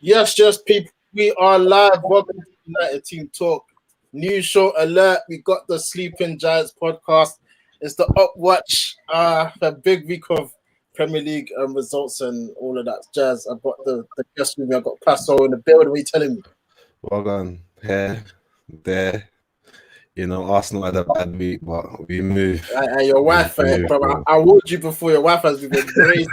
Yes, just people. We are live. Welcome to United Team Talk. New show alert. We got the Sleeping Giants podcast. It's the Upwatch. A big week of Premier League results and all of that jazz. I've got the guest with me. I've got Paso in the building. What are you telling me? Well done. Here, there. You know, Arsenal had a bad week, but we move. And your wife, bro. I warned you before. Your wife has been crazy.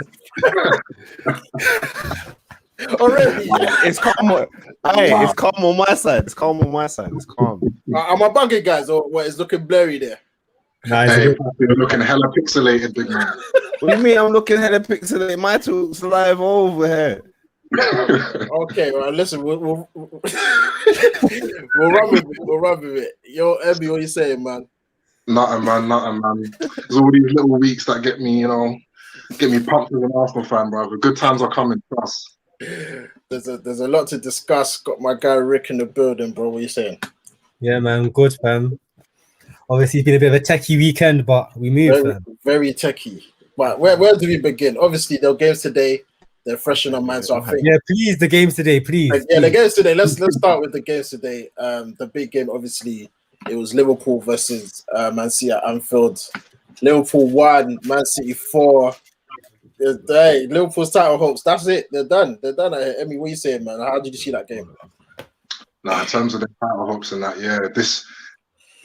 Already, it's calm. It's calm on my side. It's calm. Am I bugging, guys, or what? It's looking blurry there. Nice. Hey, you're looking hella pixelated, big man. What do you mean? I'm looking hella pixelated. My talk's live over here. Okay, well, listen, we'll run with it. We'll run with it. Yo, Ebby, what you saying, man? Nothing, man. There's all these little weeks that get me pumped as an Arsenal fan, bro. The good times are coming for us. There's a lot to discuss. Got my guy Rick in the building, bro. What you saying? Yeah, man. Good, fam. Obviously, it's been a bit of a techie weekend, but we moved, fam. Very techie. But where do we begin? Obviously, there are games today. They're fresh in our minds, so I think. Yeah, please, the games today, please. Yeah, the games today. Let's start with the games today. The big game, obviously, it was Liverpool versus Man City at Anfield. Liverpool 1, Man City 4. Hey, Liverpool's title hopes. That's it. They're done. Emmy, what are you saying, man? How did you see that game? Nah, in terms of the title hopes and that, yeah, this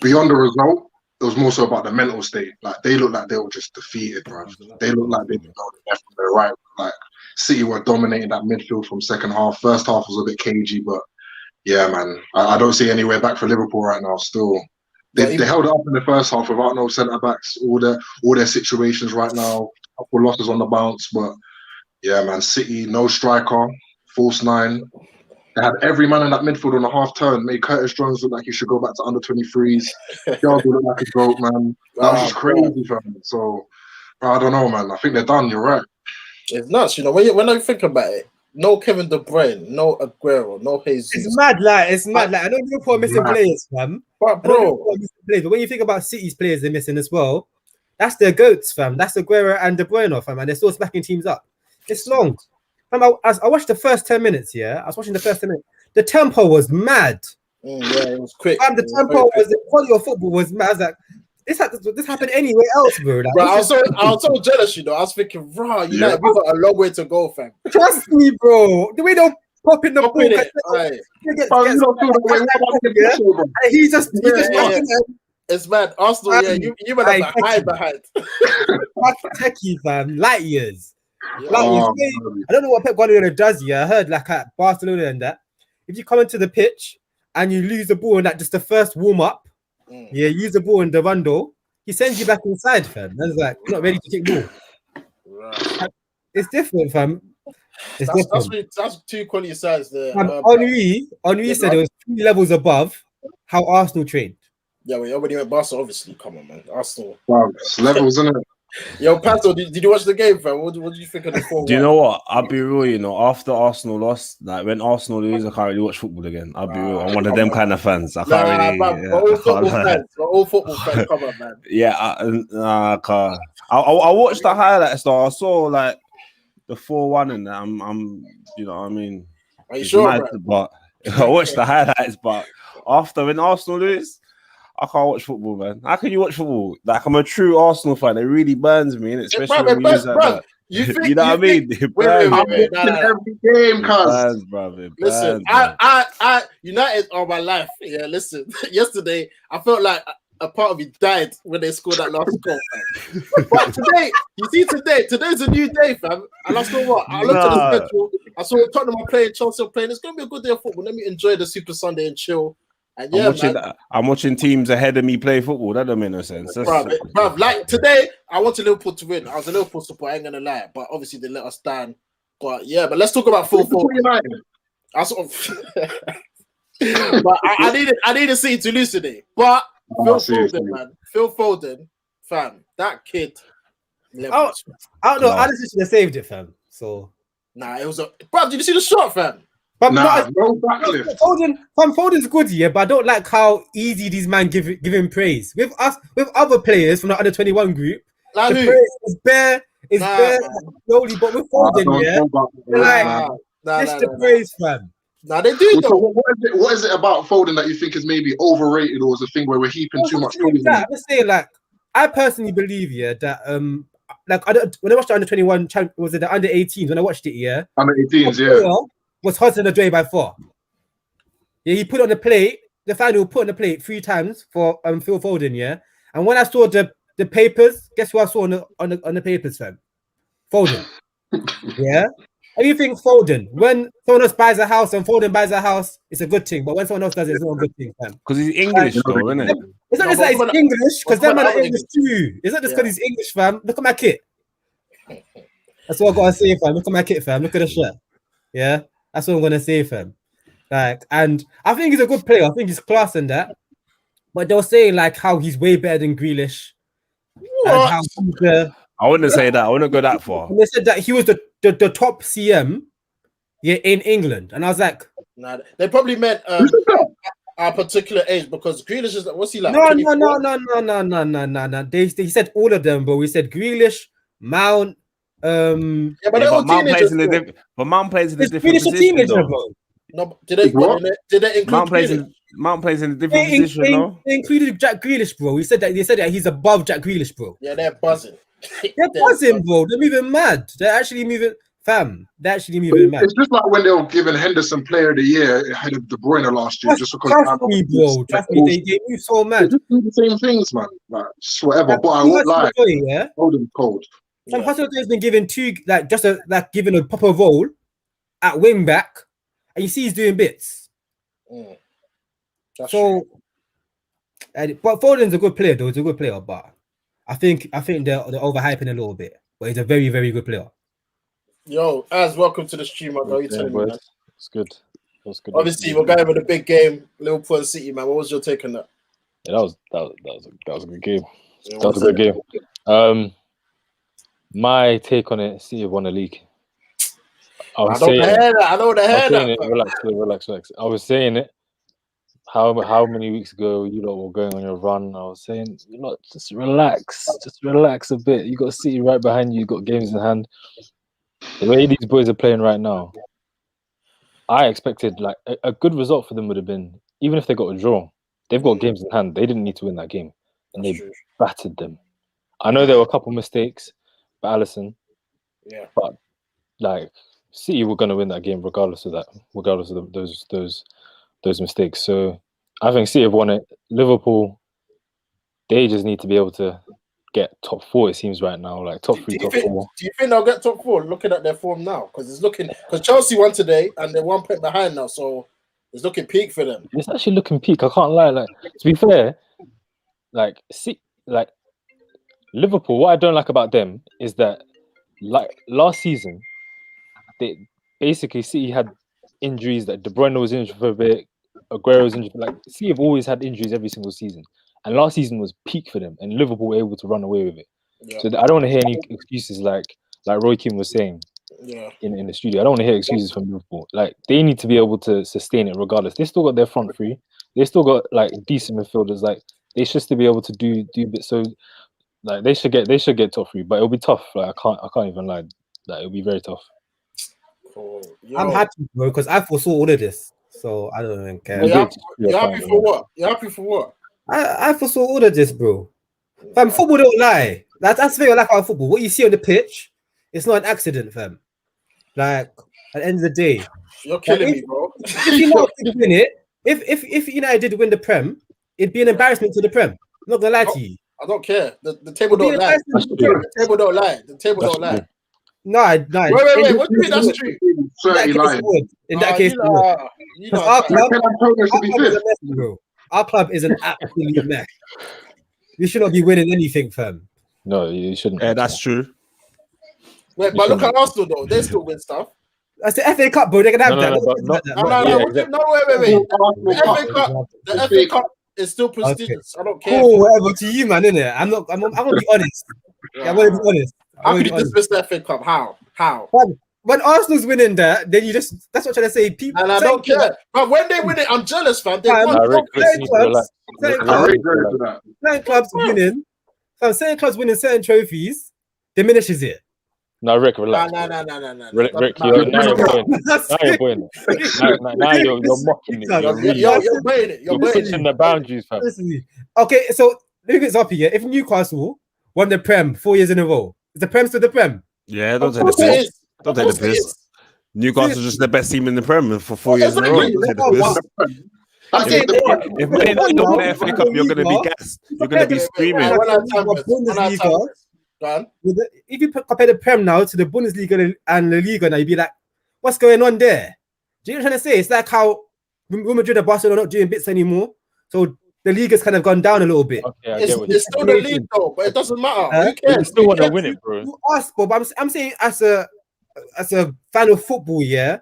beyond the result, it was more so about the mental state. Like they looked like they were just defeated, bro. They looked like they didn't know the left from the right. Like City were dominating that midfield from second half. First half was a bit cagey, but yeah, man, I don't see anywhere back for Liverpool right now. Still, they held it up in the first half without no centre backs. All their situations right now. Couple losses on the bounce, but yeah, man, City, no striker, false 9. They had every man in that midfield on a half turn, made Curtis Jones look like he should go back to under 23s. Thiago looked like a goat, man. That was just crazy, fam. So, I don't know, man. I think they're done. You're right. It's nuts, you know. When I think about it, no Kevin De Bruyne, no Aguero, no Jesus. It's mad. I know Liverpool are missing players, fam. But bro, but when you think about City's players, they're missing as well. That's their goats, fam. That's Aguero and De Bruyne, fam, and they're still smacking teams up. It's long. Fam, I watched the first 10 minutes, yeah? I was watching the first 10 minutes. The tempo was mad. Yeah, it was quick. Fam, the quality of football was mad. I was like, this happened anywhere else, bro. Like, bro, I was so jealous, you know. I was thinking, bro, we've got a long way to go, fam. Trust me, bro. The way they'll pop in the ball. He just It's mad. Arsenal, you might have a high behind. Techie, fam. Light years. I don't know what Pep Guardiola does. Yeah, I heard like at Barcelona and that. If you come into the pitch and you lose the ball in that just the first warm up, use the ball in the rundle, he sends you back inside, fam. That's like you're not ready to kick ball. Right. It's different, fam. That's two quality sides there. Henry said it was 2 levels above how Arsenal trained. Yeah, when you went Barca, obviously, come on, man. Arsenal. Wow, it's levels, isn't it? Yo, Pato, did you watch the game, fam? What did you think of the 4-1? Do you know what? I'll be real, you know, after Arsenal lost, like when Arsenal lose, I can't really watch football again. I'll be real. I'm one of them kind of fans. I can't really. All football fans, come on, man. Yeah, I can't. I watched the highlights though. I saw like the 4-1 and that. I'm, you know what I mean? Are you sure, bro? But I watched the highlights, but after when Arsenal lose, I can't watch football, man. How can you watch football? Like, I'm a true Arsenal fan. It really burns me, especially when we lose like that. You know what I mean? It burns, every game, cuz. Listen, I United are my life. Yeah, listen. Yesterday, I felt like a part of me died when they scored that last goal, fam. But today, today's a new day, fam. And I saw what? I looked at the schedule. I saw Tottenham are playing, Chelsea are playing. It's going to be a good day of football. Let me enjoy the Super Sunday and chill. And I'm watching teams ahead of me play football. That don't make no sense. Bruv, like today, I wanted Liverpool to win. I was a Liverpool supporter, I ain't gonna lie. But obviously they let us down. But yeah, but let's talk about Phil Foden. But I needed City to lose today. But Phil Foden, fam, that kid. I don't know. Alisson should have saved it, fam. So it was bruv, did you see the shot, fam? But no backlift. Foden's good, yeah, but I don't like how easy these men give him praise. With other players from the under 21 group, like the praise is bare slowly, but with Foden, Mr. Praise, fam. Nah, they do though. What is it about Foden that you think is maybe overrated, or is a thing where we're heaping too much praise on it? I'm saying, like, I personally believe, that like when I watched the under-21 was it the under-18s? When I watched it, Under-18s, yeah. Was Hudson Odoi by far. Yeah, he put on the plate. The final put on the plate 3 times for Phil Foden, yeah. And when I saw the papers, guess who I saw on the papers, fam? Foden. Yeah. And you think Foden, when someone else buys a house and Foden buys a house, it's a good thing. But when someone else does it, it's not a good thing, fam. Because he's English, though, isn't it? It's not just that he's English, because them man are English too. It's not just because he's English, fam. Look at my kit. That's what I gotta say, fam. Look at my kit, fam. Look at the shirt. Yeah, that's what I'm gonna say, fam. Like, and I think he's a good player. I think he's class in that. But they were saying like how he's way better than Grealish. And how he's I wouldn't say that. I wouldn't go that far. And they said that he was the top CM, in England, and I was like, nah, they probably meant our particular age because Grealish is what's he like? No. They said all of them, but we said Grealish, Mount. Yeah, but they're all Mount teenagers. Mount plays in a different Grealish a position. teenager, bro. No, did they include Mount plays in a different position, no? They included Jack Grealish, bro. They said that he's above Jack Grealish, bro. Yeah, they're buzzing. They're buzzing, bro. They're moving mad. They're actually moving, fam. They're actually moving mad. It's just like when they were giving Henderson Player of the Year ahead of De Bruyne last year, just because. Trust me, bro. Trust me, they move so mad. They just do the same things, man. Like just whatever. But I won't lie. Holding cold. Sam Hudson has been given given a proper role at wing back, and you see he's doing bits. But Foden's a good player, though. He's a good player, but I think they're overhyping a little bit. But he's a very, very good player. Yo, Az, welcome to the stream, man. How you telling me, man? It's good. That's good. Obviously, we're going with a big game, Liverpool and City, man. What was your take on that? Yeah, that was a good game. That was a good game. My take on it: City have won the league. I don't want to hear that. Relax. I was saying it. How many weeks ago you lot were going on your run? I was saying, just relax a bit. You got City right behind you. You got games in hand. The way these boys are playing right now, I expected like a good result for them would have been, even if they got a draw. They've got games in hand. They didn't need to win that game, and they battered them. I know there were a couple mistakes by Alisson, but like City were going to win that game regardless of those mistakes. So I think City have won it. Liverpool, they just need to be able to get top 4. It seems right now, like top 3, top 4. Do you think they'll get top 4? Looking at their form now, because Chelsea won today and they're 1 point behind now, so it's looking peak for them. It's actually looking peak. I can't lie. Like, to be fair, like Liverpool, what I don't like about them is that like last season, they basically City had injuries. That De Bruyne was injured for a bit, Aguero was injured. Like City have always had injuries every single season, and last season was peak for them, and Liverpool were able to run away with it. Yeah. So I don't want to hear any excuses like Roy Keane was saying in the studio. I don't want to hear excuses from Liverpool. Like they need to be able to sustain it regardless. They still got their front three. They still got like decent midfielders. Like they should still be able to do bits. So like they should get top 3, but it'll be tough. Like I can't even lie. Like it'll be very tough. Cool. I'm happy, bro, because I foresaw all of this. So I don't even care. You're happy for what? You're happy for what? I foresaw all of this, bro. Fam, football don't lie. That's the thing I like about football. What you see on the pitch, it's not an accident, fam. Like at the end of the day, you're killing me, bro. If United did win it, if United did win the Prem, it'd be an embarrassment to the Prem. I'm not gonna lie to you. I don't care. The table don't lie. The table don't lie. The table don't lie. No. Wait. What do you mean that's true? In that case, our club is an absolute mess. We should not be winning anything, fam. No, you shouldn't. Yeah, that's true. Wait, but look at Arsenal though. They still win stuff. That's the FA Cup, bro. They're gonna have that. Wait. The FA Cup is still prestigious. Okay. I don't care. Cool, whatever to you, man. Innit? I'm gonna be honest. Yeah, I'm gonna be honest. How could you dismiss the FA Cup? How? When Arsenal's winning that, then that's what I'm trying to say. People, and I don't care. But when they win it, I'm jealous, fam. They won. Certain clubs winning. Certain clubs winning certain trophies diminishes it. No, Rick, relax. No. Rick, now you're boying. Now you're mocking it. You're playing it. You're pushing the boundaries, fam. Okay, so look it's up here. If Newcastle won the Prem 4 years in a row, is the Prem still the Prem? Yeah, don't take the piss. Don't take the piss. Newcastle's just the best team in the Prem for 4 years in a row. If Man Utd don't win the FA Cup, you're going to be gassed. You're going to be screaming. If you compare the Prem now to the Bundesliga and La Liga now, you'd be like, what's going on there? Do you know what I'm trying to say? It's like how Real Madrid and Barcelona are not doing bits anymore. So the league has kind of gone down a little bit. Okay, it's still the league though, but it doesn't matter. Who cares? You still want to win it, bro. You ask, but I'm saying as a fan of football, yeah.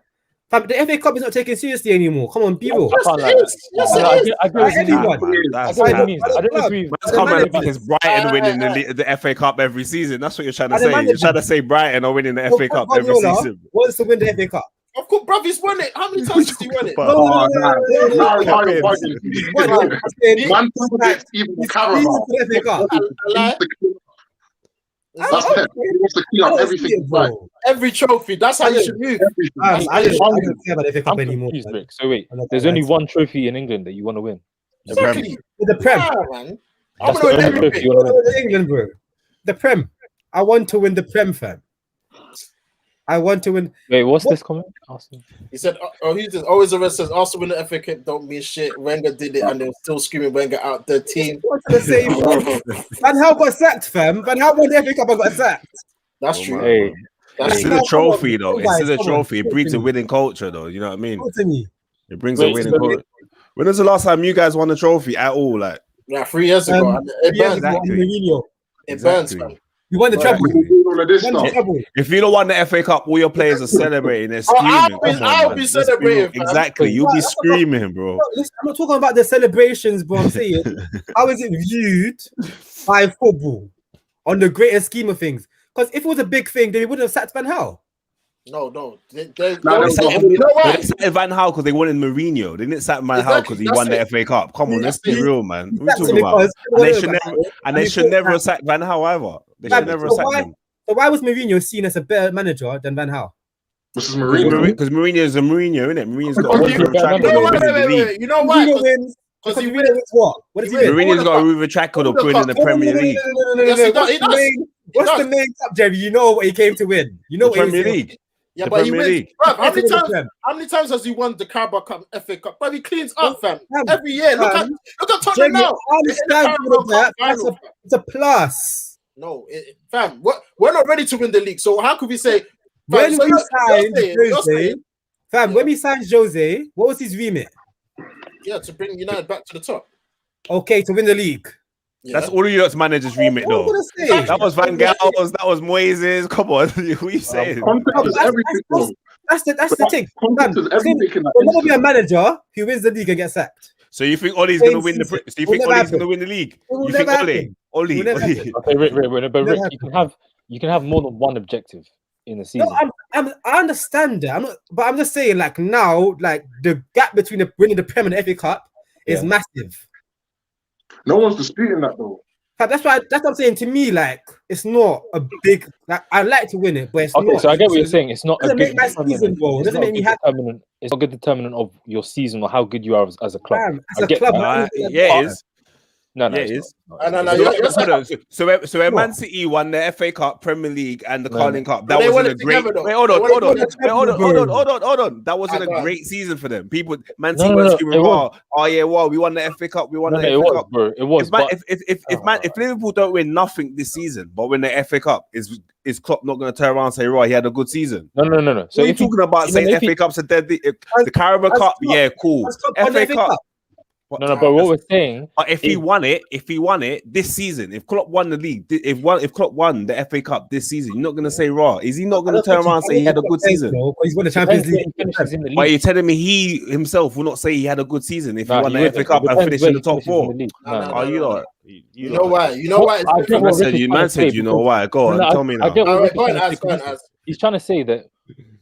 The FA Cup is not taken seriously anymore. Come on, people. I don't agree. Because Brighton winning the FA Cup every season. That's what you're trying to say. You're trying to say Brighton are winning the FA Cup every season. Wants to win the FA Cup. Of course, bruv, he's won it. How many times has he won it? Every trophy. That's how you should move. I don't care about the FA Cup anymore. So wait, there's only one trophy in England that you want to win. Exactly. The Prem. Man. I want to win everything. England, bro. The Prem. I want to win the Prem, fam. I want to win. Wait, what's this comment? Arsenal. He said, always the rest says Arsenal win the FA Cup don't mean shit. Wenger did it and they're still screaming Wenger out the team. Van Gaal got sacked, fam. Van Gaal won the FA Cup and got sacked. That's true. Hey. It's still a trophy, though. It's still a trophy. It breeds a winning culture, though. You know what I mean? It brings a winning culture. When was the last time you guys won a trophy at all? Like 3 years ago. It burns. It burns, man. You won the treble. If you don't want the FA Cup, all your players are celebrating. They're screaming. I'll be celebrating. Exactly. You'll be screaming, bro. Listen, I'm not talking about the celebrations, bro. I'm saying, how is it viewed by football on the greater scheme of things? Because if it was a big thing, they wouldn't have sacked Van Gaal. No. They sacked Van Gaal because they wanted Mourinho. They didn't sack Van Gaal because he won the FA Cup. Come on, let's be real, man. What are you talking about? They should never have sacked Van Gaal either. They should never have sacked him. So why was Mourinho seen as a better manager than Van Gaal? This is Mourinho. Because Mourinho is a Mourinho, isn't it? Mourinho's got you know why? Because he wins what? What does he win? Mourinho's got a Ruben track record of winning the Premier League. What's the main cup, Jerry? You know what he came to win. You know the what Premier League. Yeah, but he wins. Bro, how many times has he won the Carabao Cup, FA Cup? But he cleans up, fam. Every year. Look at Tottenham now. It's a plus. No, fam. We're not ready to win the league. So how could we say when we signed Jose, what was his remit? Yeah, to bring United back to the top. Okay, to win the league. Yeah. That's all of your managers' remit, though. That was Van Gaal's, that was Moises. Come on, what are you saying? That's the thing. There'll never be a manager who wins the league and gets sacked. So you think Ollie's going to win the? So you think Ollie's going to win the league? You think Ollie? Okay, Rick, but Rick, you can have more than one objective in the season. No, I understand that. I'm just saying, like now, like the gap between winning the Prem and the FA Cup is massive. No one's disputing that, though. That's what I'm saying. To me, like it's not a big. Like I'd like to win it, but it's not. So I get what you're saying. It's not a good season, bro. It doesn't make me happy. It's not a good determinant of your season or how good you are as a club. As a club, yeah, it is. No, it is. No. So when Man City won the FA Cup, Premier League, and the Carling Cup, that wasn't a great. Hold on. That wasn't a great season for them. Man City were screaming, we won the FA Cup, we won the FA Cup, bro. It was. If Liverpool don't win nothing this season, but win the FA Cup, is Klopp not going to turn around and say, right, he had a good season? No. So you're talking about saying FA Cup's a dead. The Carabao Cup, yeah, cool. FA Cup. No, but what we're saying, if he won it this season, if Klopp won the league, if Klopp won the FA Cup this season, you're not going to say raw. Is he not going to turn around and say he had a good season? He's won the Champions League. But you're telling me he himself will not say he had a good season if he won the FA Cup and finished in the top four? You know why? You know why? Man said, you know why? Go on, tell me now. He's trying to say that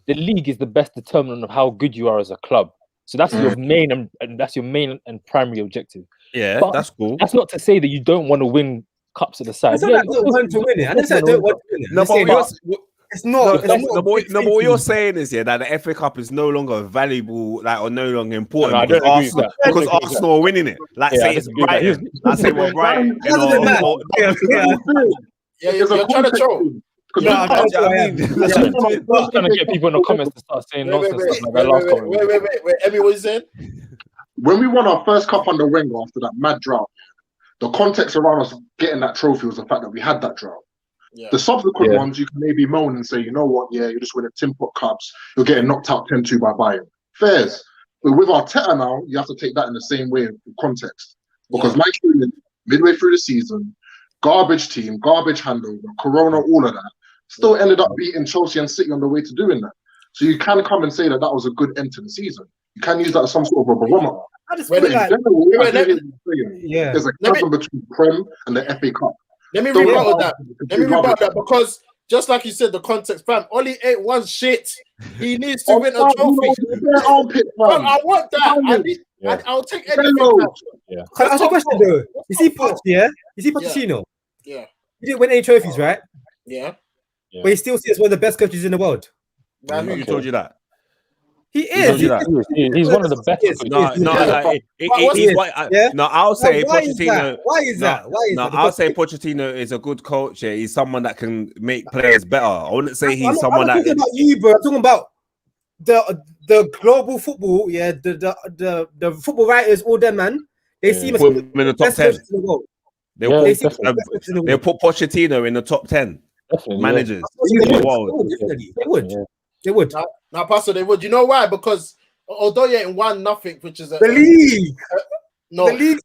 the league is the best determinant of how good you are as a club. So that's your main and primary objective. Yeah, but that's cool. That's not to say that you don't want to win cups at the side. I don't want to win it. I don't want to win it. No, but It's not. But what you're saying is that the FA Cup is no longer valuable, like, or no longer important I don't agree with that. because Arsenal are winning it. Like, say it's Brighton. Like, say we're Brighton. You're trying to troll. I'm trying to get people in the comments to start saying nonsense like that last comment. Wait, Emmy, what you saying? When we won our first cup under Wenger after that mad drought, the context around us getting that trophy was the fact that we had that drought. Yeah. The subsequent ones, you can maybe moan and say, you know what, you're just winning tin pot cups, you're getting knocked out 10-2 by Bayern. Fairs. But with Arteta now, you have to take that in the same way of context. Because my team, midway through the season, garbage team, garbage handover, Corona, all of that, still ended up beating Chelsea and City on the way to doing that. So you can come and say that was a good end to the season. You can use that as some sort of a barometer. I just feel like, there's a chasm between Prem and the FA Cup. Let me rebuttal that because just like you said, the context, fam, Oli ain't one shit. He needs to win a trophy. I want that. I'll take anything. Can I ask you a question though? You see Poch, You see Pochettino? Yeah. He didn't win any trophies, right? Yeah. But he still sees one of the best coaches in the world. Who told you that? He is. He's one of the best. I'll say Pochettino. Why is that? I'll say Pochettino is a good coach. Yeah, he's someone that can make players better. I wouldn't say he's someone that. I'm talking about you, bro. I'm talking about the global football. Yeah, the football writers, all them, man. They see him as in the top 10. They'll put Pochettino in the top 10 managers. They would. Now, Pastor, they would. You know why? Because although you're in 1-0, which is the league. No, it's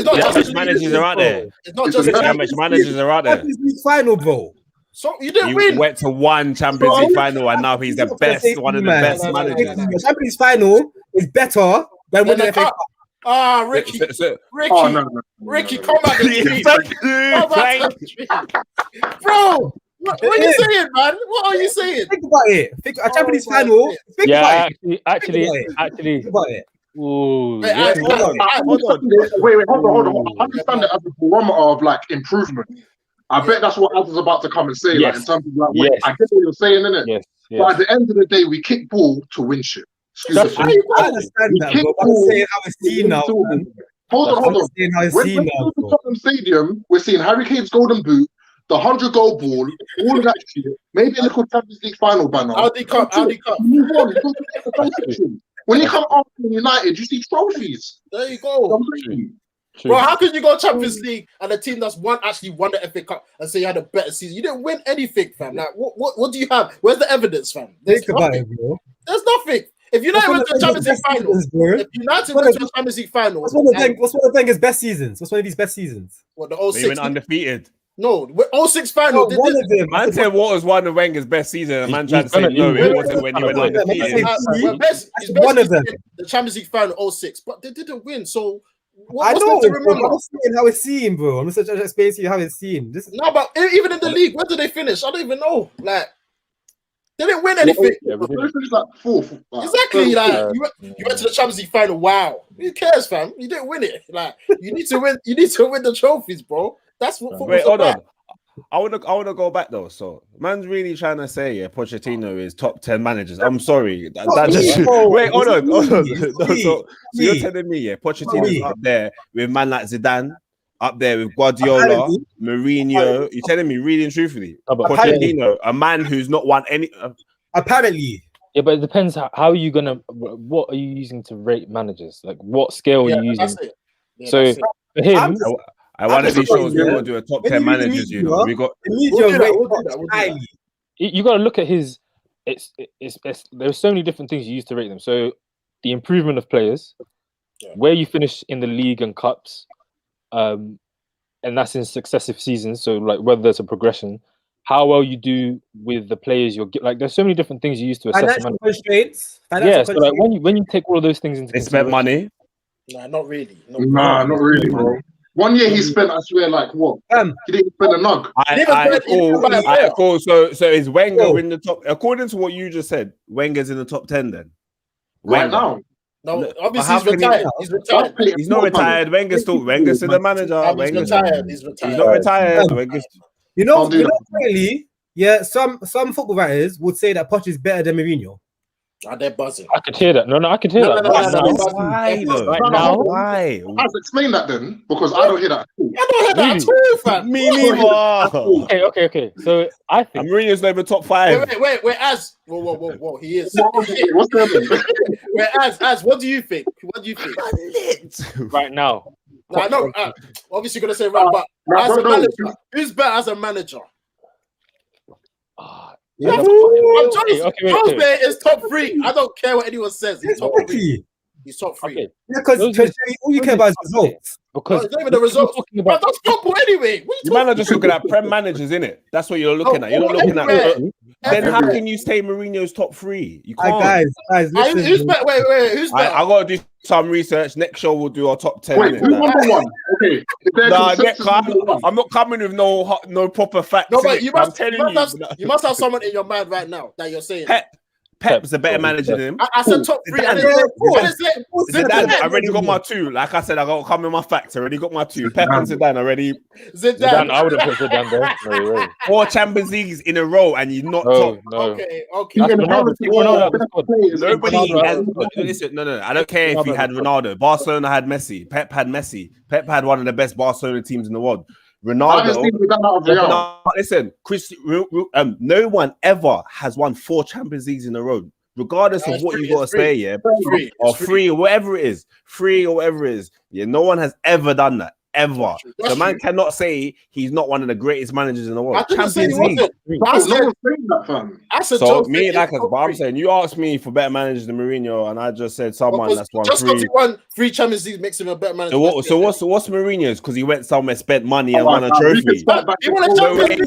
not just much managers are out there. It's not just how much managers are out there. Champions League final, bro. So you didn't win. He went to one Champions League final, and now he's the best, one of the best managers. The Champions final is better than winning the FA Cup. Ricky, Ricky, come back to the street. Bro. What are you saying, man? What are you saying? Think about it. A Champions final. Actually. Think about it. Ooh, hold on. I understand it as a barometer of like improvement. I bet that's what Adam's about to come and say. Like in terms of like, I get what you're saying, innit? Yes. But at the end of the day, we kick ball to win shit. I understand that, but I'm saying how it's seen now. Hold on. When we go to Tottenham Stadium, we're seeing Harry Kane's golden boot, the 100-goal ball, all of that shit. Maybe a little Champions League final banner. Audi Cup. Move on. When you come up to United, you see trophies. There you go. Bro, how can you go Champions League and a team that's actually won the FA Cup and say you had a better season? You didn't win anything, fam. Like, what do you have? Where's the evidence, fam? There's nothing. There's nothing. If United went to the Champions League final, what's one of Wenger's best seasons? What's one of his best seasons? What, the 06? They went undefeated. No, 06 final. One of them. Man said what was one of Wenger's best seasons, and man tried to say no, it wasn't when he went undefeated. One of them. The Champions League final 06, but they didn't win. So I know. I'm saying how it's seen, bro. I'm just trying to explain to you how it's seen. No, but even in the league, where did they finish? I don't even know. Like, they didn't win anything. They finished like fourth. Exactly. Like you went to the Champions League final. Wow. Who cares, fam? You didn't win it. Like you need to win. You need to win the trophies, bro. That's what. Wait, hold on. I want to go back though. So, man's really trying to say, Pochettino is top 10 managers. I'm sorry. Wait, hold on. So you're telling me, Pochettino's up there with man like Zidane, up there with Guardiola, Mourinho. You're telling me, really and truthfully, Pochettino, a man who's not won any. Apparently. Yeah, but it depends. How are you gonna? What are you using to rate managers? Like, what scale are you using? So for him. One of these shows we're gonna do a top 10 managers. We got you got to look at his. There's so many different things you use to rate them. So the improvement of players, where you finish in the league and cups, and that's in successive seasons. So like whether there's a progression, how well you do with the players you're like. There's so many different things you use to assess. Financial constraints. So like when you take all of those things into consideration, spent money. Nah, not really. Not really, bro. 1 year he spent, I swear, like what? He didn't spend a nug. So is Wenger in the top? According to what you just said, Wenger's in the top 10 then. Right now. No, obviously he's retired. He's not retired. Wenger's still the manager. He's retired. He's not retired. You know, really, Yeah, some football writers would say that Poch is better than Mourinho. They're buzzing. I could hear that. No, I could hear that. Why though? Right now, why? Let's explain that then, because I don't hear that. I don't hear that at all, fam. Me neither. Okay. So I think Mourinho's not even top 5. Wait. As whoa. He is. What's happening? Wait, as what do you think? What do you think? right now. No, I know. Obviously, gonna say right, but as a manager, who's better as a manager? Jones is top 3. I don't care what anyone says. He's top 3. He's top 3. Okay. Because all you care about is results. Because it's not even the results. But that's football anyway. You man are just looking at Prem managers, innit? That's what you're looking at. You're not looking at. Then how can you say Mourinho's top 3? You can't. Guys, listen. Who's better? Wait. Who's better? I gotta do some research. Next show we'll do our top 10. Wait, who's number 1? Okay. I'm not coming with no proper facts. No, but you must have someone in your mind right now that you're saying. Pep's a better manager than him. I said top 3. I already got my 2. Like I said, I got to come with my facts. I already got my 2. Pep and Zidane already. Zidane, I would have put Zidane there. No, 4 Champions Leagues in a row, and you're not top. No. Okay. Nobody has. Listen, no. I don't care if he had Ronaldo. Barcelona had Messi. Pep had Messi. Pep had one of the best Barcelona teams in the world. Ronaldo. Listen, no one ever has won 4 Champions Leagues in a row, regardless of what you got to say, yeah, or 3 or whatever it is, 3 or whatever it is. Yeah, no one has ever done that. Ever. The man cannot say he's not one of the greatest managers in the world. Champions League. So me, but I'm saying you asked me for better managers than Mourinho, and I just said someone that's won 3. Just because he won 3 Champions Leagues makes him a better manager. So what's Mourinho's? Because he went somewhere, spent money, and won a trophy. He won a Champions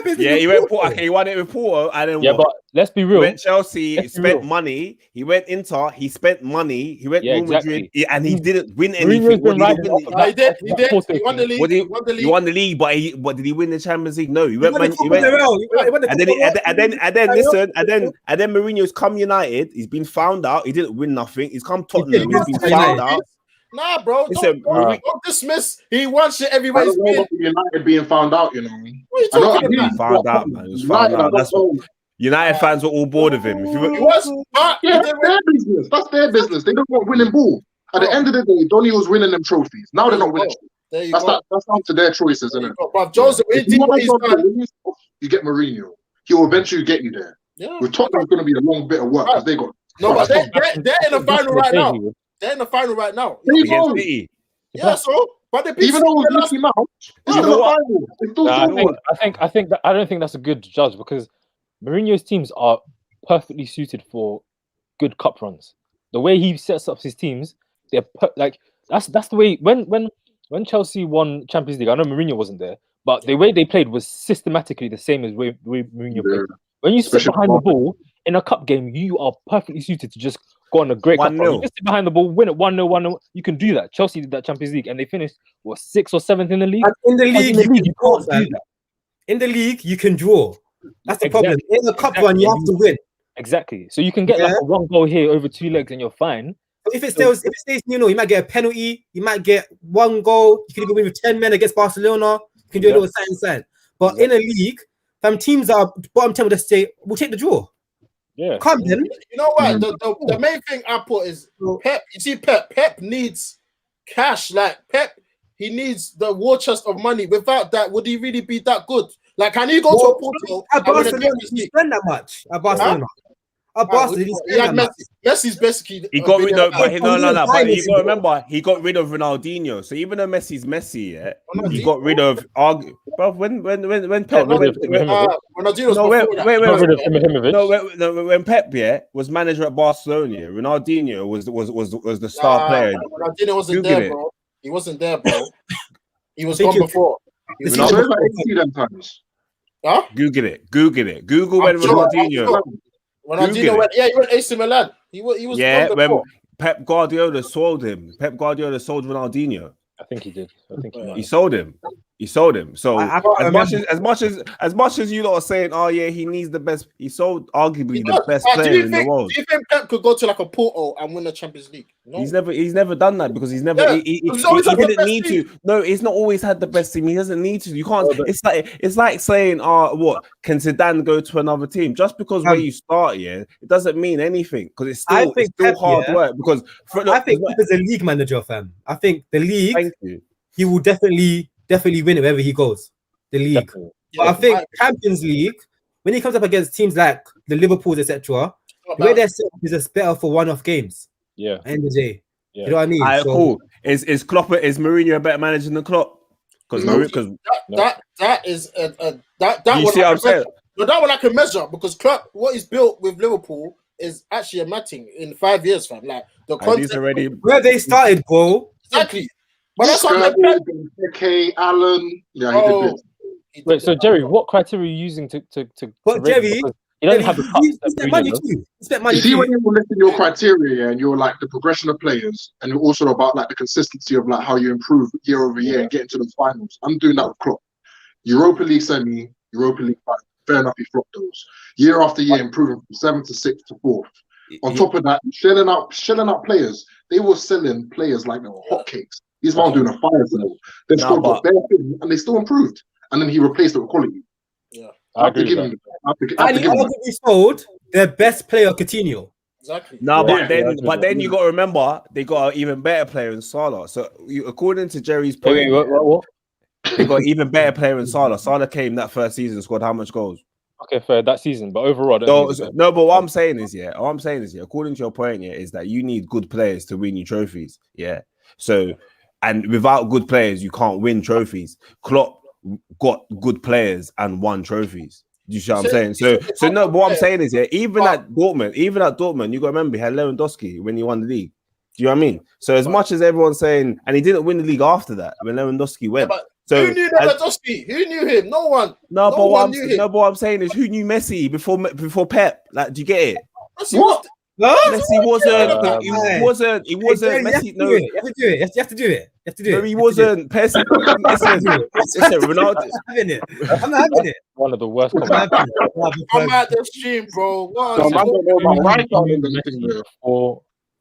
League. Yeah, he went Porto. Okay, he won it with Porto, and then but let's be real. He went Chelsea, spent money. He went Inter, he spent money. He went Real Madrid, and he didn't win anything. He did. He won the league. He won the league, but did he win the Champions League? No. He went. And then Mourinho's come United. He's been found out. He didn't win nothing. He's come Tottenham. He's been found out. Nah, bro. Don't dismiss. He won shit everywhere. United being found out, you know. What are you talking about? Found out, man. He was found out. That's what United fans were all bored of him. That's their business. That's their business. They don't want winning ball. At the end of the day, Donny was winning them trophies. Now they're not winning. That's down to their choices, isn't it? But Joseph, you get Mourinho. He will eventually get you there. Yeah. With Tottenham, it's going to be a long bit of work because they got. No, but they're in the final right now. They're in the final right now. Yeah, so but even though it's Mickey Mouse, it's in the final. I don't think that's a good judge because Mourinho's teams are perfectly suited for good cup runs. The way he sets up his teams, they're that's the way. When Chelsea won Champions League, I know Mourinho wasn't there, but the way they played was systematically the same as way Mourinho played. When you sit behind the ball in a cup game, you are perfectly suited to just go on a great cup run. You just sit behind the ball, win it 1-0, 1-0. You can do that. Chelsea did that Champions League, and they finished 6th or 7th in the league. In the league, you can't do that. In the league, you can draw. That's the problem. In the cup run, you have to win. Exactly. So you can get like a 1 goal here over 2 legs, and you're fine. If it stays, you might get a penalty. You might get 1 goal. You can even win with 10 men against Barcelona. You can do a little side. But in a league, teams are bottom 10 will just say, we'll take the draw. Yeah. Come then. You know what? The main thing I put is Pep. You see, Pep needs cash. Like Pep, he needs the war chest of money. Without that, would he really be that good? Like, can he go to a Porto? At Barcelona, he spend that much. At Barcelona. Messi's basically. He got rid of, but you got to remember, he got rid of Ronaldinho. So even though Messi's Messi, he got rid of. Bro, when Pep, when Pep, was manager at Barcelona, Ronaldinho was the star player. Ronaldinho wasn't there, bro. He wasn't there, bro. He was gone before. Huh? Google it. Google when Ronaldinho. Ronaldinho went. Yeah, he went AC Milan. He was. Yeah, when Pep Guardiola sold him. Pep Guardiola sold Ronaldinho. I think he did. He sold him. He sold him. So as much as you lot are saying, oh yeah, he needs the best. He sold arguably the best player in the world. Do you think Pep could go to like a Porto and win the Champions League? No. He's never done that because he didn't need to. No, he's not always had the best team. He doesn't need to. You can't. It's like saying, what can Zidane go to another team? Just because where you start, it doesn't mean anything because it's still hard work. Because I think Pep is a league manager, fam. I think the league. He will definitely win it wherever he goes. The league. But I think Champions League, when he comes up against teams like the Liverpools, etc., the way they're set up is just better for one-off games. Yeah. At the end of the day. Yeah. You know what I mean? Cool. Is Mourinho a better manager than Klopp? Because that is that you see what I'm saying? No, that one I can measure because Klopp, what he's built with Liverpool is actually a matting in 5 years, fam. Like the concept already where they started, bro. Exactly. But that's what Allen. Yeah, he did. Wait, so Jerry, what criteria are you using to Jerry, he doesn't have the cup. He spent money too. You see, when you're listing your criteria and you're like the progression of players, and you're also about like the consistency of like how you improve year over year and get into the finals. I'm doing that with Klopp. Europa League semi, Europa League final. Fair enough, he flopped those. Year after year, improving from 7th to 6th to 4th. On top of that, shelling out players. They were selling players like they were hotcakes. These men doing a fire sale. They scored the bare thing and they still improved. And then he replaced it with quality. Yeah, I agree with that. And he arguably sold their best player, Coutinho. Exactly. But then you got to remember they got an even better player in Salah. So according to Jerry's point, what? They got an even better player in Salah. Salah came that first season, scored how much goals? Okay, fair that season, but overall, but what I'm saying is, according to your point, is that you need good players to win you trophies. Yeah. So, and without good players, you can't win trophies. Klopp got good players and won trophies. You see what I'm saying? So no. But what I'm saying is, even at Dortmund, you got to remember he had Lewandowski when he won the league. Do you know what I mean? So as much as everyone's saying, and he didn't win the league after that when Lewandowski went. So who knew Lewandowski? Who knew him? No one. But what I'm saying is, who knew Messi before Pep? Like, do you get it? What? Messi wasn't. He wasn't. Messi. No, you have to do it. No, he wasn't. Listen, Ronaldo. I'm not having it. One of the worst. I'm at the stream, bro.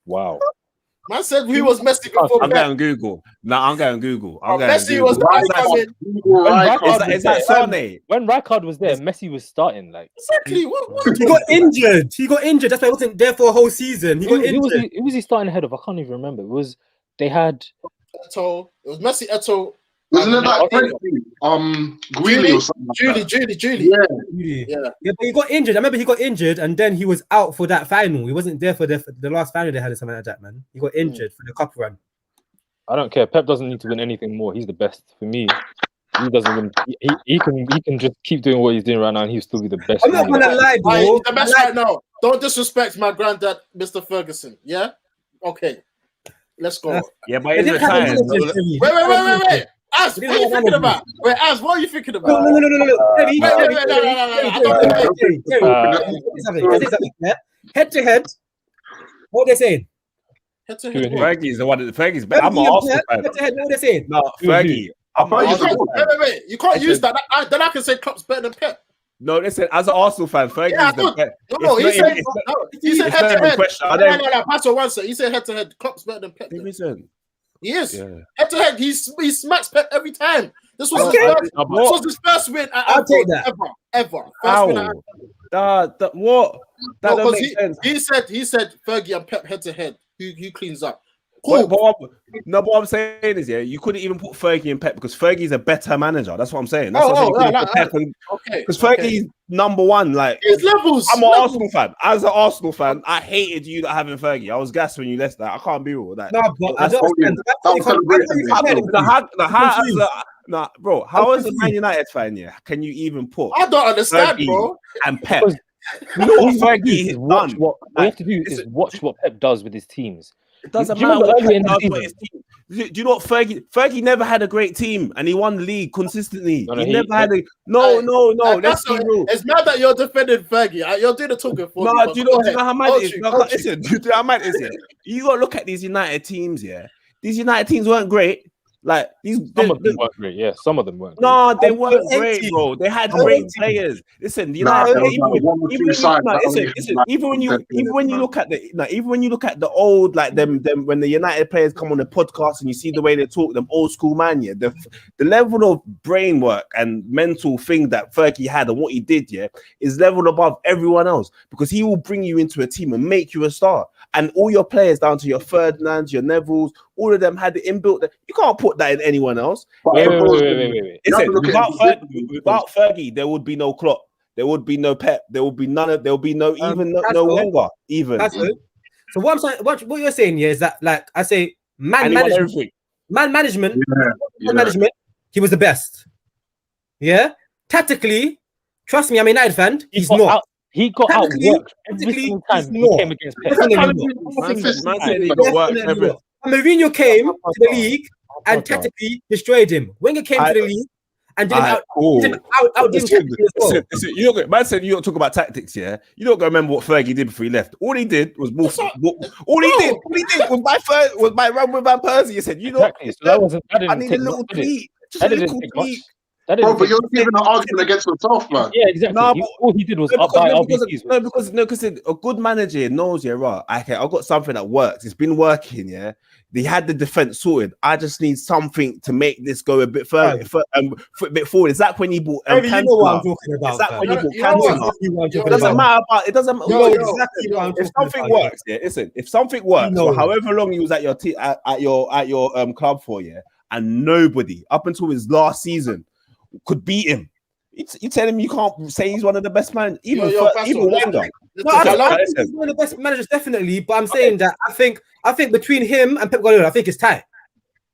Wow. Man said he was Messi before. I'm going Google. Messi was starting. Is that Sane? When Rijkaard was there, Messi was starting. Like exactly. What? He got injured. That's why he wasn't there for a whole season. He got injured. Who was he starting ahead of? I can't even remember. They had Eto'o. It was Messi, Eto'o. Wasn't it that Greeley or something? Julie. Yeah, but he got injured. I remember he got injured and then he was out for that final. He wasn't there for the last final they had or something like that, man. He got injured for the cup run. I don't care. Pep doesn't need to win anything more. He's the best for me. He doesn't win. He can just keep doing what he's doing right now and he'll still be the best. I'm not gonna lie, bro. He's the best right now. Don't disrespect my granddad, Mr. Ferguson. Yeah? Okay. Let's go. Yeah, but he's retired. Wait. Az, what are you thinking about? Wait, Az, what are you thinking about? No. Head to head. What are they saying? Head to head. Fergie's the one. Fergie's better. I'm an Arsenal fan. Head to head. What are they saying? No, Fergie. Wait. You can't use that. Then I can say Klopp's better than Pep. No, listen, as an Arsenal fan, Fergie's the best. No, he said head to head. No, pass on one side. He said head to head. Klopp's better than Pep. He is. Head to head. He smacks Pep every time. This was his first win at Anfield ever. First win at Anfield. What? That doesn't make sense. He said Fergie and Pep head to head. Who cleans up? Cool. But what I'm saying is, you couldn't even put Fergie and Pep because Fergie's a better manager. That's what I'm saying. Because Fergie's number one. Like his levels. I'm an Arsenal fan. As an Arsenal fan, I hated you not having Fergie. I was gassed when you left that. I can't be with that. No, but I don't bro. How is a Man United fan? Yeah, can you even put? I don't understand, Fergie bro. And Pep. What Fergie has done. What we have to do is watch what Pep does with his teams. It doesn't matter what Pep does with his team. Do you know what Fergie never had a great team and he won the league consistently. He never had a no. Let's be real. It's not that you're defending Fergie. You're doing the talking for me. No, do you know how mad it is? Listen, do you know how mad it is? You got to look at these United teams. Yeah, these United teams weren't great. Like these, some of them weren't great. Yeah, some of them weren't. No, they weren't great, bro. They had great players. Listen, United. Even when you look at the old like them when the United players come on the podcast and you see the way they talk, them old school man, yeah, the level of brain work and mental thing that Fergie had and what he did, yeah, is leveled above everyone else because he will bring you into a team and make you a star. And all your players down to your Ferdinands, your Nevilles, all of them had the inbuilt. You can't put that in anyone else. Wait. Listen, without Fergie, there would be no Klopp. There would be no Pep. There would be none of. There would be no Wenger. Even. So what I'm saying, what you're saying here is that, like I say, man management. He was the best. Yeah. Tactically, trust me, I'm a United fan. He's not. He got outworked every single time he came against Pep. Mourinho came to the league and tactically destroyed him. Wenger came to the league and didn't out. Man said you don't talk about tactics, yeah. You don't go remember what Fergie did before he left. All he did was was by run with Van Persie. He said, you know, exactly. So I need a little tweak. Just a little tweak. Bro, but you're giving an argument against yourself, man. Yeah, exactly. No, all he did was because a good manager knows, yeah, right. Okay, I've got something that works. It's been working, yeah. They had the defense sorted. I just need something to make this go a bit further, a bit forward. Is that when he bought? You know what I'm talking about. Is that when he bought Cantona? It doesn't matter about. It doesn't. If something works, yeah. Listen, if something works for however long he was at your at your club for, yeah, and nobody up until his last season could beat him. You telling me you can't say he's one of the best managers? Even Wenger. He's one of the best managers, definitely. But I'm saying that I think between him and Pep Guardiola, I think it's tight.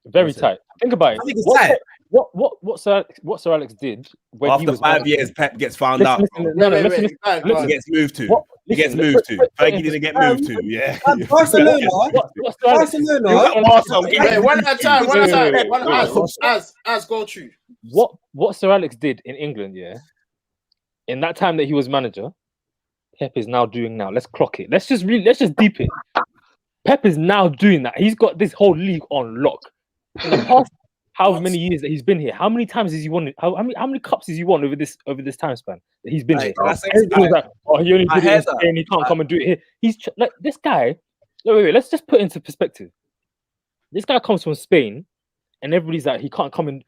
Very tight. Think about it. I think it's tight. What Sir Alex did when after he was 5 years, Pep gets found out. He gets moved to. He gets moved to. Fergie didn't get moved to. Yeah. Barcelona. Wait, one at a time. As go through. What Sir Alex did in England, yeah, in that time that he was manager, Pep is now doing now. Let's clock it. Let's just deep it. Pep is now doing that. He's got this whole league on lock. In the past however many years that he's been here, how many times has he won? How many cups has he won over this time span that he's been here? Everyone was like, oh, he only did it in Spain, he can't come and do it here. He's like this guy. Wait. Let's just put it into perspective. This guy comes from Spain, and everybody's like, he can't come and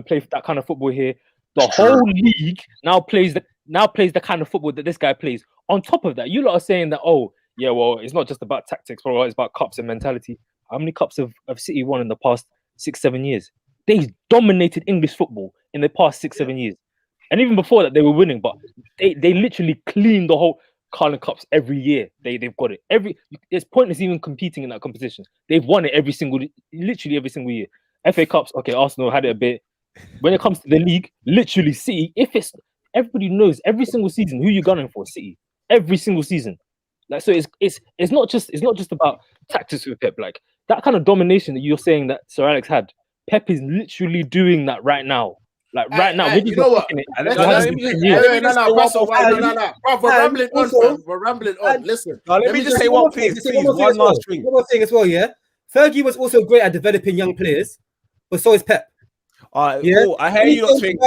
play that kind of football here. The whole league now plays the kind of football that this guy plays. On top of that, you lot are saying that, oh, yeah, well, it's not just about tactics, bro. It's about cups and mentality. How many cups have City won in the past 6-7 years? They dominated English football in the past 6-7 years. And even before that, they were winning, but they literally cleaned the whole Carling Cups every year. They've got it. It's pointless even competing in that competition. They've won it literally every single year. FA Cups, okay, Arsenal had it a bit. When it comes to the league, literally City, everybody knows every single season who you're gunning for, City. Every single season. Like, so it's not just about tactics with Pep. Like that kind of domination that you're saying that Sir Alex had, Pep is literally doing that right now. Like right now, you know what? We're rambling on. Listen, let me just say one thing. One last thing. One more thing as well, yeah. Fergie was also great at developing young players, but so is Pep. Cool. I hear you not think.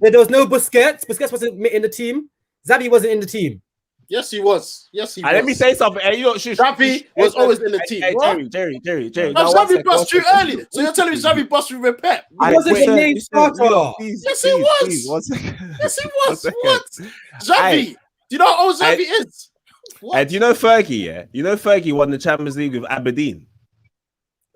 There was no Busquets. Busquets wasn't in the team. Xavi wasn't in the team. Yes, he was. Let me say something. Xavi was always in the team. Jerry. Xavi bust through early. So you're telling me Xavi bust through with Pep? He wasn't the main starter. Yes, he was. Yes, he was. What? Xavi? Do you know how old Xavi is? And do you know Fergie? Yeah, you know Fergie won the Champions League with Aberdeen.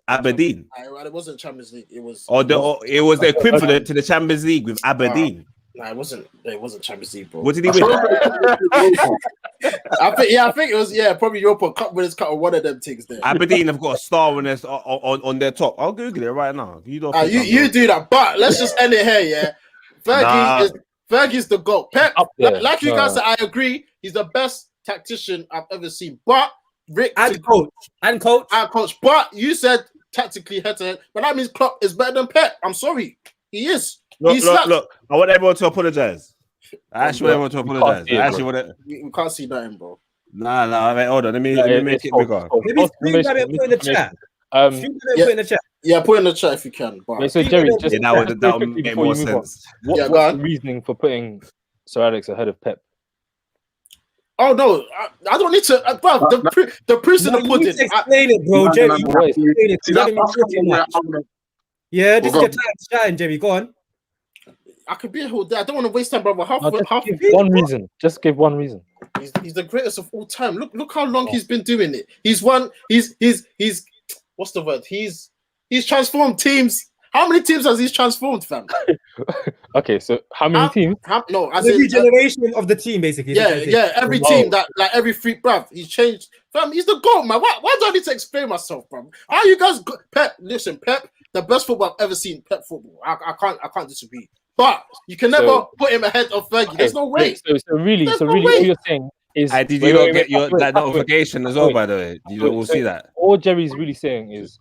It wasn't Champions League. It was. It was the equivalent to the Champions League with Aberdeen. Nah, it wasn't Champions League, bro. What did he win? I think it was probably Europa Cup winners' cup or one of them things there. Aberdeen have got a star on their top. I'll Google it right now. You don't. You do that, but let's just end it here. Yeah, Fergie's the GOAT. Pep, like you guys said, I agree. He's the best tactician I've ever seen. But Rick and coach. But you said tactically head to head, but that means Klopp is better than Pep. I'm sorry, he is. Look. I want everyone to apologize. I actually want everyone to apologize. We can't see nothing, bro. Nah. Hold on. Let me make it bigger. Maybe put in the chat. Yeah, put in the chat if you can. But Wait, so Jerry, just that would make more sense. What's the reasoning for putting Sir Alex ahead of Pep? Oh no, I don't need to. Bro, the proof's in the pudding. Explain it, bro, Jerry. Yeah, this is your time to shine, Jerry. Go on. I could be a whole day. I don't want to waste time, brother. Give one reason. Just give one reason. He's the greatest of all time. Look how long he's been doing it. He's won. He's what's the word? He's transformed teams. How many teams has he transformed, fam? Okay, so how many teams? No, as every generation of the team, basically. Yeah, every team that like every free, bruv. He's changed, fam. He's the GOAT, man. Why do I need to explain myself, bruv? How you guys? Pep, listen, Pep, the best football I've ever seen. Pep football. I can't disagree. But you can never put him ahead of Fergie. Okay, there's no way. So really, all you're saying is... did you not get that notification as well, by the way? Did you all see that? All Jerry's really saying is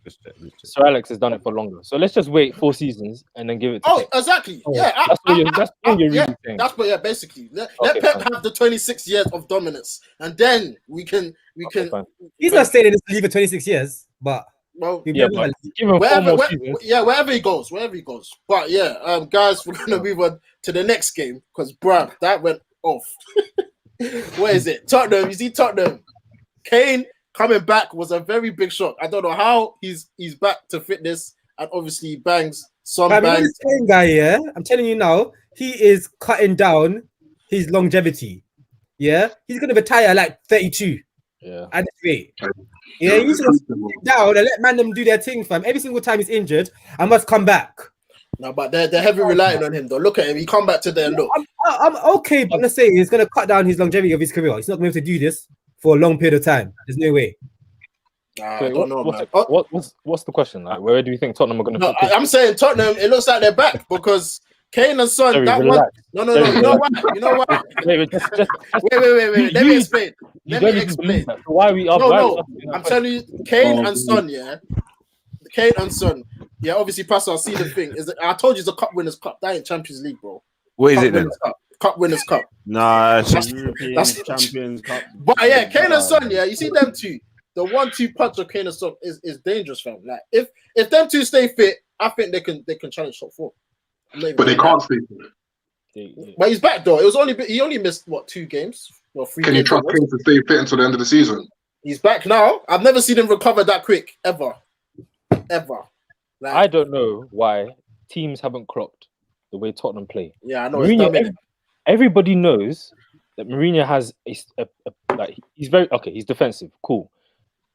Sir Alex has done it for longer. So let's just wait 4 seasons and then give it to Pep. Exactly. Yeah. That's all you're really saying. That's what, basically. Let Pep have the 26 years of dominance. And then we can... He's not staying in this league for 26 years, but... Well, wherever he goes. But guys, we're gonna move on to the next game because bruh, that went off. Where is it? Tottenham. You see Tottenham. Kane coming back was a very big shock. I don't know how he's back to fitness and obviously bangs some bangs. Kane guy, yeah. I'm telling you now, he is cutting down his longevity. Yeah, he's gonna retire like 32. Yeah, at this rate. Yeah, you should sit down and let them do their thing, fam. Every single time he's injured, I must come back. No, but they're heavy relying on him though. Look at him; he come back to their look. I'm okay, but let's say he's gonna cut down his longevity of his career. He's not going to be able to do this for a long period of time. There's no way. I don't know, man. What's the question? Like, where do you think Tottenham are going to? No, I'm saying Tottenham. It looks like they're back because Kane and Son. Sorry, that relax. one. No. You know what? Wait. Let me explain. So why are we up? No. I'm telling you, Kane and Son. Yeah, Kane and Son. Yeah, obviously, Pastor. I see the thing. I told you it's a Cup Winners' Cup. That ain't Champions League, bro. What is it then? Cup Winners' Cup. Nah, that's Champions Cup. But yeah, Kane and Son. Yeah, you see them two. The 1-2 punch of Kane and Son is dangerous, fam. Like if them two stay fit, I think they can challenge top 4. But they can't stay fit. But he's back though. He only missed 2 games? Well, 3 Can games. you trust him to stay fit until the end of the season? He's back now. I've never seen him recover that quick ever. Like, I don't know why teams haven't clocked the way Tottenham play. Yeah, I know. Mourinho, everybody knows that Mourinho has like he's very okay. He's defensive, cool.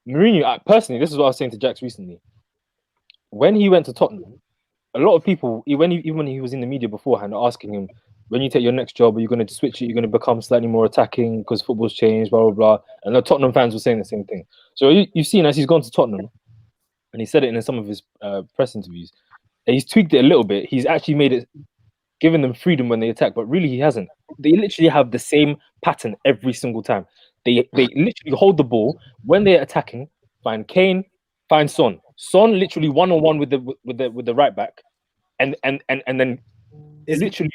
Mourinho, personally, this is what I was saying to Jax recently. When he went to Tottenham, a lot of people, even when he was in the media beforehand, are asking him, when you take your next job, are you going to switch it? You're going to become slightly more attacking because football's changed, blah, blah, blah. And the Tottenham fans were saying the same thing. So you've seen as he's gone to Tottenham, and he said it in some of his press interviews, and he's tweaked it a little bit. He's actually made it, given them freedom when they attack, but really he hasn't. They literally have the same pattern every single time. They literally hold the ball when they're attacking. Find Kane, find Son. Son literally 1-on-1 with the right back, and then literally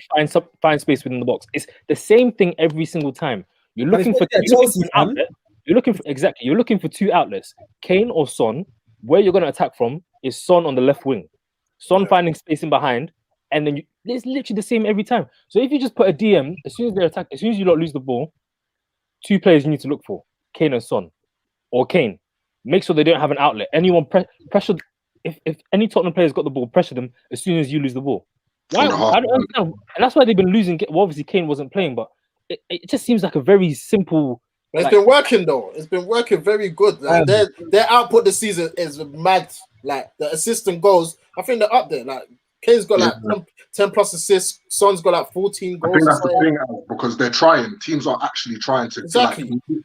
find space within the box. It's the same thing every single time. You're looking for an outlet. You're looking for 2 outlets, Kane or Son. Where you're going to attack from is Son on the left wing. Son finding space in behind, and then it's literally the same every time. So if you just put a DM, as soon as they attack, as soon as you lose the ball, 2 players you need to look for, Kane and Son, or Kane. Make sure they don't have an outlet. Anyone pressure. If any Tottenham players got the ball, pressure them as soon as you lose the ball. Why? I don't understand. And that's why they've been losing. Well, obviously Kane wasn't playing, but it just seems like a very simple. It's been working though. It's been working very good. Like, their output this season is mad. Like the assist and goals, I think they're up there. Like Kane's got like 10 plus assists. Son's got like 14 goals. I think that's the thing, because they're trying. Teams are actually trying to like,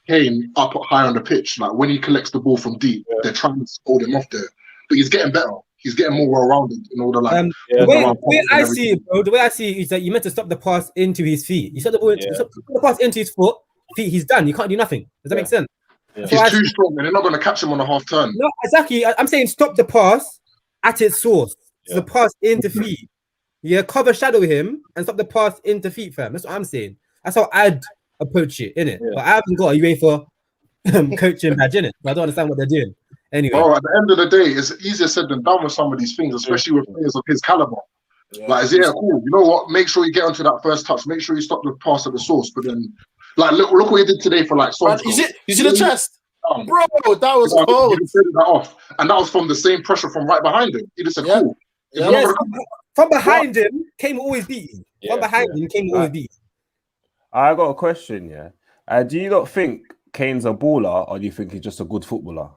Kane up high on the pitch. Like when he collects the ball from deep, they're trying to hold him off there. But he's getting better. He's getting more well-rounded in order. Like the way I see it, bro. The way I see it is that you meant to stop the pass into his feet. You stop the pass into his feet. He's done. You can't do nothing. Does that make sense? Yeah. He's too strong, and they're not going to catch him on a half turn. No, exactly. I'm saying stop the pass at its source. So the pass into feet. Yeah, cover shadow him and stop the pass into feet, fam. That's what I'm saying. That's how I'd approach it, innit? Yeah. But I haven't got a UEFA coaching badge, innit? I don't understand what they're doing. Anyway. Bro, at the end of the day, it's easier said than done with some of these things, especially with players of his caliber. Yeah. Like, cool. You know what? Make sure you get onto that first touch. Make sure you stop the pass at the source. But then, like, look what he did today for like. You see the chest, bro. That was cold. He that off, and that was from the same pressure from right behind him. He just said, "Cool." Yes, from behind him, Kane will always beat you. From behind him, Kane will always beat you. I got a question. Yeah, do you not think Kane's a baller, or do you think he's just a good footballer?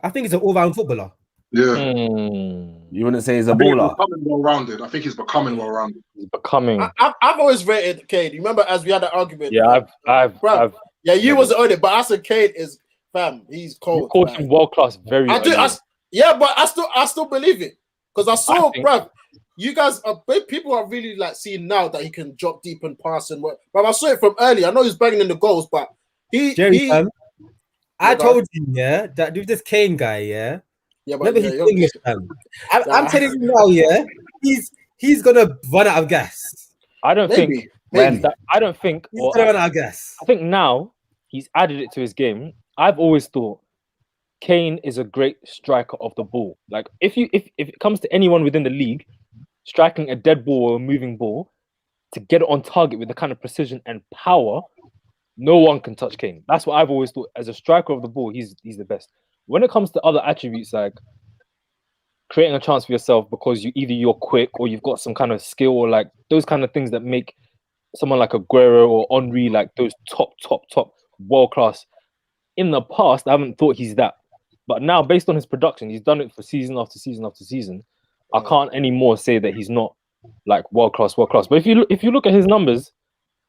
I think he's an all-round footballer. Yeah. You wouldn't say he's a baller? He's becoming well-rounded. I think he's becoming well-rounded. He's becoming. I've always rated Kane. You remember as we had that argument? Yeah, I've you wasn't on it, but I said Kane is fam. He's cold. You called him world class. Very. But I still believe it because I saw, bruv. You guys are people are really like seeing now that he can drop deep and pass and what. But I saw it from early. I know he's banging in the goals, but I told you, that with this Kane guy, remember he's English, man. I'm telling you now, he's gonna run out of gas. I don't think. I don't think. He's gonna run out of gas. I think now he's added it to his game. I've always thought Kane is a great striker of the ball. Like if it comes to anyone within the league, striking a dead ball or a moving ball to get it on target with the kind of precision and power, no one can touch Kane. That's what I've always thought. As a striker of the ball, he's the best. When it comes to other attributes like creating a chance for yourself because you're quick or you've got some kind of skill or like those kind of things that make someone like Aguero or Henry like those top world class. In the past, I haven't thought he's that. But now, based on his production, he's done it for season after season after season. I can't anymore say that he's not like world class. But if you look at his numbers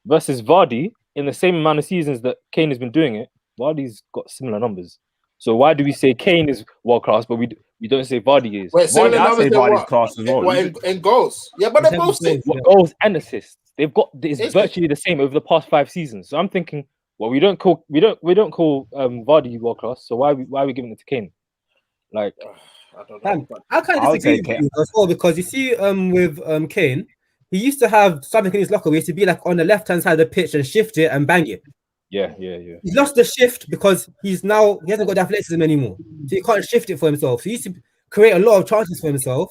versus Vardy in the same amount of seasons that Kane has been doing it, Vardy's got similar numbers. So why do we say Kane is world class, but we don't say Vardy is? Wait, similar numbers Vardy's class as well. In goals, but they're both same. Goals and assists. They've got it's virtually the same over the past 5 seasons. So I'm thinking, well, we don't call Vardy world class. So why are we giving it to Kane? Like. I don't know. I kind of disagree with you as well because you see, with Kane, he used to have something in his locker where he used to be like on the left-hand side of the pitch and shift it and bang it. Yeah. He's lost the shift because he hasn't got the athleticism anymore, so he can't shift it for himself. So he used to create a lot of chances for himself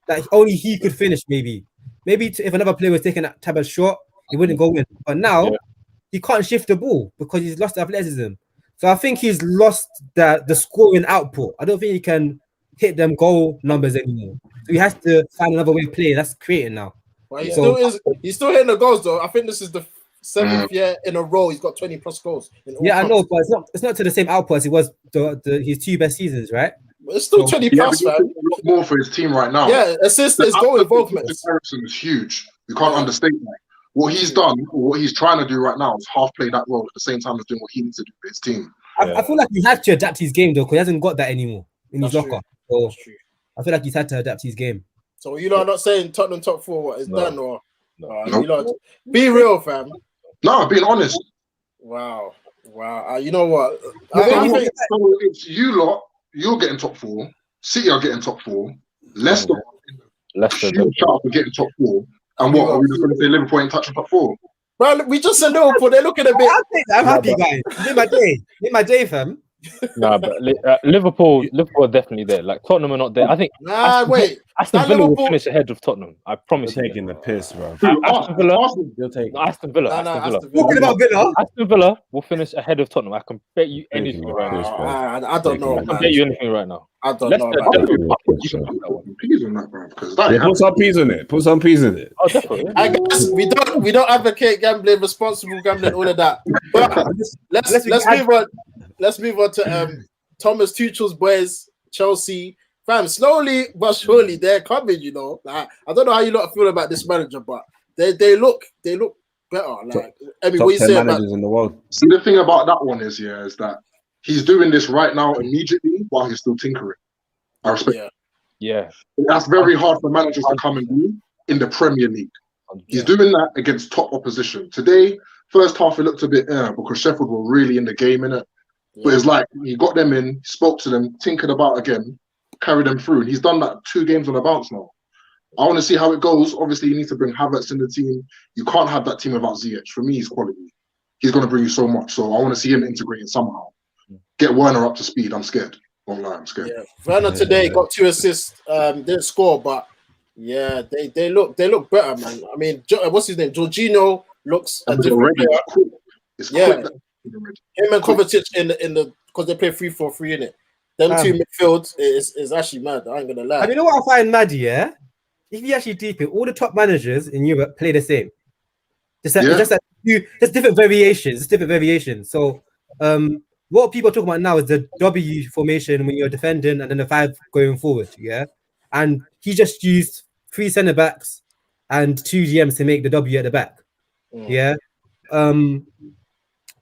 that only he could finish. Maybe if another player was taking that type of shot, he wouldn't go in. But now he can't shift the ball because he's lost the athleticism. So I think he's lost the scoring output. I don't think he can hit them goal numbers anymore. So he has to find another way to play. That's creating now. Well, he's still hitting the goals though. I think this is the 7th year in a row he's got 20 plus goals. I know, but it's not to the same output as it was his 2 best seasons, right? It's still 20 plus, man. A lot more for his team right now. Yeah, assist is goal involvement. Comparison is huge. You can't understate that. What he's done, or what he's trying to do right now, is half play that role at the same time as doing what he needs to do for his team. I feel like he had to adapt his game though, because he hasn't got that anymore in his locker. So I feel like he's had to adapt his game. So you know, I'm not saying Tottenham top 4 is done or no. You know, be real, fam. No, being honest. Wow. You know what? It's you lot. You're getting top 4. City are getting top 4. Leicester huge shout for getting top 4. And what are we just going to say? Liverpool ain't touching top 4. Bro, we just said Liverpool. They're looking a bit. I'm happy, guys. Made my day, fam. Nah, but Liverpool are definitely there. Like Tottenham are not there. I think. Aston Villa will finish ahead of Tottenham. I promise you. Taking the piss, bro. Aston Villa. Talking about Villa. Aston Villa will finish ahead of Tottenham. I can bet you anything right now. I don't know. I can bet you anything right now. I don't know. Peas on that, bro. Because put some peas in it. Put some peas in it. Oh, definitely. I guess we don't advocate gambling, responsible gambling, all of that. But let's move on. Let's move on to Thomas Tuchel's boys, Chelsea. Fam, slowly but surely they're coming, you know. Like, I don't know how you lot feel about this manager, but they look better. Like, I mean, what you say about in the world. See, the thing about that one is that he's doing this right now immediately while he's still tinkering. I respect that. Yeah. That's very hard for managers to come and do in the Premier League. He's doing that against top opposition. Today, first half, it looked a bit because Sheffield were really in the game, innit? But it's like he got them in, spoke to them, tinkered about again, carried them through. And he's done that 2 games on a bounce now. I want to see how it goes. Obviously, you need to bring Havertz in the team. You can't have that team without Ziyech. For me, he's quality. He's going to bring you so much. So I want to see him integrated somehow. Get Werner up to speed. I'm scared. Online, it's good. Yeah, Werner today got 2 assists. Didn't score, but yeah, they look better, man. I mean, what's his name? Jorginho looks a different player. It's yeah, quick. Him and Kovacic in the because they play 3-4-3 in it. Them two midfields is actually mad. I ain't gonna lie. And you know what I find mad? Yeah, if you actually deep it, all the top managers in Europe play the same. Just different variations. It's different variations. So, what people are talking about now is the W formation when you're defending, and then the 5 going forward. Yeah, and he just used 3 centre backs and 2 GMs to make the W at the back. Yeah,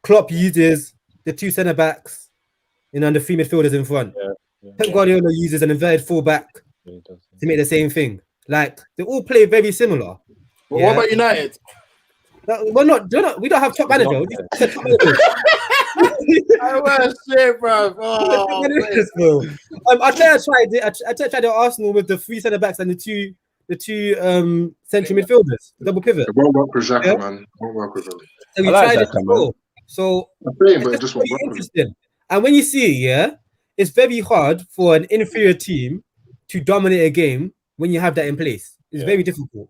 Klopp uses the 2 centre backs, and the 3 midfielders in front. Pep Guardiola uses an inverted fullback to make the same thing. Like they all play very similar. But what about United? We don't have top manager. I want shit, bro. I tried the Arsenal with the 3 centre backs and the two central midfielders, double pivot. It won't work with Xhaka, man. It won't work with him. So we tried it before. So it just won't work. Interesting. And when you see it, it's very hard for an inferior team to dominate a game when you have that in place. It's very difficult.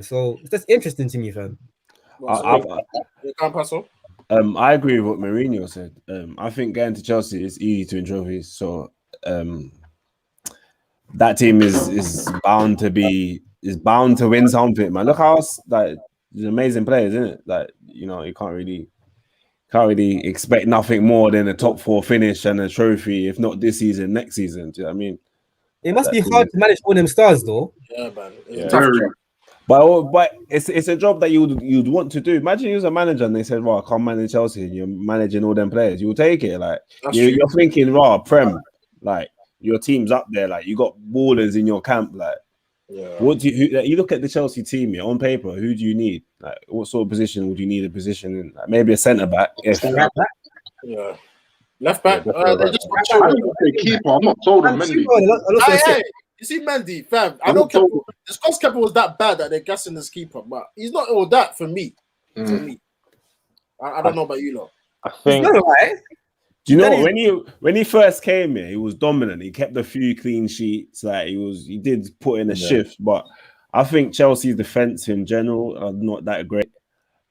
So that's interesting to me, fam. I agree with what Mourinho said. I think getting to Chelsea is easy to win trophies. So that team is bound to win something, man. Look how there's amazing players, isn't it? Like, you know, you can't really expect nothing more than a top 4 finish and a trophy, if not this season, next season. Do you know what I mean? It must be hard to manage all them stars, though. Yeah, man. But it's a job that you'd want to do. Imagine you was a manager and they said, "Well, I can't manage Chelsea," and you're managing all them players. You'll take it. Like you're thinking, Prem, like your team's up there. Like you got ballers in your camp. Like, what do you look at the Chelsea team here on paper? Who do you need? Like, what sort of position would you need a position in? Like, maybe a centre back. Yeah. Left back. Keeper. I'm not sold on Mendy. You see Mendy, fam. I know Scott's keeper was that bad that they're gassing this keeper, but he's not all that for me. For me. I don't know about you lot. I think. Do you know when he first came here, he was dominant. He kept a few clean sheets. Like he did put in a shift, but I think Chelsea's defense in general are not that great.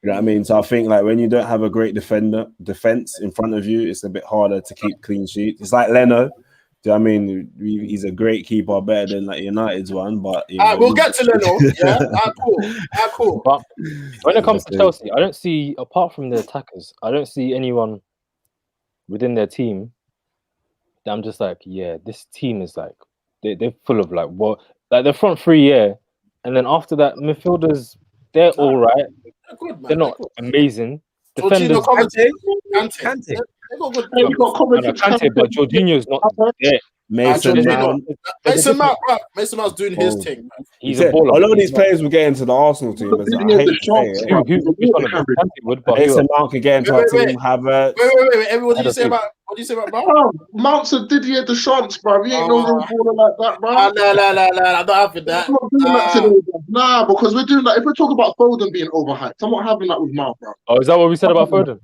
You know what I mean? So I think like when you don't have a great defense in front of you, it's a bit harder to keep clean sheets. It's like Leno. Do you know what I mean? He's a great keeper, better than like United's one. But we'll get to Leno. Yeah, cool. But when it comes to Chelsea, I don't see, apart from the attackers, I don't see anyone within their team that I'm just like, yeah, this team is like they're full of like what, like the front 3, and then after that, midfielders, they're all right. They're not amazing. Defenders, Kante. Kante, but Jorginho's not there. Mason Mount's doing his thing, man. He's a baller. A lot of these players will get into the Arsenal team. Mason Mount can get into our team. Havertz. Wait. What do you say about Mount? Mount's a Didier Deschamps, bro. He ain't no baller like that, bro. No. I'm not having that. Nah, because we're doing that. If we're talking about Foden being overhyped, I'm not having that with Mount, bro. Oh, is that what we said about Foden?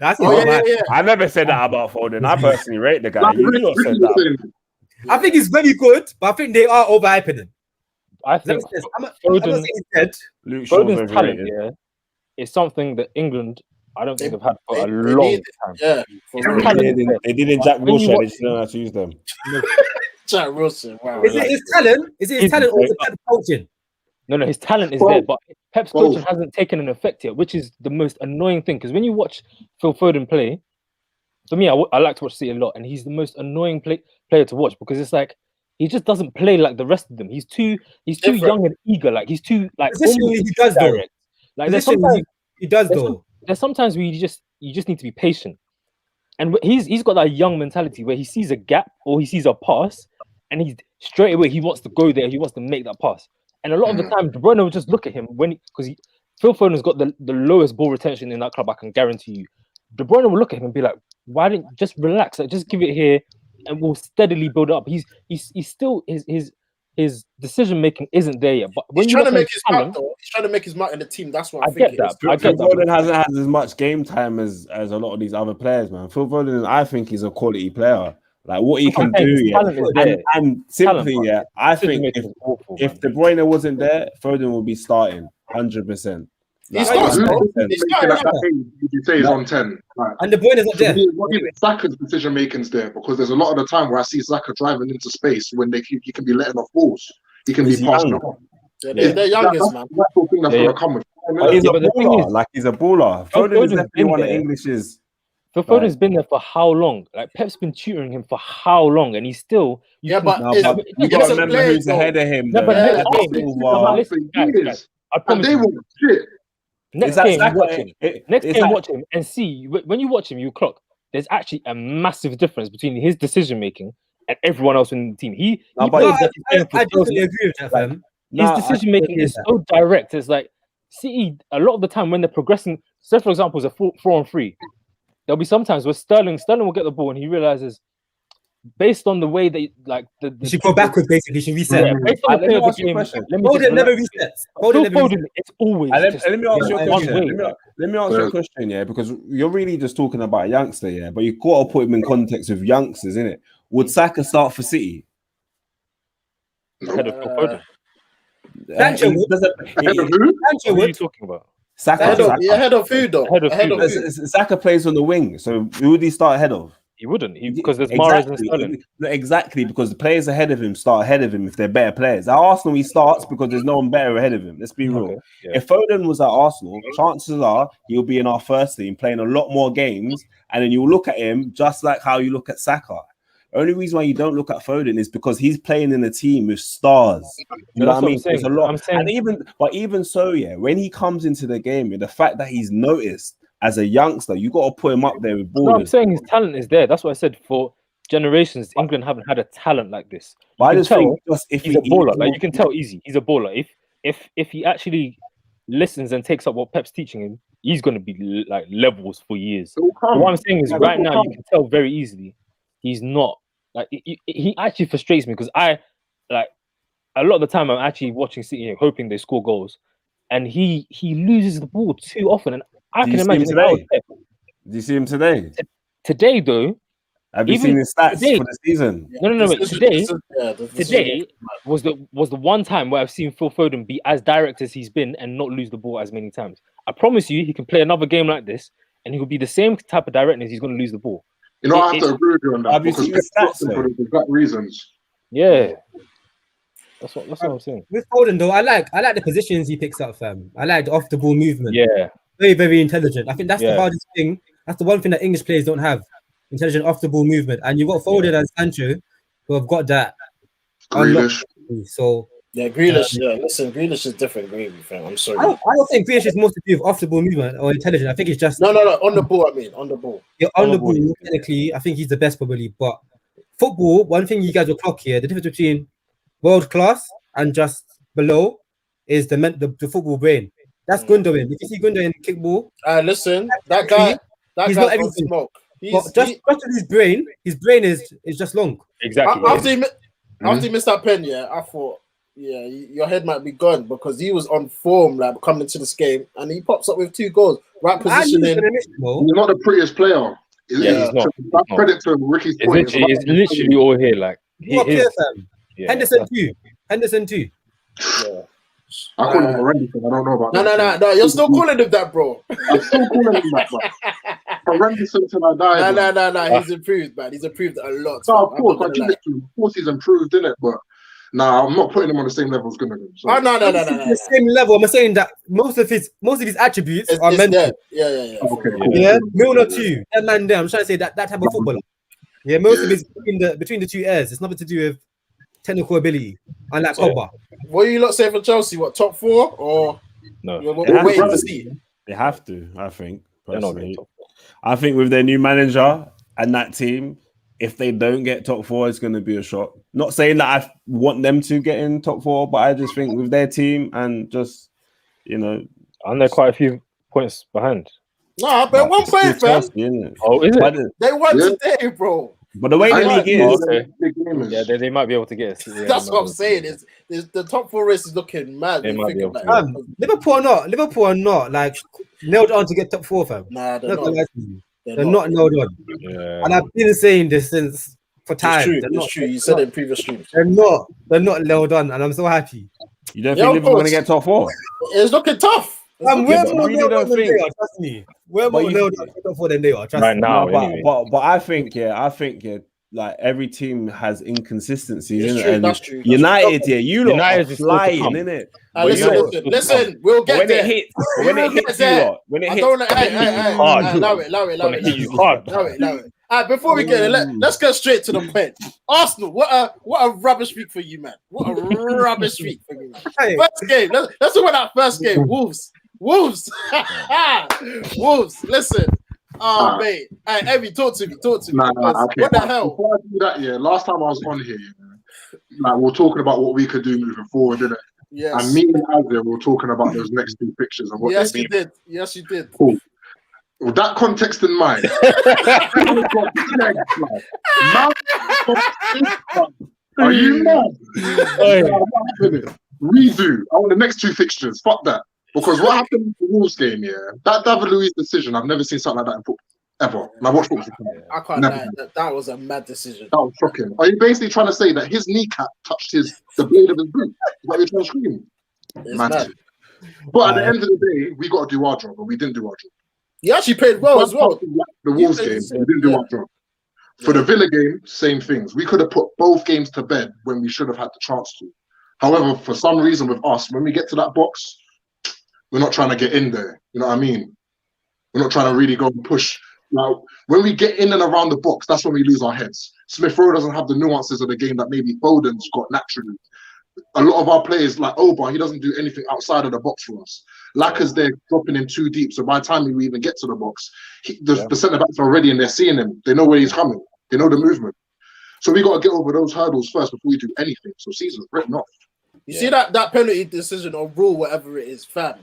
I never said that about Foden. I personally rate the guy. You not said that. I think he's very good, but I think they are overhyping him. I think Foden's talent is something that England, I don't think they've had for a long time. They didn't Jack Wilshere. They just don't know how to use them. Jack Wilson. Wow. Is it his talent? Is it his talent or is it Pep coaching? No, his talent is there, but Pep's coaching hasn't taken an effect yet, which is the most annoying thing. Because when you watch Phil Foden play, for me, I like to watch City a lot, and he's the most annoying player to watch because it's like he just doesn't play like the rest of them. He's too young and eager. Like he's too like he does direct. Like there's sometimes he does though. There's sometimes where you just need to be patient, and he's got that young mentality where he sees a gap or he sees a pass, and he's straight away he wants to go there. He wants to make that pass. And a lot of the time, De Bruyne will just look at him because Phil Foden has got the lowest ball retention in that club. I can guarantee you. De Bruyne will look at him and be like, "Why didn't you just relax? Like, just give it here, and we'll steadily build up." He's still his decision making isn't there yet. But when he's trying to make his mark, though. He's trying to make his mark in the team. That's what I get that. Phil Foden hasn't had as much game time as a lot of these other players, man. Phil Foden, I think he's a quality player, Like what he can do, yeah. And simply, yeah, I think if De Bruyne wasn't there, Foden would be starting 100%. He's starting. Did you say he's on 10? Right. And De Bruyne is not there. Saka's decision making's there because there's a lot of the time where I see Saka driving into space when he can be letting off balls. He can be passing off. They're youngest, man. That's the thing that's gonna come with. He's a baller. Like he's a baller. Foden is definitely one of English's. But Foden's been there for how long? Like Pep's been tutoring him for how long, and he's still. You got to remember who's ahead of him. No, but next I promise they won't shit. Next game, watch him and see. When you watch him, you clock. There's actually a massive difference between his decision making and everyone else in the team. I totally agree with that, fam. His decision making is so direct. It's like City a lot of the time when they're progressing. Say for example, it's a 4-on-3. There'll be sometimes where Sterling will get the ball and he realizes, based on the way they like the should go backwards. Basically, should reset. Yeah, based on the play of the game, Foden never resets. Foden, it's always. Let me ask you a question. Let me ask you a question, yeah, because you're really just talking about a youngster, yeah, but you've got to put him in context with youngsters, innit? Would Saka start for City? Ahead of Foden. Sancho would. What are you talking about? Saka. Ahead of who though? Saka plays on the wing, so who would he start ahead of? He wouldn't, because there's Mahrez and Sterling. Exactly, because the players ahead of him start ahead of him if they're better players. At Arsenal, he starts because there's no one better ahead of him. Let's be real. Yeah. If Foden was at Arsenal, chances are he'll be in our first team playing a lot more games, and then you'll look at him just like how you look at Saka. The only reason why you don't look at Foden is because he's playing in a team with stars. You know what I mean? There's a lot, and even so, yeah, when he comes into the game, the fact that he's noticed as a youngster, you got to put him up there with ballers. No, I'm saying his talent is there. That's what I said. For generations, England haven't had a talent like this. But I just think if he's a baller, like you can tell easy, he's a baller. If he actually listens and takes up what Pep's teaching him, he's going to be like levels for years. But what I'm saying is, right now, you can tell very easily he's not. Like he actually frustrates me because I like a lot of the time I'm actually watching City, hoping they score goals, and he loses the ball too often. And I can imagine today. Did you see him today? Today, though, have you seen his stats for the season? No. Today was the one time where I've seen Phil Foden be as direct as he's been and not lose the ball as many times. I promise you, he can play another game like this, and he will be the same type of directness. He's going to lose the ball. You know, I have to agree with you on that because it's for the exact reasons. Yeah, that's what I'm saying. With Foden though, I like the positions he picks up, fam. I like the off the ball movement. Yeah, very, very intelligent. I think that's the hardest thing. That's the one thing that English players don't have: intelligent off the ball movement. And you've got Foden and Sancho who have got that. Grealish. So yeah, Grealish. Listen, Grealish is different. I'm sorry. I don't think Grealish is more to do with off the ball movement or intelligent. I think it's just no. On the ball, I mean, on the ball. Yeah, on the ball. Technically, I think he's the best probably. But football, one thing you guys will clock here: the difference between world class and just below is the football brain. That's Gundogan. If you see Gundogan kick ball, listen, that guy, he's not everything. Just his brain is just long. Exactly. After he missed that pen, I thought, your head might be gone because he was on form, like coming into this game, and he pops up with 2 goals, right positioning. He's not the prettiest player. He's not. Credit to Ricky's point. It's literally all here, like Henderson too. Yeah. I call him horrendous. I don't know about that. No. You're still calling him that, bro. I'm still calling him that, bro. Horrendous until I die. No. He's improved, man. He's improved a lot. No, of course, he's improved, innit? But I'm not putting him on the same level as Gundogan. So. No. The same level. I'm saying that most of his attributes are mental. Yeah. Okay. Yeah, Milner too. That man there. I'm trying to say that type of footballer. Yeah, most of his between the 2 airs. It's nothing to do with technical ability. Unlike Pogba. What are you lot saying for Chelsea? What, top 4 or no? We're waiting to see. They have to. I think. Personally. I think with their new manager and that team, if they don't get top 4, it's going to be a shock. Not saying that I want them to get in top 4, but I just think with their team and just, and they're quite a few points behind. No, but 1 point, fam. Oh, is it? They won today, bro. But the way the league is, they might be able to get it. That's what I'm saying. Is the top 4 race is looking mad. They might be able to. Liverpool are not like nailed on to get top 4, fam. Nah, they're not. They're not nailed on. Yeah. And I've been saying this since for time. It's true. You said it in previous streams. They're not nailed on, and I'm so happy. You don't think Liverpool going to get top 4? It's looking tough. We're more nailed on than they are, trust me. We're more nailed on top 4 than they are, trust me. Now, but I think, like every team has inconsistencies, it's isn't true, it? And that's true. United, you lot United are flying, innit? Listen, we'll get there. When it hits you lot, allow it. Before we get there, let's go straight to the point. Arsenal, what a rubbish week for you, man. What a rubbish week for you, man. First game, let's talk about that first game. Wolves. Wolves. Listen. Oh, mate. Hey, Evie, talk to me. Okay. What the hell? Before I do that, last time I was on here, like, we're talking about what we could do moving forward, didn't it? Yes. And me and Azir were talking about those next 2 fixtures and what they mean. Yes, you did. Cool. With that context in mind, are you mad? Redo. I want the next 2 fixtures. Fuck that. Because what happened in the Wolves game, that David Luiz decision, I've never seen something like that in football, ever. And I watched football. I can't lie. That was a mad decision. That was shocking. Are you basically trying to say that his kneecap touched the blade of his boot? Is that what you're trying to scream? Mad. But at the end of the day, we got to do our job, but we didn't do our job. He actually played well as well. The Wolves game, we didn't do our job. For the Villa game, same things. We could have put both games to bed when we should have had the chance to. However, for some reason with us, when we get to that box, we're not trying to get in there. You know what I mean? We're not trying to really go and push. Now, when we get in and around the box, that's when we lose our heads. Smith Rowe doesn't have the nuances of the game that maybe Foden's got naturally. A lot of our players, like Oba, he doesn't do anything outside of the box for us. Lacazette, they're dropping in too deep. So by the time we even get to the box, the centre-backs are ready and they're seeing him. They know where he's coming. They know the movement. So we got to get over those hurdles first before we do anything. So season's written off. You see that penalty decision or rule, whatever it is, fam.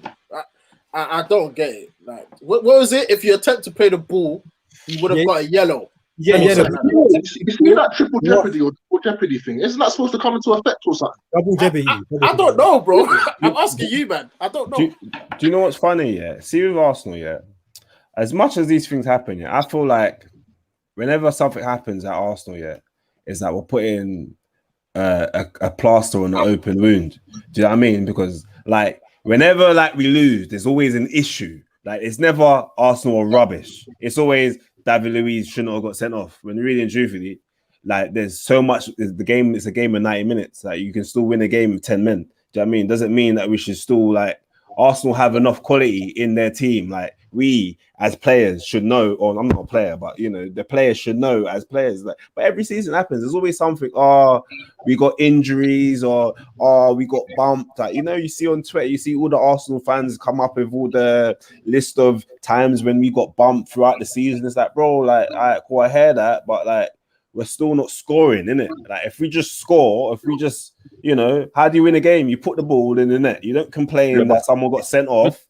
I don't get it. Like, what was it? If you attempt to play the ball, you would have got a yellow. You see that triple jeopardy or double jeopardy thing? Isn't that supposed to come into effect or something? Double jeopardy. I don't know, bro. I'm asking you, man. I don't know. Do you know what's funny? See with Arsenal, as much as these things happen, I feel like whenever something happens at Arsenal, it's like we're putting a plaster on an open wound. Do you know what I mean? Because like whenever like we lose, there's always an issue. Like it's never Arsenal or rubbish. It's always David Luiz shouldn't have got sent off. When really and truthfully, like there's so much. The game is a game of 90 minutes. Like you can still win a game with 10 men. Do you know what I mean? Doesn't mean that we should still like Arsenal have enough quality in their team. Like we as players should know, or I'm not a player, but you know, the players should know as players. Like, but every season happens. There's always something. We got injuries, or we got bumped. Like, you know, you see on Twitter, you see all the Arsenal fans come up with all the list of times when we got bumped throughout the season. It's like, bro, like, I hear that, but like, we're still not scoring, innit? Like, if we just score, if we just, you know, how do you win a game? You put the ball in the net. You don't complain that someone got sent off.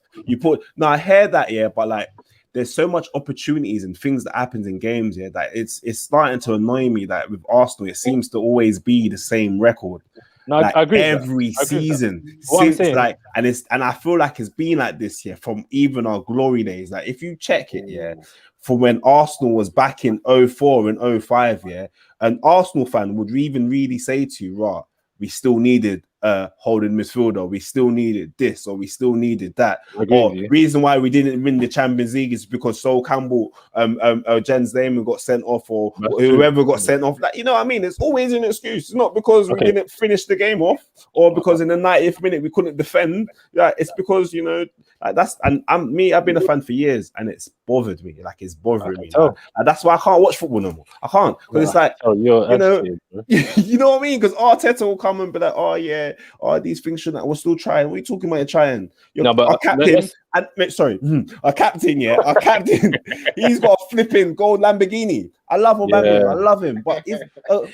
I hear that, but like, there's so much opportunities and things that happens in games, that it's starting to annoy me that with Arsenal, it seems to always be the same record. No, like, I agree. Every season since like, and I feel like it's been like this from even our glory days. Like, if you check it, from when Arsenal was back in 04 and 05, an Arsenal fan would even really say to you, we still needed holding midfielder, we still needed this, or we still needed that. Or reason why we didn't win the Champions League is because Sol Campbell, Jens Lehmann got sent off, or whoever got sent off. Like, you know what I mean? It's always an excuse. It's not because we didn't finish the game off, or because in the 90th minute we couldn't defend. Yeah, it's because, you know, like I've been a fan for years, and it's bothered me. Like, it's bothering me. Like, that's why I can't watch football no more. I can't, because it's like, you know, you know what I mean? Because Arteta will come and be like, these things shouldn't. We're still trying. What are you talking about? You're trying. Our captain, our captain, he's got a flipping gold Lamborghini. I love Aubameyang. I love him. But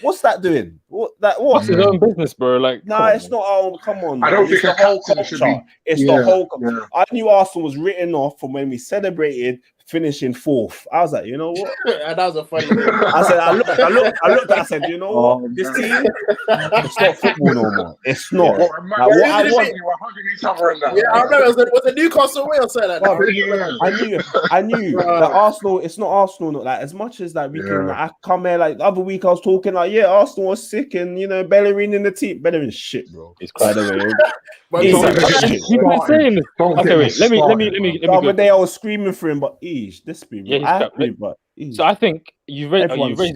what's that doing? What's his own business, bro? Like, it's not our own. Come on, I don't think the whole culture. It's the whole. I knew Arsenal was written off from when we celebrated finishing 4th. I was like, you know what? That was a funny thing. I looked. I said, you know what? This team, it's not football no more. It's not. We're hugging each other in that. Yeah, I remember. Was it Newcastle way or something like that. I knew that Arsenal. It's not Arsenal. Not like as much as like we can. Like, I come here like the other week. I was talking like, yeah, Arsenal was sick, and you know, Bellerin in the team. Bellerin's shit, bro. It's by the way. You've been saying this. Okay, wait. Let me. The other day I was screaming for him, but let's be real. So I think you've raised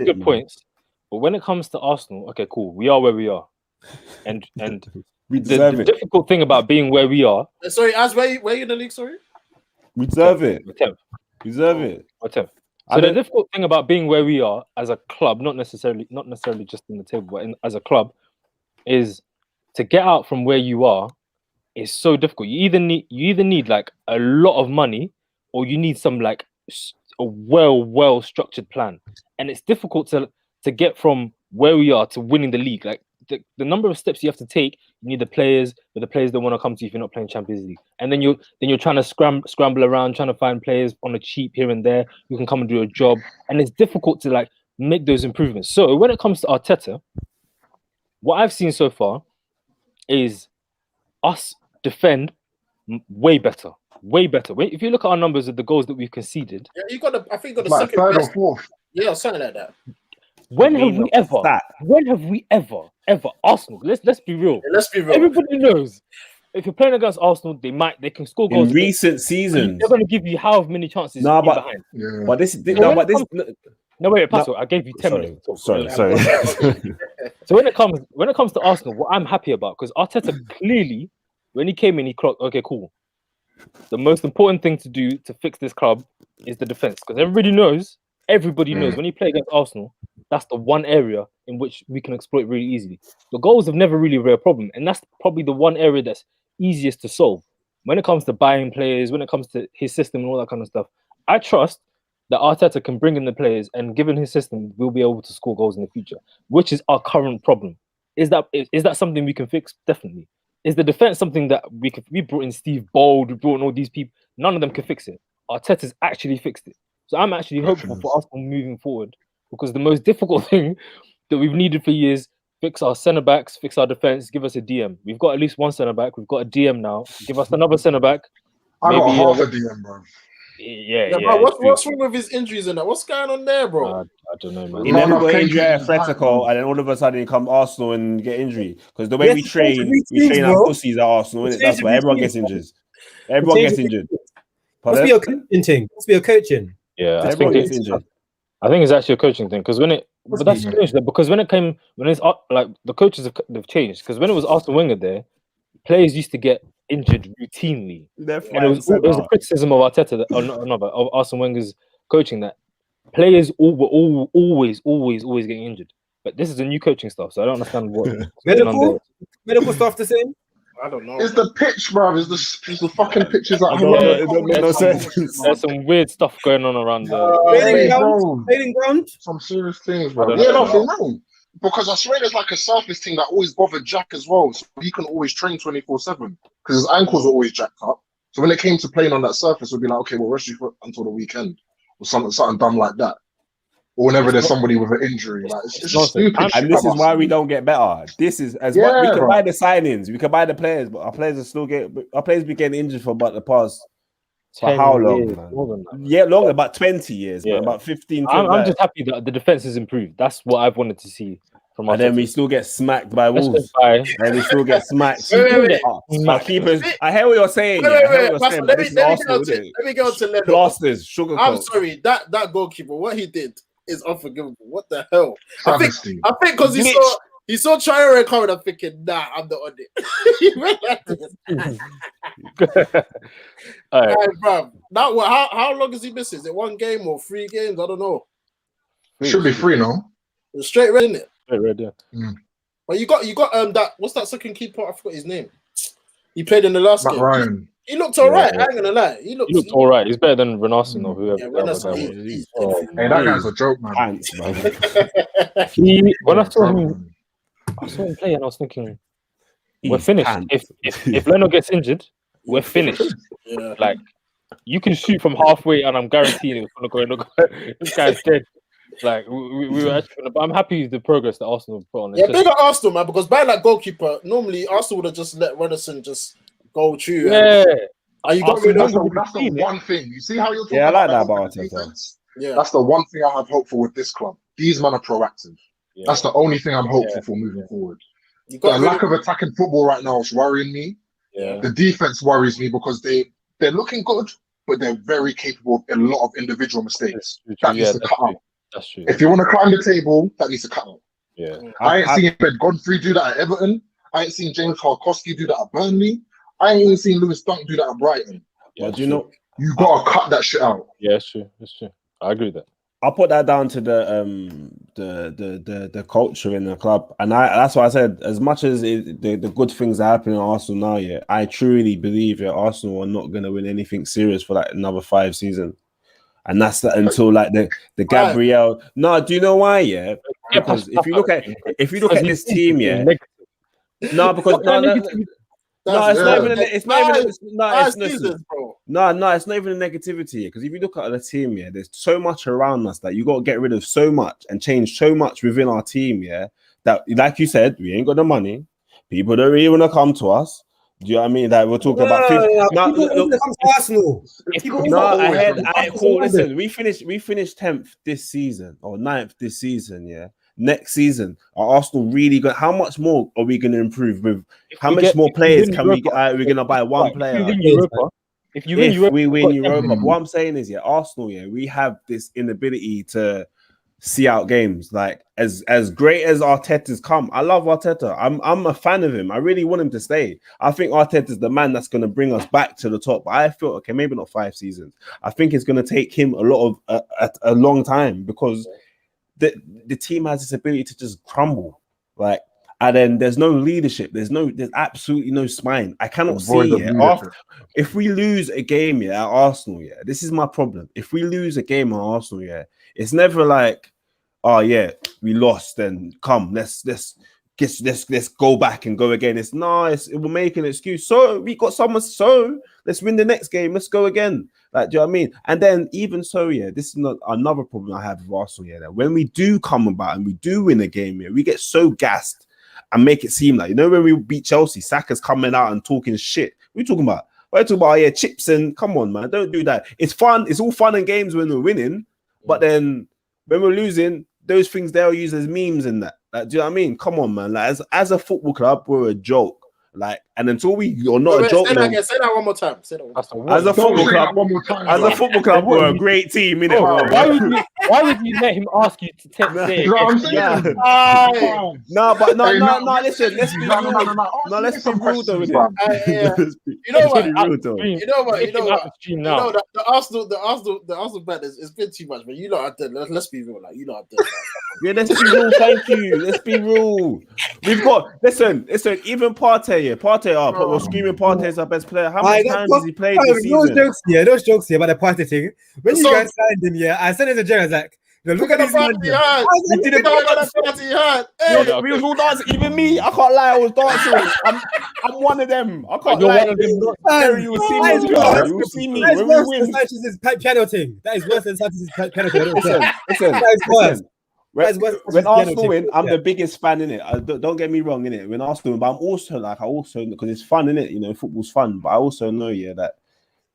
good points. But when it comes to Arsenal, okay, cool. We are where we are, and the difficult thing about being where we are. Sorry, as where you in the league? Sorry, we deserve it. Deserve it. So the difficult thing about being where we are as a club, not necessarily just in the table, but as a club, is to get out from where you are is so difficult. You either need like a lot of money, or you need some like a well structured plan, and it's difficult to get from where we are to winning the league. Like the number of steps you have to take, you need the players, but the players don't want to come to you if you're not playing Champions League. And then you're trying to scramble around, trying to find players on a cheap here and there who can come and do a job. And it's difficult to like make those improvements. So when it comes to Arteta, what I've seen so far is us defend way better. If you look at our numbers of the goals that we've conceded, you got I think you got the like second third best. or fourth. Yeah, something like that. When have we ever Arsenal? Let's be real. Let's be real. Everybody knows if you're playing against Arsenal, they can score goals in recent seasons. They're going to give you how many chances behind. Yeah. But this. No, wait, Pastor. I gave you 10 minutes. Sorry. So when it comes to Arsenal, what I'm happy about, because Arteta clearly, when he came in, he clocked, okay, cool. The most important thing to do to fix this club is the defense, because everybody knows when you play against Arsenal, that's the one area in which we can exploit really easily. The goals have never really been a problem, and that's probably the one area that's easiest to solve. When it comes to buying players, when it comes to his system and all that kind of stuff, I trust that Arteta can bring in the players, and given his system, we'll be able to score goals in the future, which is our current problem. Is that something we can fix? Definitely. Is the defense something that we brought in Steve Bold, we brought in all these people, none of them can fix it. Arteta's actually fixed it. So I'm actually hopeful for Arsenal moving forward, because the most difficult thing that we've needed for years, fix our centre backs, fix our defense, give us a DM. We've got at least one centre back. We've got a DM now. Give us another centre back. I got half a DM, bro. Yeah. Bro, what's wrong with his injuries and that? What's going on there, bro? I don't know, man. He never got injured at Atletico, and then all of a sudden he come Arsenal and get injury. Because the way we train our pussies at Arsenal, innit? That's why everyone gets injured. Everyone gets injured. Must be a coaching thing. Must be a coaching. Yeah, everyone gets injured. I think it's actually a coaching thing, because but that's strange, because when it's like the coaches have changed, because when it was Arsene Wenger there, players used to get injured routinely, and it was a criticism of Arteta of Arsene Wenger's coaching, that players were always getting injured. But this is a new coaching staff, so I don't understand what medical staff the same. I don't know. It's the pitch, bro. It's the fucking pitches at home. There's some weird stuff going on around the ground. Some serious things, bro. Yeah, nothing wrong. Because I swear there's like a surface thing that always bothered Jack as well. So he can always train 24/7 because his ankles are always jacked up. So when it came to playing on that surface, we'd be like, okay, we'll rest you until the weekend or something dumb like that. Or whenever there's somebody with an injury, like it's just stupid. And this is why we don't get better. This is we can buy the signings, we can buy the players, but our players be getting injured for about the past. For how long? Longer, about 20 years, man. About 15. I'm just happy that the defense has improved. That's what I've wanted to see from us. And then we still get smacked by Wolves. And we still get smacked. Our keepers. I hear what you're saying. Let me go to Leno. Plasters, sugar. I'm sorry, that goalkeeper, what he did is unforgivable. What the hell? I think because he saw Traore coming, I'm thinking, nah, I'm not on it. He went like this. All right, bro. Now, how long is he missing? Is it 1 game or 3 games? I don't know. It should be 3 now. It's straight red, isn't it? Straight red, yeah. But you got that. What's that second keeper? I forgot his name. He played in the last game. Ryan. He looked all right. I ain't gonna lie. He looked all right. He's better than Renarson or whoever. Hey, that guy's a joke, man. When I saw him play, and I was thinking, we're finished. If Leno gets injured, we're finished. Yeah. Like, you can shoot from halfway, and I'm guaranteeing it's gonna go. This guy's dead. Like, we were actually but I'm happy with the progress that Arsenal put on. Yeah, big at Arsenal, man, because by that goalkeeper, normally Arsenal would have just let Renarson just go through. Yeah. Oh, you got rid of that's the one thing. You see how you're talking I like about that about defense? Yeah. That's the one thing I have hope for with this club. These men are proactive. Yeah. That's the only thing I'm hopeful for moving forward. You The got lack of attacking football right now is worrying me. Yeah. The defense worries me because they're looking good, but they're very capable of a lot of individual mistakes. That needs to cut out. That's true. If you want to climb the table, that needs to cut out. Yeah. I ain't seen Ben Godfrey do that at Everton. I ain't seen James Tarkowski do that at Burnley. I ain't even seen Lewis Dunk do that at Brighton. But do you know, you gotta cut that shit out. Yeah, it's true. It's true. I agree with that. I'll put that down to the culture in the club, and that's why I said, as much as the good things are happening at Arsenal now, yeah, I truly believe that Arsenal are not going to win anything serious for like another 5 seasons, and that's until like the Gabriel. No, do you know why? Yeah, because if you look at this team, yeah, no, because it's not even it's not even a negativity, because if you look at the team, yeah, there's so much around us that you got to get rid of so much and change so much within our team, yeah, that, like you said, we ain't got the money, people don't really want to come to us. Do you know what I mean? That we're talking about people come to Arsenal. Cool. Listen, we finished 10th this season or 9th this season, yeah. Next season, are Arsenal really good? How much more are we going to improve with? How much more players can we get? We're going to buy one player. If we win Europa, what I'm saying is, yeah, Arsenal, yeah, we have this inability to see out games. Like as great as Arteta's come, I love Arteta. I'm a fan of him. I really want him to stay. I think Arteta's the man that's going to bring us back to the top. But I feel okay, maybe not 5 seasons. I think it's going to take him a long time, because the team has this ability to just crumble, like, and then there's no leadership. There's absolutely no spine. I cannot see it. If we lose a game, yeah, at Arsenal, yeah, this is my problem. If we lose a game at Arsenal, yeah, it's never like, oh yeah, we lost, then come, let's go back and go again. We'll make an excuse. So we got someone. So let's win the next game. Let's go again. Like, do you know what I mean? And then even so, yeah, this is not another problem I have with Arsenal. Yeah, that when we do come about and we do win a game, yeah, we get so gassed and make it seem like, you know, when we beat Chelsea, Saka's coming out and talking shit. We're talking about, chips, and come on, man, don't do that. It's fun. It's all fun and games when we're winning, but then when we're losing, those things they'll use as memes and that. Like, do you know what I mean? Come on, man. Like, as a football club, we're a joke. Like, and until we are not a joke. Say that one more time. As a football club, we're a great team, innit? Why would you let him ask you to text it? No, listen, let's be real. Let's be real though. The Arsenal bet is been too much, but you lot are dead. Let's be real, like, you lot are dead. Yeah, let's be real. Thank you. Let's be real. We've got listen. Even Partey. Yeah, we're screaming Partey is our best player. How many times has he played this season? Those jokes here about the Partey thing. When you guys signed him, yeah, I said it to Jerry, I was like, look at this man. We did it. We was all dancing. Even me, I can't lie, I was dancing. I'm one of them. I can't lie. Jerry, you will see me. You will see me when we win. Sanchez's piano thing. That is worse than Sanchez's piano thing. Listen. When Arsenal win, I'm the biggest fan in it. Don't get me wrong in it. When Arsenal win, but I'm also because it's fun in it. You know, football's fun. But I also know, yeah, that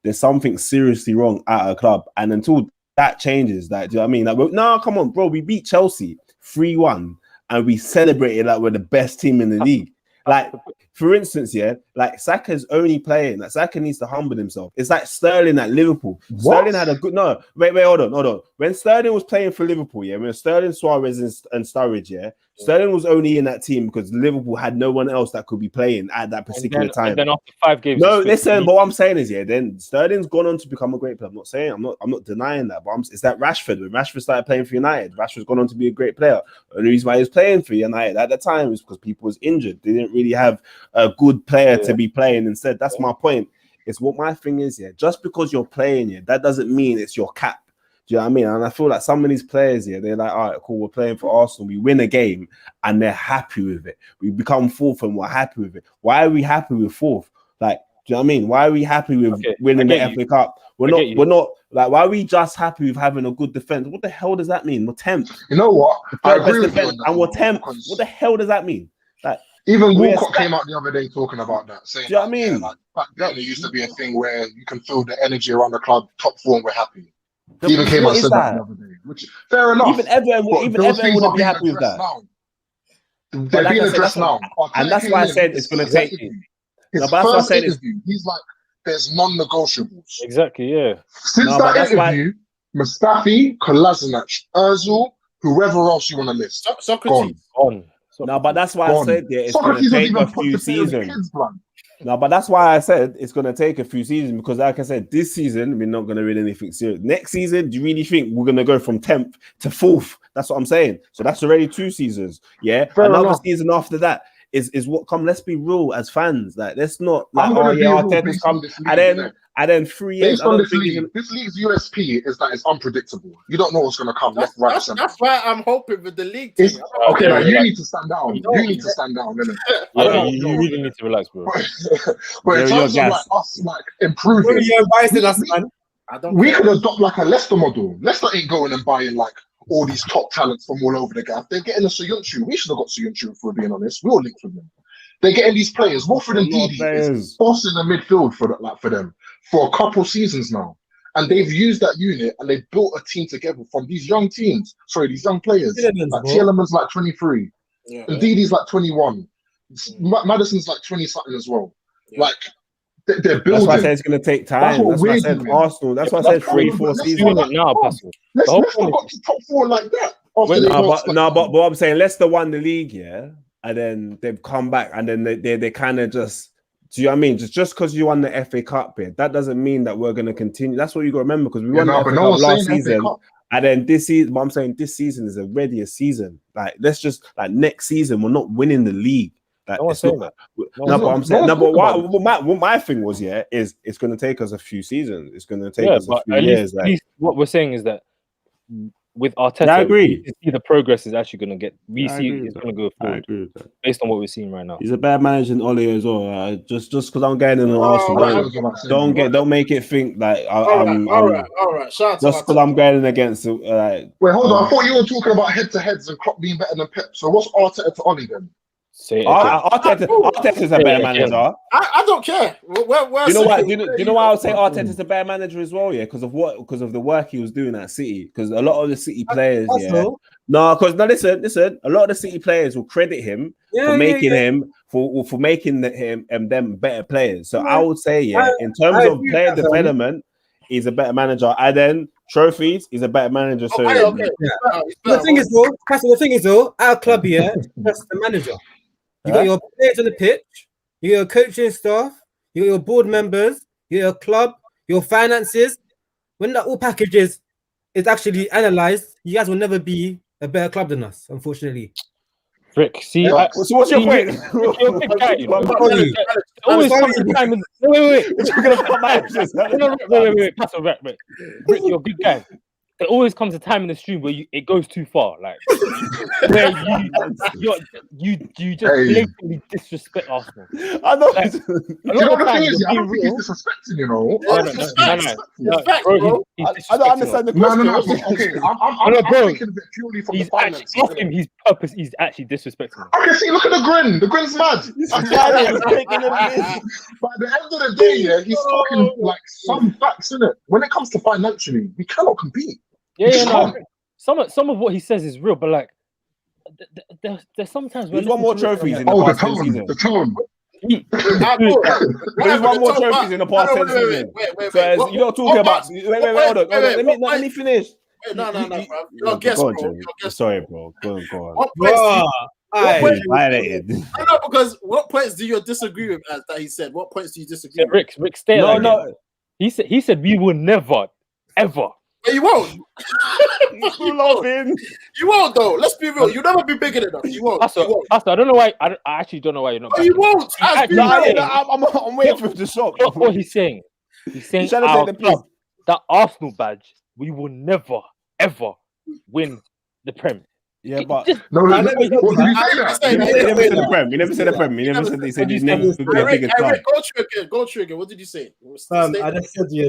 there's something seriously wrong at a club, and until that changes, like, do you know what I mean? Like, no, come on, bro. We beat Chelsea 3-1, and we celebrated like we're the best team in the league. Like, for instance, yeah, like Saka's only playing. Like, Saka needs to humble himself. It's like Sterling at Liverpool. What? Sterling had a good hold on. When Sterling was playing for Liverpool, yeah, when Sterling, Suarez, and Sturridge, yeah, Sterling was only in that team because Liverpool had no one else that could be playing at that particular time. And then after 5 games, no, listen. But what I'm saying is, yeah, then Sterling's gone on to become a great player. I'm not denying that. But it's that Rashford. When Rashford started playing for United, Rashford's gone on to be a great player. And the reason why he was playing for United at the time was because people was injured. They didn't really have a good player to be playing instead. That's my point. It's what my thing is, yeah. Just because you're playing, yeah, that doesn't mean it's your cap. Do you know what I mean? And I feel like some of these players, yeah, they're like, all right, cool, we're playing for Arsenal. We win a game and they're happy with it. We become 4th and we're happy with it. Why are we happy with 4th? Like, do you know what I mean? Why are we happy with winning the FA Cup? We're not like, why are we just happy with having a good defense? What the hell does that mean? We're 10th. You know what? I agree with you. And we're 10th. What the hell does that mean? Like, Even Walcott came out the other day talking about that, saying, what I mean? Yeah, like back then it used to be a thing where you can feel the energy around the club, top form, we're happy. He even came out and said that the other day, which fair enough. Even Everton wouldn't be happy with that. They're being addressed now, and that's why I said it's going to take. His first interview, he's like, "There's non-negotiables." Exactly, yeah. Since that interview, Mustafi, Kolasinac, Özil, whoever else you want to list, Socrates. Gone. No, but that's why I said it's going to take a few seasons. No, but that's why I said it's going to take a few seasons because, like I said, this season we're not going to win anything serious. Next season, do you really think we're going to go from 10th to 4th? That's what I'm saying. So that's already 2 seasons. Yeah, another season after that is what come. Let's be real as fans. Like, let's not like Arteta's come and then 3 years. This league's USP is that it's unpredictable. You don't know what's going to come left, right, center. That's why I'm hoping with the league. Okay, like, you need to stand down. You need to stand down. You really need to relax, bro. But in terms of like us, like improving, we could adopt like a Leicester model. Leicester ain't going and buying like all these top talents from all over the gap. They're getting a Soyuncu. We should have got Soyuncu, if we're being honest. We all linked with them. They're getting these players. Wilfred and Didi is bossing the midfield for them for a couple seasons now. And they've used that unit and they've built a team together from these young teams. Sorry, these young players. Like Tielemans like 23. Yeah. And Didi's like 21. Maddison's like 20-something as well. Yeah. Like, they're building. That's why I said it's going to take time. That's why I said Arsenal. That's why I said 3-4 seasons. Let's not got to top 4 like that. But what I'm saying, Leicester won the league, yeah? And then they've come back and then they kind of just, do you know what I mean? Just because you won the FA Cup bid, that doesn't mean that we're going to continue. That's what you got to remember because we won the FA Cup last season. And then this season, what I'm saying, this season is already a season. Like, let's just, like, next season, we're not winning the league. Like, no one's saying that. What my thing was, is it's going to take us a few seasons. It's going to take us a few years. At least what we're saying is that with Arteta, I agree. We see the progress is actually going to get. We see it's going to go forward. I agree with that. Based on what we're seeing right now. He's a bad manager in Ole as well. Just because I'm getting in an Arsenal, don't make it think like all right. Just because I'm going against wait, hold on. I thought you were talking about head-to-heads and Klopp being better than Pep. So what's Arteta to Ole then? Arteta's a better manager. I don't care. You know what? Do you know why I would say Arteta's a better manager as well? Yeah, because of the work he was doing at City. Because a lot of the City players, listen. A lot of the City players will credit him for making him for making them better players. So I would say, in terms of player development, he's a better manager. And then trophies, he's a better manager. So the thing is though, our club here, that's the manager. You got your players on the pitch, you got your coaching staff, you got your board members, you got your club, your finances. When that all packages is actually analysed, you guys will never be a better club than us, unfortunately. Rick, see, so what's your point? Always comes to time. Wait. You're gonna cut my actions. Wait. Pass it back, Rick. Rick, you're a good guy. It always comes a time in the stream where it goes too far, like where you just blatantly disrespect Arsenal. I know. Like, I don't think he's disrespecting, you know. No, I don't understand the question. No. Okay, I'm thinking of it purely from the finance. He's actually disrespecting. Okay, see, look at the grin. The grin's mad. But at the end of the day, he's talking like some facts, innit? When it comes to financially, we cannot compete. Some of what he says is real, but like there's sometimes there's one more trophies in the past 10 seasons. The tone. There's one more trophies in the past 10 seasons. So you're not talking about. Hold on. Let me finish. No, bro. Guess, bro. Sorry, bro. Go on. What points? Violated. I know, because what points do you disagree with that he said? What points do you disagree with? Rick, stay. No. He said we will never, ever. But you won't. You love him. You won't, though. Let's be real. You'll never be bigger than us. You won't. Pastor, I don't know why. I actually don't know why you're not. You won't. I'm waiting for the shock. That's what he's saying. He's saying that Arsenal badge, we will never, ever win the Prem. Yeah, but what did you say? He never said the Prem. He never said the Prem. He said he's never been the biggest club. Go trigger. What did you say? I just said to you,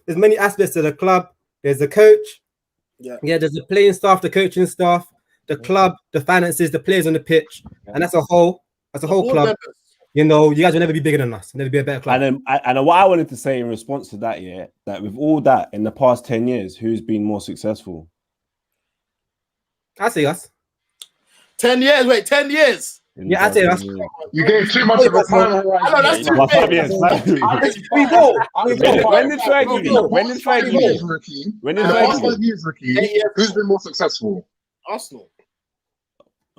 there's many aspects to the club. There's the coach. There's the playing staff, the coaching staff, the club, the finances, the players on the pitch, and that's a whole. as a whole club, you know, you guys will never be bigger than us. Never be a better club. And what I wanted to say in response to that, that with all that in the past 10 years, who's been more successful? I say us. 10 years. Wait, 10 years. Yeah, I say us. You gave too much of a time horizon. I know that's too big. 5 years. We go. When did Fergie leave? When did Fergie leave? When did Fergie leave? Ricky, who's been more successful? Arsenal.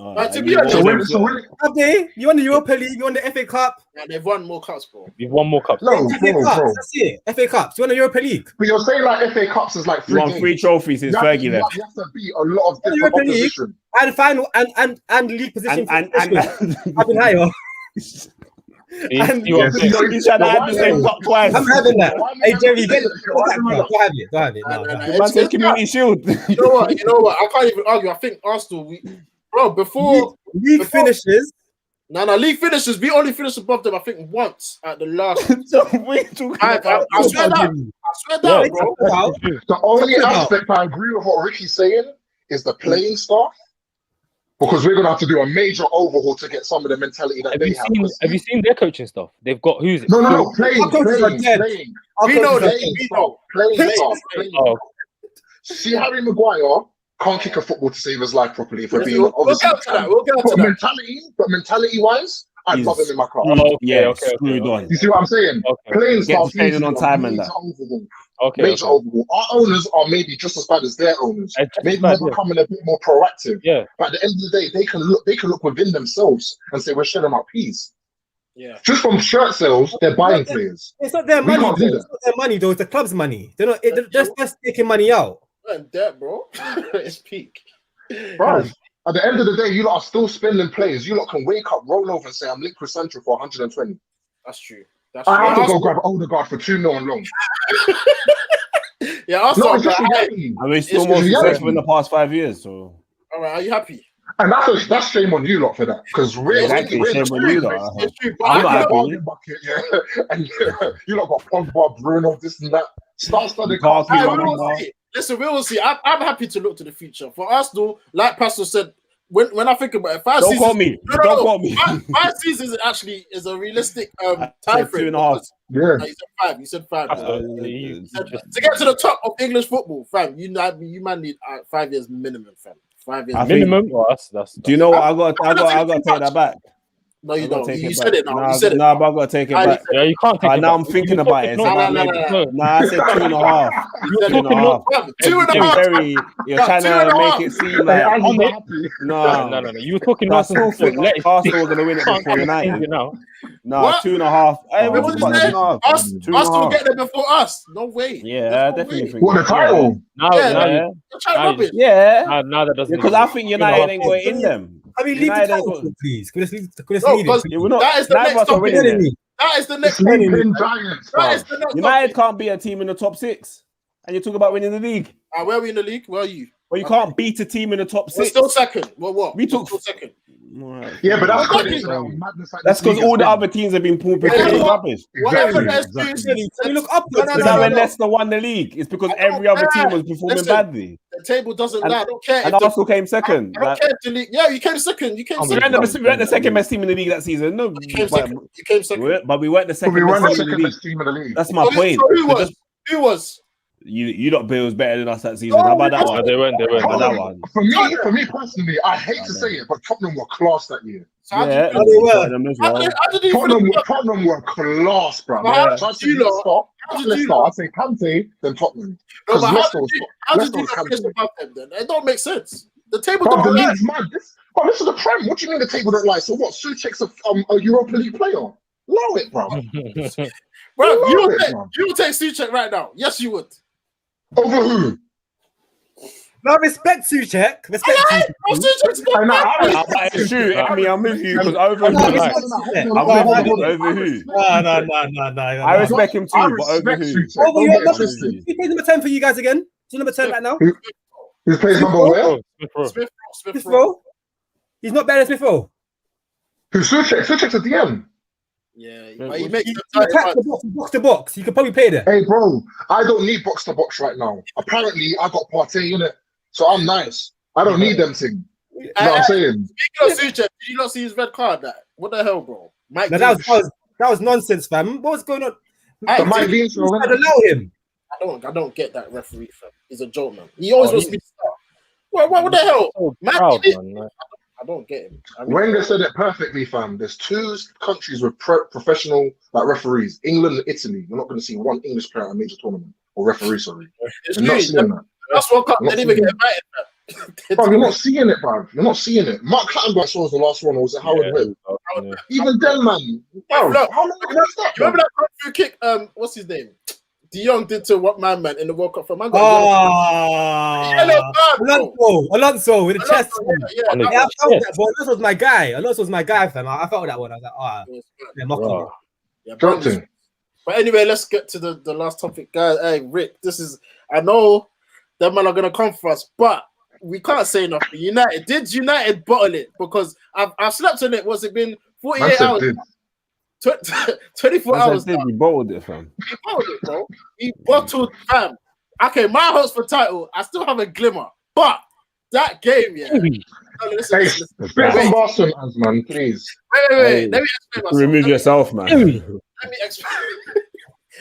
Right, to be honest, Have they? You won the Europa League, you won the FA Cup. Yeah, they've won more cups, bro. You've won more cups. No, FA bro. Cups, that's it. FA Cups, you won the Europa League. But you're saying like FA Cups is like You won 3 trophies since Fergie left. You have to beat a lot of different opposition. And final and league position. And I've been higher. he's trying to add the same top twice. I'm having that. Hey Jerry, go have it. No. Man said Community Shield. You know what? I can't even argue. I think Arsenal, before league finishes. No, league finishes. We only finished above them, I think, once at the last. I swear that, bro. The only aspect I agree with what Ricky's saying is the playing staff. Because we're gonna have to do a major overhaul to get some of the mentality that they have. Have you seen their coaching stuff? They've got who's it? No, playing. We know. Playing. See, Harry Maguire can't kick a football to save his life properly. If we're being We'll get to that. But mentality-wise, I'd love him in my car. Okay. You see what I'm saying? Okay. Playing staff training on time and that. Major overhaul. Our owners are maybe just as bad as their owners. Maybe they're becoming a bit more proactive. Yeah. But at the end of the day, they can look within themselves and say we're shedding our peas. Yeah. Just from shirt sales, they're buying players. It's not their money. It's not their money though. It's the club's money. They're not. They're just taking money out. Debt, bro. It's peak. Bro, at the end of the day, you lot are still spending players. You lot can wake up, roll over and say, I'm linked with Central for 120. That's true. I have to go grab Odegaard for 2 million on loan. Yeah, Arsenal. And we're still more successful in the past 5 years. So, all right, are you happy? And that's shame on you lot for that. Because we're shame on you lot. It's true. I'm not happy. And you lot got Pogba, Bruno, this and that. Star-studded cast. Listen, we will see. I'm happy to look to the future. For Arsenal, like Pastor said, when I think about it, 5 seasons. Don't call me. 5 seasons actually is a realistic time frame. 2.5. Yeah. You said 5. To get to the top of English football, fam, you man need 5 years minimum, fam. 5 years minimum. That's. Do you know what? I got to take that back. No, you don't. You said it now. You said it. No, but I got to take it back. Yeah, you can't take it now back. I'm thinking about it. No, I said 2.5. 2.5. You're trying to make it seem like no. You were talking Arsenal. Arsenal were going to win it before United. No, 2.5. Arsenal get there before us. No way. Yeah, I definitely think. What, the title? Now that doesn't. Because I think United ain't going in them. I mean, leave the title, please. That is the next United can't be a team in the top 6. And you talk about winning the league. Where are we in the league? Where are you? Well, you can't beat a team in the top 6. We're still second. What? We took still second. Right. Yeah, but that's because all the other teams have been pulled rubbish. You look up. When Leicester won the league, it's because every other team was performing badly. The table doesn't lie. I don't care. And Arsenal came second. I don't care if the league. Yeah, you came second. We weren't the second best team in the league that season. No, you came second. But we weren't the second best team in the league. That's my point. Who was? You lot Bills better than us that season. How about that one? They weren't. That one. For me personally, I hate to say it, but Tottenham were class that year. They were. Tottenham were class, bro. I'd say Kante, then Tottenham. How did you not finish above them then? It don't make sense. The table don't lie. This is the Prem. What do you mean the table don't lie? So what? Souček's a Europa League player. Allow it, bro. You would take Souček right now. Yes, you would. Over who? No, respect Souček. Respect Souček. It's true. I mean, I'm with you because over who? No. I respect him too, but over who? He plays number 10 for you guys again. He's number 10 right now. Who plays number where? Smith Rowe. He's not better than Smith Rowe. Who? Souček? Souček's at the end. Yeah, he attacks the box to box. You can probably play there. Hey, bro, I don't need box to box right now. Apparently, I got Partey in it, so I'm nice. I don't need them things. You know what I'm saying? Speaking of Souček, did you not see his red card? What the hell, bro? Mike, that was nonsense, fam. What was going on? Mike Dean show. Allow him. I don't get that referee, fam. He's a joke, man. He always wants me to start. What the hell? So proud, man. I don't get him. Wenger said it perfectly, fam. There's 2 countries with professional referees, England and Italy. You're not going to see one English player at a major tournament or referee. Sorry, you're not seeing that. That's what they didn't even get invited. Bro, you're not seeing it, bro. You're not seeing it. Mark Clattenburg saw was the last one, or was it Howard Hill? Yeah. Even then, man. Bro, how long was that? Remember that free kick? What's his name? De Jong did to what man in the World Cup for Man. Alonso with the chest. Yeah, I felt that, but Alonso was my guy. Alonso was my guy, fam. I felt that one. I was like, But anyway, let's get to the last topic, guys. Hey, Rick, I know them man are gonna come for us, but we can't say nothing. United, did United bottle it? Because I've slept on it. Was it been 48 hours? 24 hours. He bottled it, fam. He bottled it, bro. He bottled, fam. Okay, my hopes for title, I still have a glimmer, but that game, yeah. Listen. Wait, Boston, man, please. Wait. Let me explain myself. Remove yourself, man.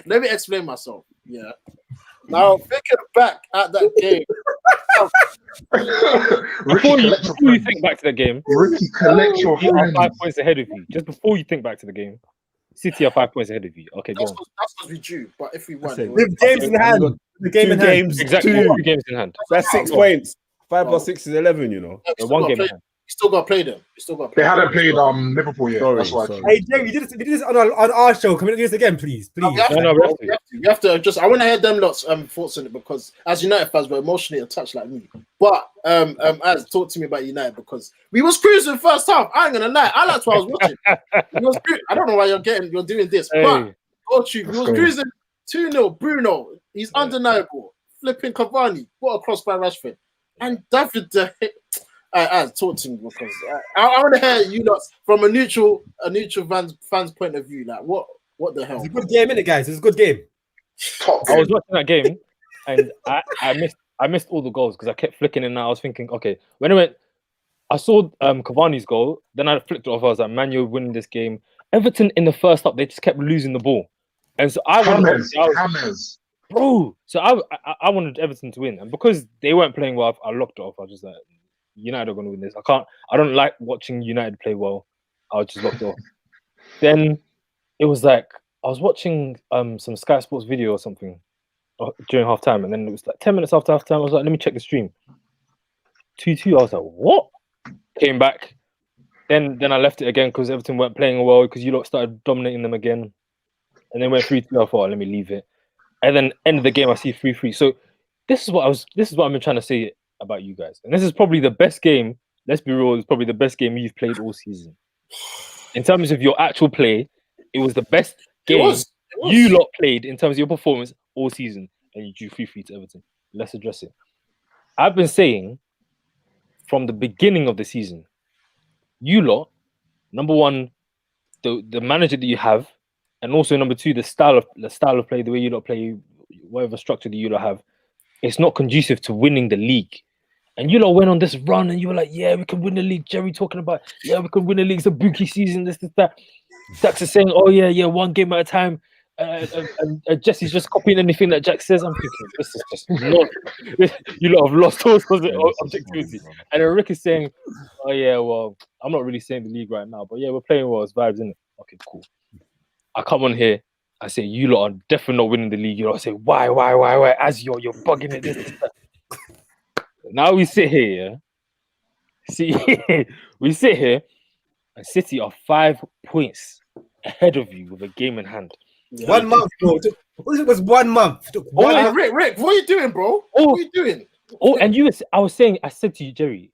Let me explain myself. Yeah. Now, thinking back at that game. Before you think back to the game, Ricky, collect your friends. 5 points ahead of you. Just before you think back to the game, City are 5 points ahead of you. Okay, go on. That's because we drew, but if we won, with games in hand, the game in hand, exactly 2 games in hand. That's 6 points. 5 plus 6 is 11. You know, one game in hand. You still got to play them. They hadn't played Liverpool yet. That's why. Hey, Jay, we did this on our show. Can we do this again, please? We have to just. I want to hear them lots thoughts on it because as United fans, we're emotionally attached like me. But as talk to me about United because we was cruising first half. I ain't gonna lie. I liked what I was watching. I don't know why you're doing this, but we was cruising 2-0. Bruno, he's undeniable. Flipping Cavani, what a cross by Rashford, and David. Talk to me because I want to hear you lot from a neutral fans point of view. Like what the hell? It's a good game, isn't it, guys? It's a good game. I was watching that game and I missed all the goals because I kept flicking in and out. I was thinking, okay, when I saw Cavani's goal, then I flicked it off. I was like, Man Utd winning this game. Everton in the first half, they just kept losing the ball, and so I wanted Everton to win, and because they weren't playing well, I locked it off. I was just like, United are going to win this. I don't like watching United play well. I just locked it off. Then it was like I was watching some Sky Sports video or something during half time, and then it was like 10 minutes after half time. I was like, let me check the stream. 2-2. I was like, what? Came back. Then I left it again because Everton weren't playing well because you lot started dominating them again, and then went 3-2. I thought, let me leave it. And then end of the game, I see 3-3. So this is what I've been trying to say about you guys, and this is probably the best game. Let's be real; it's probably the best game you've played all season. In terms of your actual play, it was the best game you lot played in terms of your performance all season, and you drew 3-3 to Everton. Let's address it. I've been saying from the beginning of the season, you lot, number one, the manager that you have, and also number two, the style of play, the way you lot play, whatever structure that you lot have, it's not conducive to winning the league. And you lot went on this run and you were like, yeah, we can win the league. Jerry talking about, yeah, we can win the league. It's a bookie season, this, that. Dax is saying, oh, yeah, one game at a time. And Jesse's just copying anything that Jack says. I'm thinking, this is just not. You lot have lost all sorts of objectivity. And then Rick is saying, oh, yeah, well, I'm not really saying the league right now, but yeah, we're playing well. It's vibes, isn't it? Okay, cool. I come on here. I say, you lot are definitely not winning the league. You lot say, why? As you're bugging it, this, that. Now we sit here, we sit here, and City are 5 points ahead of you with a game in hand. Yeah. 1 month, bro. It was 1 month. Rick, what are you doing, bro? What are you doing? And I said to you, Jerry,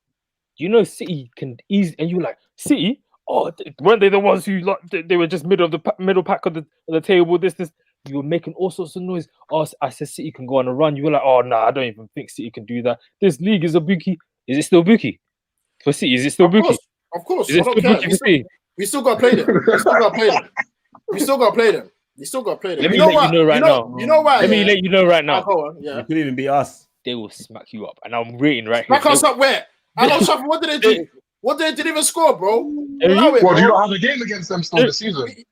you know City can easily, and you were like, City? Oh, weren't they the ones who they were just middle pack of the table? This. You were making all sorts of noise. Oh, I said City can go on a run. You were like, oh no, I don't even think City can do that. This league is a bookie. Is it still bookie for City? Is it still bookie? Of course. Is it still bookie for City? We still got to play them. We still got to play them. Let me let you know right now. You know why? Let me let you know right now. Yeah. It could even be us. They will smack you up, and I'm waiting right here. Smack us up where? I know something. What did they do? What did they even score, bro? What, do you not have a game against them still this season? We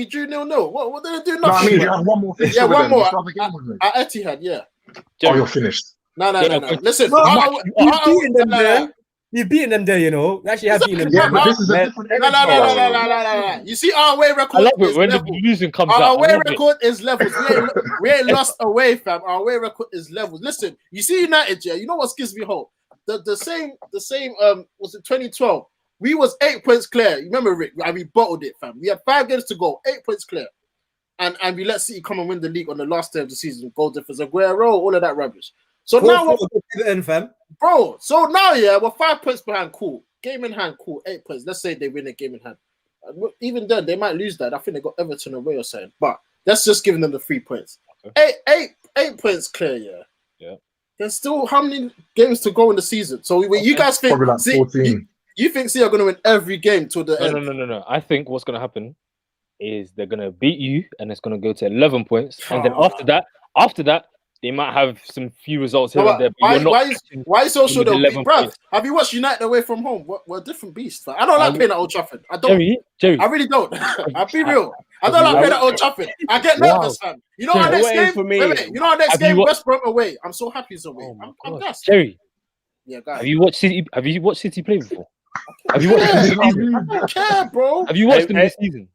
drew 0-0. What did they do? No, I mean, you have one more fixture with them. You still have a game with them. At Etihad, yeah. Oh, you're finished. No. Listen, you've beaten them there, you know. You actually have beaten them. Yeah, but this is a different energy. No. You see, our away record is when level. the losing comes Our out. away record is levels. We ain't lost away, fam. Our away record is levels. Listen, you see United, yeah. You know what gives me hope? The same. Was it 2012? We was 8 points clear. You remember, Rick? We bottled it, fam. We had 5 games to go, 8 points clear, and we let City come and win the league on the last day of the season. Goal difference, Aguero, all of that rubbish. So now, fam. bro. So now, we're 5 points behind. Cool. Game in hand. Cool. 8 points. Let's say they win a game in hand. Even then, they might lose that. I think they got Everton away or something. But that's just giving them the 3 points. Okay. Eight points clear. Yeah. There's still how many games to go in the season? So you guys think? Probably like 14. You think City are going to win every game till the end? No. I think what's going to happen is they're going to beat you, and it's going to go to 11 points, and then after that. They might have some few results here and there. Why is so sure they'll beat? Bruv, have you watched United away from home? We're a different beast. I don't like playing at Old Trafford. I don't. Jerry. I really don't. I'll be real. I don't like playing at Old Trafford. I get nervous, fam. You know our next game? Wait. You know our next game? West Brom away. I'm so happy it's away. I'm gassed. Jerry. Yeah, guys. Have you watched City play before? Have you watched them this season? I don't care, bro. Have you watched them this season?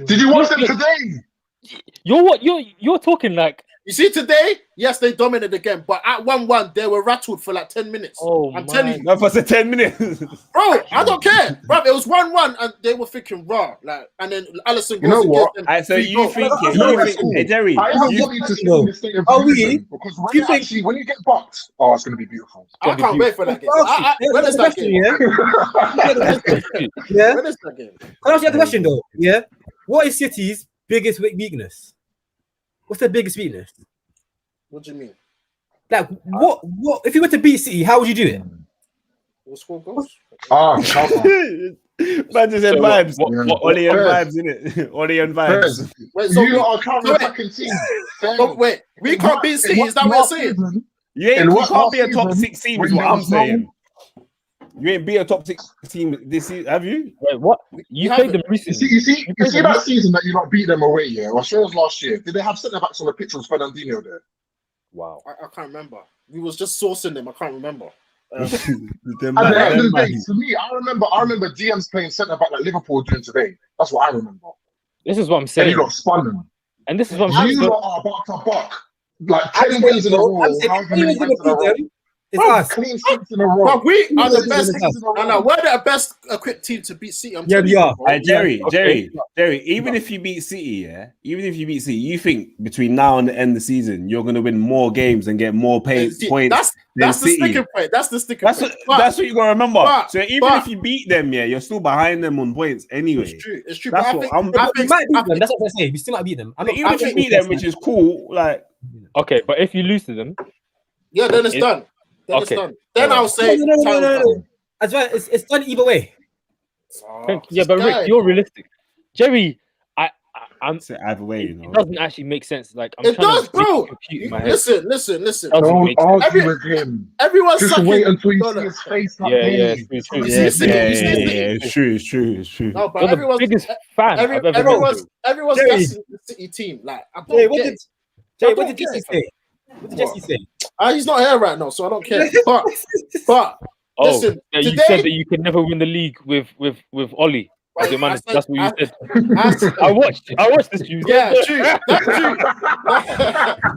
Did you watch them today? You're talking like. You see today, yes, they dominated again, but at 1-1, they were rattled for like 10 minutes. I'm telling you. That was 10 minutes. Bro, I don't care. Bro, it was 1-1 and they were thinking raw. Like, and then Alisson goes. You know what? So you think, hey, Jerry. I want you to see the state of because when you get boxed, it's going to be beautiful. I can't wait for that game. When is that game? Yeah. When is that game? Can I ask you a question though? Yeah. What is City's biggest weakness? What's their biggest weakness? What do you mean? Like, what if you were to beat City, how would you do it? We'll score goals. Man just said vibes. Oli and vibes, innit? Oli and vibes. Wait, so you are a counter-attacking team. Wait, we can't beat City. Is that what you're saying? Yeah, you can't be a top 6 team, is what I'm saying. You ain't be a top 6 team this season, have you? Wait, what? You played them recently. You see that season that you not beat them away, yeah? Or sure was last year. Did they have centre backs on the pitch with Fernandinho there? Wow. I can't remember. We was just sourcing them. I can't remember. At the end of the day, to me, I remember DM's playing centre back like Liverpool doing today. That's what I remember. This is what I'm saying. And you lot spun them. And this is what I'm saying. You lot are buck to buck. Like 10 wins in a row. It's clean sheets in a row. But we are the best. We're the best equipped team to beat City. We are. Jerry. Even if you beat City, you think between now and the end of the season, you're going to win more games and get more points. That's the sticking point. That's the sticking point. That's what you got to remember. So even if you beat them, you're still behind them on points anyway. It's true. That's what I'm saying. We still might beat them. Even if you beat them, which is cool, like. Okay, but if you lose to them, then it's done. Then it's done. Then I'll say no. As well, it's done either way. But Rick, you're realistic. Jerry, I'm say either way, you know. It doesn't actually make sense. Like it does, bro. Listen. Don't argue with him. Everyone's just wait until you see his face. It's true. No, but you're the biggest fan. Everyone's guessing the City team. Like, I don't get it. What did Jesse say? What did Jesse say? He's not here right now, so I don't care. But listen, you said that you could never win the league with Oli. That's what you said. I watched this. Yeah, true.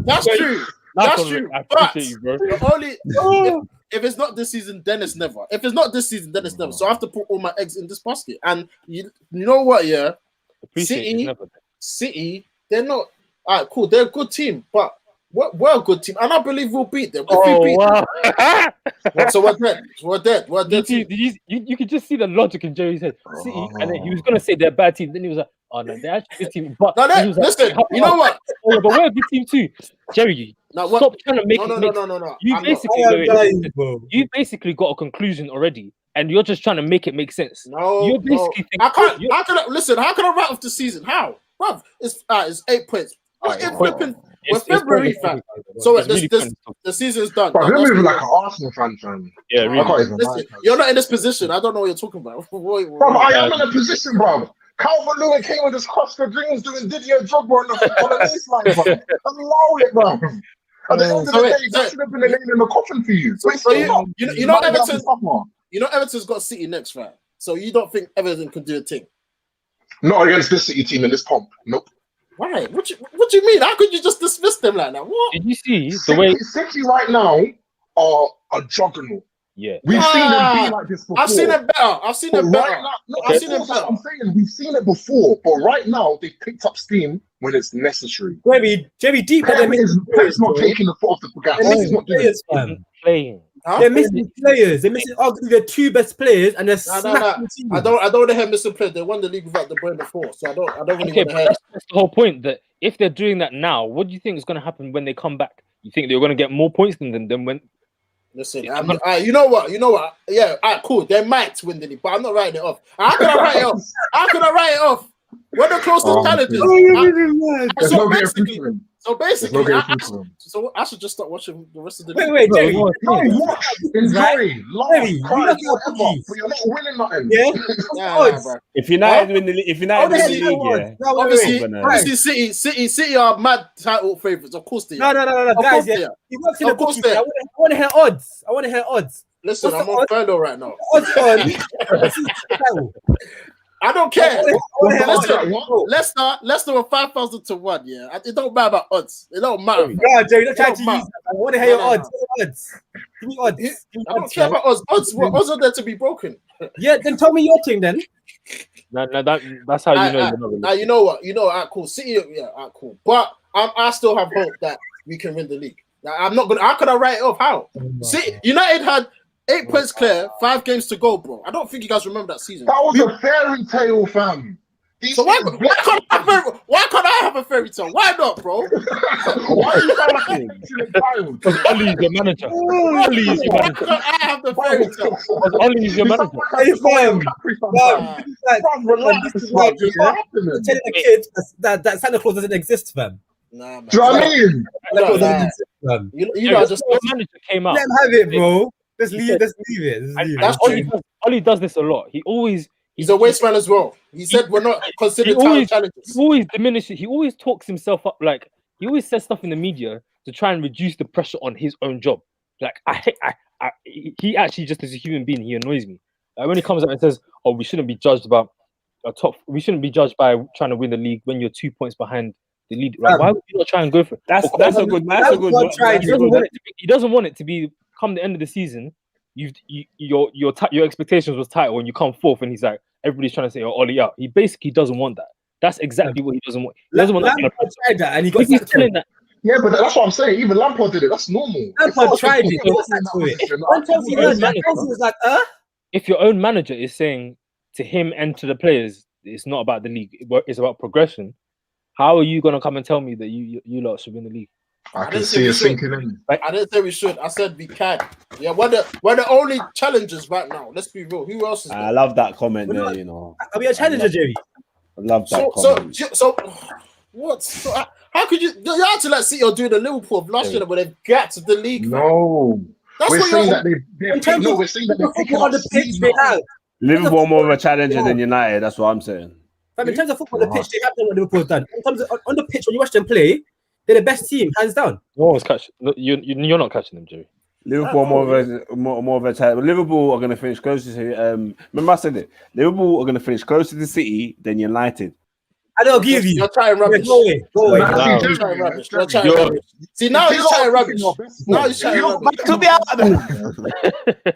That's true. I appreciate you, bro. If it's not this season, then it's never. If it's not this season, then it's never. So I have to put all my eggs in this basket. And you know what? Yeah, City, they're not. All right, cool. They're a good team, but we're a good team, and I believe we'll beat them. So we're dead. You can just see the logic in Jerry's head. City, and then he was gonna say they're a bad team. Then he was like, "Oh no, they're actually a good team." But listen, you know what? But we're a good team too, Jerry. Stop trying to make it. No. You basically got a conclusion already, and you're just trying to make it make sense. No, you're basically I can't. How can I write off the season? How? Bruv, it's 8 points. We're February, fam. So the season's done. But you're moving like an Arsenal fan. Yeah, really. I can't even listen, you're not in this position. I don't know what you're talking about. Bro, I am in a position, bro. Calvert-Lewin came with his Costa dreams doing Didier Drogba on the baseline, bro. Allow it, bro. At the end of the day, that should have been a nail in the coffin for you. So you know Everton. You know Everton's got City next, right? So you don't think Everton can do a thing? Not against this City team in this pomp. Nope. Why? What do you mean? How could you just dismiss them like that? What? Did you see the way City right now are a juggernaut? Yeah, we've seen them be like this before. I've seen it better. I've seen it better. I'm saying we've seen it before, but right now they've picked up steam when it's necessary. Jerry deep. Pep's not taking the foot off the gas. He's not doing it. Playing. Huh? They're missing players. They're missing arguably their two best players, and they're smashing teams. I don't want to hear missing players. They won the league without De Bruyne before, so I don't really want to hear. That's the whole point. That if they're doing that now, what do you think is going to happen when they come back? You think they're going to get more points than them when? Listen, you know what? Yeah, cool. They might win the league, but I'm not writing it off. How can I write it off? How can I write it off? We're the closest challenges. So basically, I should just start watching the rest of the league. Wait, Jerry. Enjoy, laugh, cry, but you're not winning nothing. Yeah. If United win the league, obviously, City are mad title favorites. Of course they are. No, guys. Yeah, he works in the bookie. I want to hear odds. Listen, I'm on furlough right now. Odds on. I don't care. Leicester were 5,000 to 1. Yeah, it don't matter about odds. It don't matter. Yeah, Jerry, don't try to use that. I want to hear your odds. Give me odds. I don't care about odds. Odds are there to be broken. Yeah, then tell me your thing then. No, that's how you know. You know what? Cool. City, cool. But I still have hope that we can win the league. I'm not gonna. How could I write it off? How? City, United had 8 points clear, 5 games to go, bro. I don't think you guys remember that season. That was a fairy tale, fam. So why can't I have a fairy tale? Why not, bro? Why are you like an excellent child? Ollie's your manager. Ollie's your manager. I have the fairy tale. Ollie's your manager. Hey, fam. Telling the kids that Santa Claus doesn't exist, fam. Nah, man. Do you know what I mean? Santa Claus doesn't exist, fam. You know, just your manager came out. Let him have it, bro. Let's leave it. That's true. Ollie does this a lot. He's a waste man as well. He said we're not considered challenges. He always diminishes. He always talks himself up. Like he always says stuff in the media to try and reduce the pressure on his own job. Like he actually just as a human being, he annoys me. When he comes out and says, "Oh, we shouldn't be judged about we shouldn't be judged by trying to win the league when you're 2 points behind the lead." Like, why would you not try and go for it? That's a good. He doesn't want it to be. Come the end of the season, your expectations was title and you come fourth, and he's like, everybody's trying to say, "Oh, Ollie out." He basically doesn't want that. That's exactly what he doesn't want. He doesn't want that. And he got that. Yeah, but that's what I'm saying. Even Lampard did it. That's normal. Lampard tried it. If your own manager is saying to him and to the players, it's not about the league, it's about progression, how are you going to come and tell me that you lot should win the league? I can see it sinking in. I didn't say we should. I said we can. Yeah, we're the only challengers right now. Let's be real. Who else is there? I love that comment there. Are we a challenger, Jerry? I love that comment. So what? So, how could you actually like see you're doing the Liverpool of last year where they've got to the league? No, we're saying that we're saying that they're picking up the pitch they have. Liverpool are more of a challenger than United. That's what I'm saying. But in terms of football, the pitch they have done what Liverpool's done. In terms of on the pitch, when you watch them play, they're the best team, hands down. No one's catching. You're not catching them, Jerry. Liverpool more of a talent. Liverpool are going to finish closer to. Remember I said it. Liverpool are going to finish closer to City than United. I don't give you. You're trying rubbish. Go away. You're trying rubbish. See, now he's trying rubbish. Now he's trying rubbish.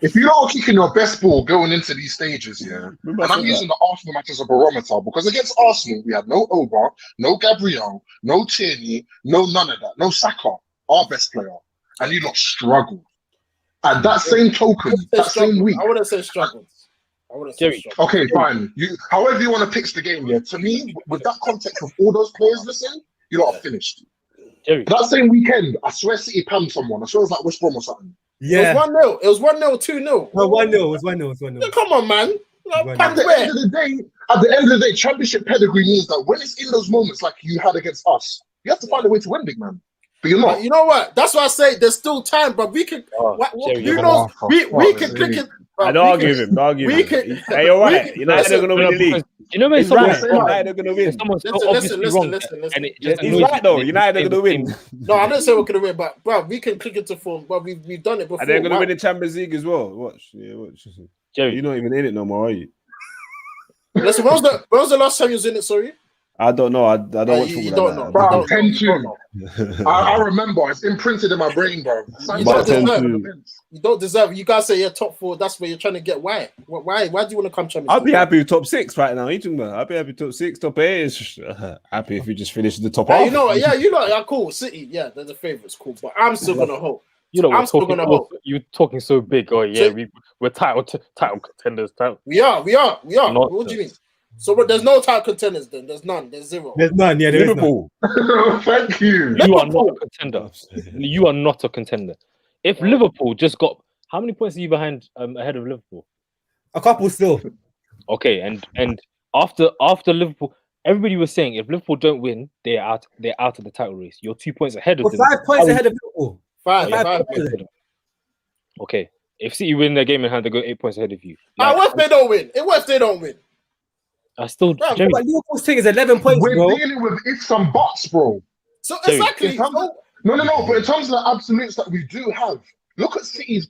If you're not kicking your best ball going into these stages, yeah, and I'm using the Arsenal match as a barometer because against Arsenal we had no Oba, no Gabriel, no Tierney, no none of that, no Saka, our best player, and you lot struggled. And that same token, that same week, I wouldn't say struggled. Okay, fine. However you want to pitch the game, yeah. To me, with that context of all those players missing, you lot are finished. Jerry. That same weekend, I swear City panned someone. I swear it was like West Brom or something. Yeah. It was 1-0. 2-0. No, 1-0. It was 1-0. Come on, man. At the end of the day, championship pedigree means that when it's in those moments like you had against us, you have to find a way to win, big man. But you're not. You know what? That's why I say there's still time, but we can. Jerry, You know, we can click it. I don't argue with him. Don't argue with him. Hey, you're right. United are going to win the league. You know when someone's United are going to win. Someone's listen. He's right though. United are going to win. No, I didn't say we're going to win, but bro, we can click into form. But we've done it before. And they're going to win the Champions League as well. Watch. Jerry, you're not even in it no more, are you? Listen, when was the last time you was in it? Sorry. I don't know. I don't watch football. You don't know. Bro, 10-2. I remember. It's imprinted in my brain, bro. You don't deserve. You guys say you're top 4. That's where you're trying to get. Why? Why do you want to come Champions League? I'll be happy with top 6 right now. You talking about? I'll be happy with top 6, top 8. Is happy if we just finish the top half. You know what? Yeah, cool. City, yeah, they're the favourites. Cool, but I'm still gonna hope. I'm still gonna hope. You're talking so big. Oh yeah, we're title contenders. We are. What do you mean? So there's no title contenders then. There's none. There's 0. There's none. Yeah, Liverpool. Thank you. You are not a contender. You are not a contender. If Liverpool just got how many points are you behind ahead of Liverpool? A couple still. Okay, and after Liverpool, everybody was saying if Liverpool don't win, they're out of the title race. You're 2 points ahead of them. 5 points ahead of Liverpool. Five. Okay. If City win their game in hand, they go 8 points ahead of you. What if they don't win? What if they don't win? But Liverpool's thing is 11 points, We're bro. dealing with ifs and buts, bro. So exactly. No. But in terms of the absolutes that we do have, look at City's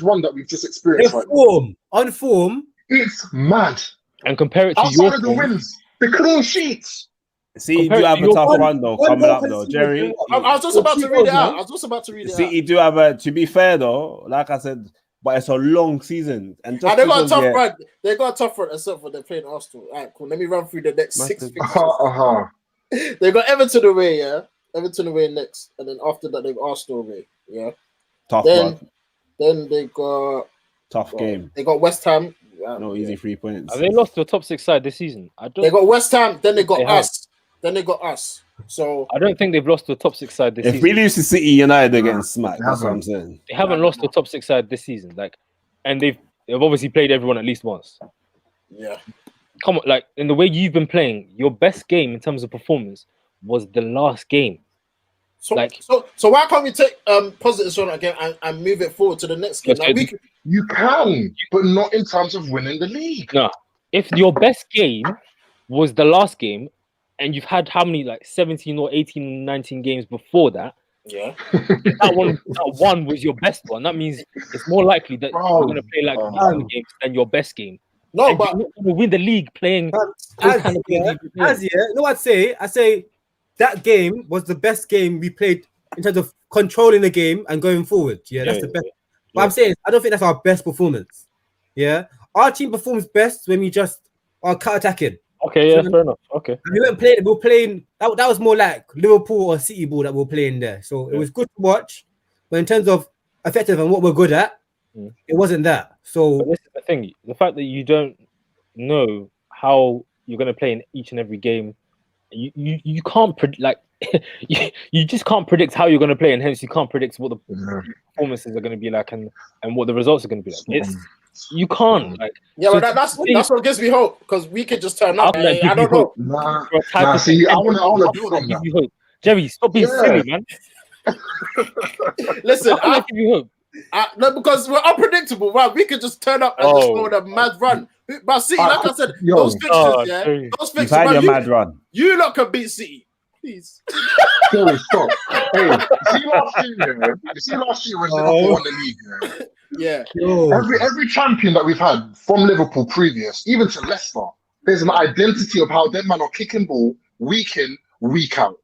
run that we've just experienced. On form, it's mad. And compare it to outside of the wins, the clean sheets. City do have a tough run though coming up though, Jerry. I was just about to read it out. City do have a. To be fair though, like I said. But it's a long season, and they got a tough run. They got a tough run, except for they're playing Arsenal. All right, cool. Let me run through the next 6 fixtures. They got Everton away, yeah. Everton away next, and then after that they got Arsenal away, yeah. Tough run. Then they got tough game. They got West Ham. No easy 3 points. Have they lost to a top 6 side this season? They got West Ham. Then they got us. Then they got us. So I don't think they've lost to a top 6 side this season. If we lose to City, United are getting smacked. That's what I'm saying. They haven't lost to a top 6 side this season. And they've obviously played everyone at least once. Yeah. Come on, in the way you've been playing, your best game in terms of performance was the last game. So why can't we take positives from that game and move it forward to the next game? You can, but not in terms of winning the league. No. If your best game was the last game, and you've had how many 17 or 18, 19 games before that? Yeah. that one was your best one. That means it's more likely that you're going to play games than your best game. No, and but you're not going to win the league playing. I'd say that game was the best game we played in terms of controlling the game and going forward. Yeah, that's the best. But I'm saying I don't think that's our best performance. Yeah, our team performs best when we just are counter-attacking. Okay, yeah, fair enough. Okay. We were playing that was more like Liverpool or City ball that we were playing there. So it was good to watch. But in terms of effective and what we're good at, it wasn't that. So this is the thing. The fact that you don't know how you're going to play in each and every game, you can't you just can't predict how you're going to play, and hence you can't predict what the performances are going to be like and what the results are going to be like. You can't but that's what gives me hope, because we could just turn up. I don't know. Nah, see, I want to build on that. Hope. Jerry, stop being silly, man. Listen, I give you hope. No, because we're unpredictable, right? We could just turn up and just go on a mad run. But City, like I said, those fixtures, those fixtures, mad run. You lot can beat City. Please. Sorry, stop. Hey, see last year when Liverpool won the league, yeah. Every champion that we've had from Liverpool previous, even to Leicester, there's an identity of how them man are kicking ball week in, week out.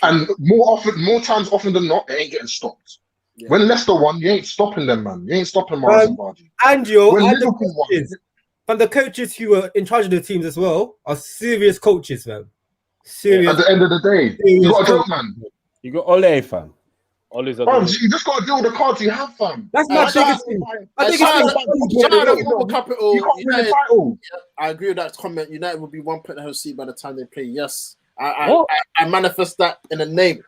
And more times than not, they ain't getting stopped. Yeah. When Leicester won, you ain't stopping them, man. You ain't stopping Mars and Vardy. And the coaches who were in charge of the teams as well are serious coaches, man. Serious. At the end of the day, you got to do it, man. You got Ole, fam. Ole's you just got to deal with the cards you have, fam. That's my biggest thing. I agree with that comment. United will be 1 point ahead of City by the time they play. Yes, I manifest that in a name.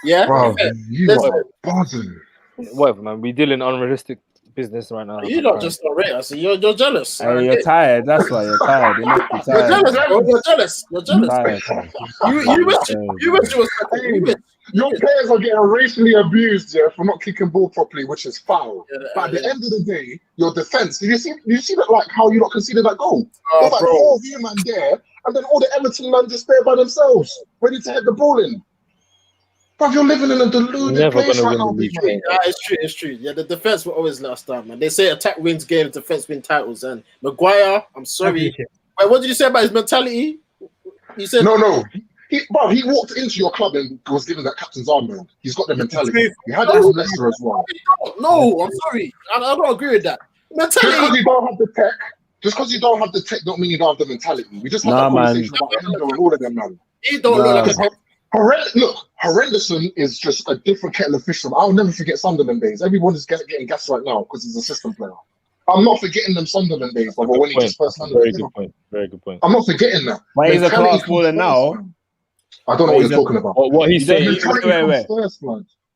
Yeah, bro, you are buzzing. Whatever, man. We deal in unrealistic business right now. You're not just not right. So you're jealous. Hey, you're tired. That's why you're tired. You must be tired. You're jealous, bro. You're jealous. You're jealous. Tired, you wish it was. your players are getting racially abused, yeah, for not kicking ball properly, which is foul. But at the end of the day, your defense. Did you see that? Like how you not conceded that goal? There's like 4 of you man there, and then all the Everton man just there by themselves, ready to head the ball in. But you're living in a deluded place right now, big man. Yeah, it's true. Yeah, the defense will always let us down, man. They say attack wins games, defense wins titles. And Maguire, I'm sorry. Wait, what did you say about his mentality? You said no. He walked into your club and was given that captain's armband. He's got the mentality. He had that with Leicester as well. No, I'm sorry. I don't agree with that. Mentality. Just because you don't have the tech, don't mean you don't have the mentality. We just had that conversation about Hendo and all of them, man. He don't look like Henderson is just a different kettle of fish. I'll never forget Sunderland days. Everyone is getting gas right now because he's a system player. I'm not forgetting them Sunderland days, but when he just first landed. Very good point. I'm not forgetting that. But he's a class baller now. I don't know what you're talking about. What he's saying. Wait.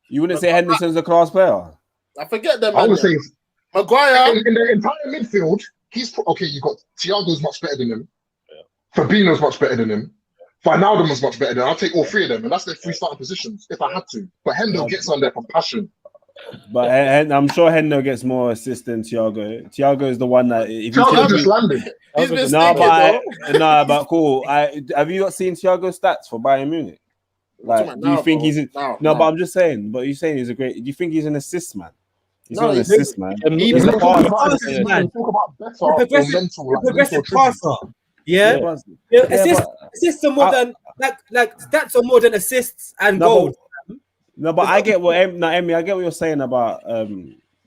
You wouldn't say Henderson's a class player? I forget them. I would say Maguire in the entire midfield. He's okay. You got Thiago's much better than him. Fabinho's much better than him. Wijnaldum was much better than him. I'll take all 3 of them, and that's their 3 starting positions if I had to. But Hendo gets on there from passion. But I'm sure Hendo gets more assists than Thiago. Thiago is the one that if Thiago just landed. But cool. Have you not seen Thiago's stats for Bayern Munich? Like, do you think he's no? But I'm just saying. But you're saying he's a great. Do you think he's an assist man? He's not an assist man. He's a passer, man. Progressive passer. Yeah. Assists are more than like stats are more than assists and goals. No, but I get what Emmy. I get what you're saying about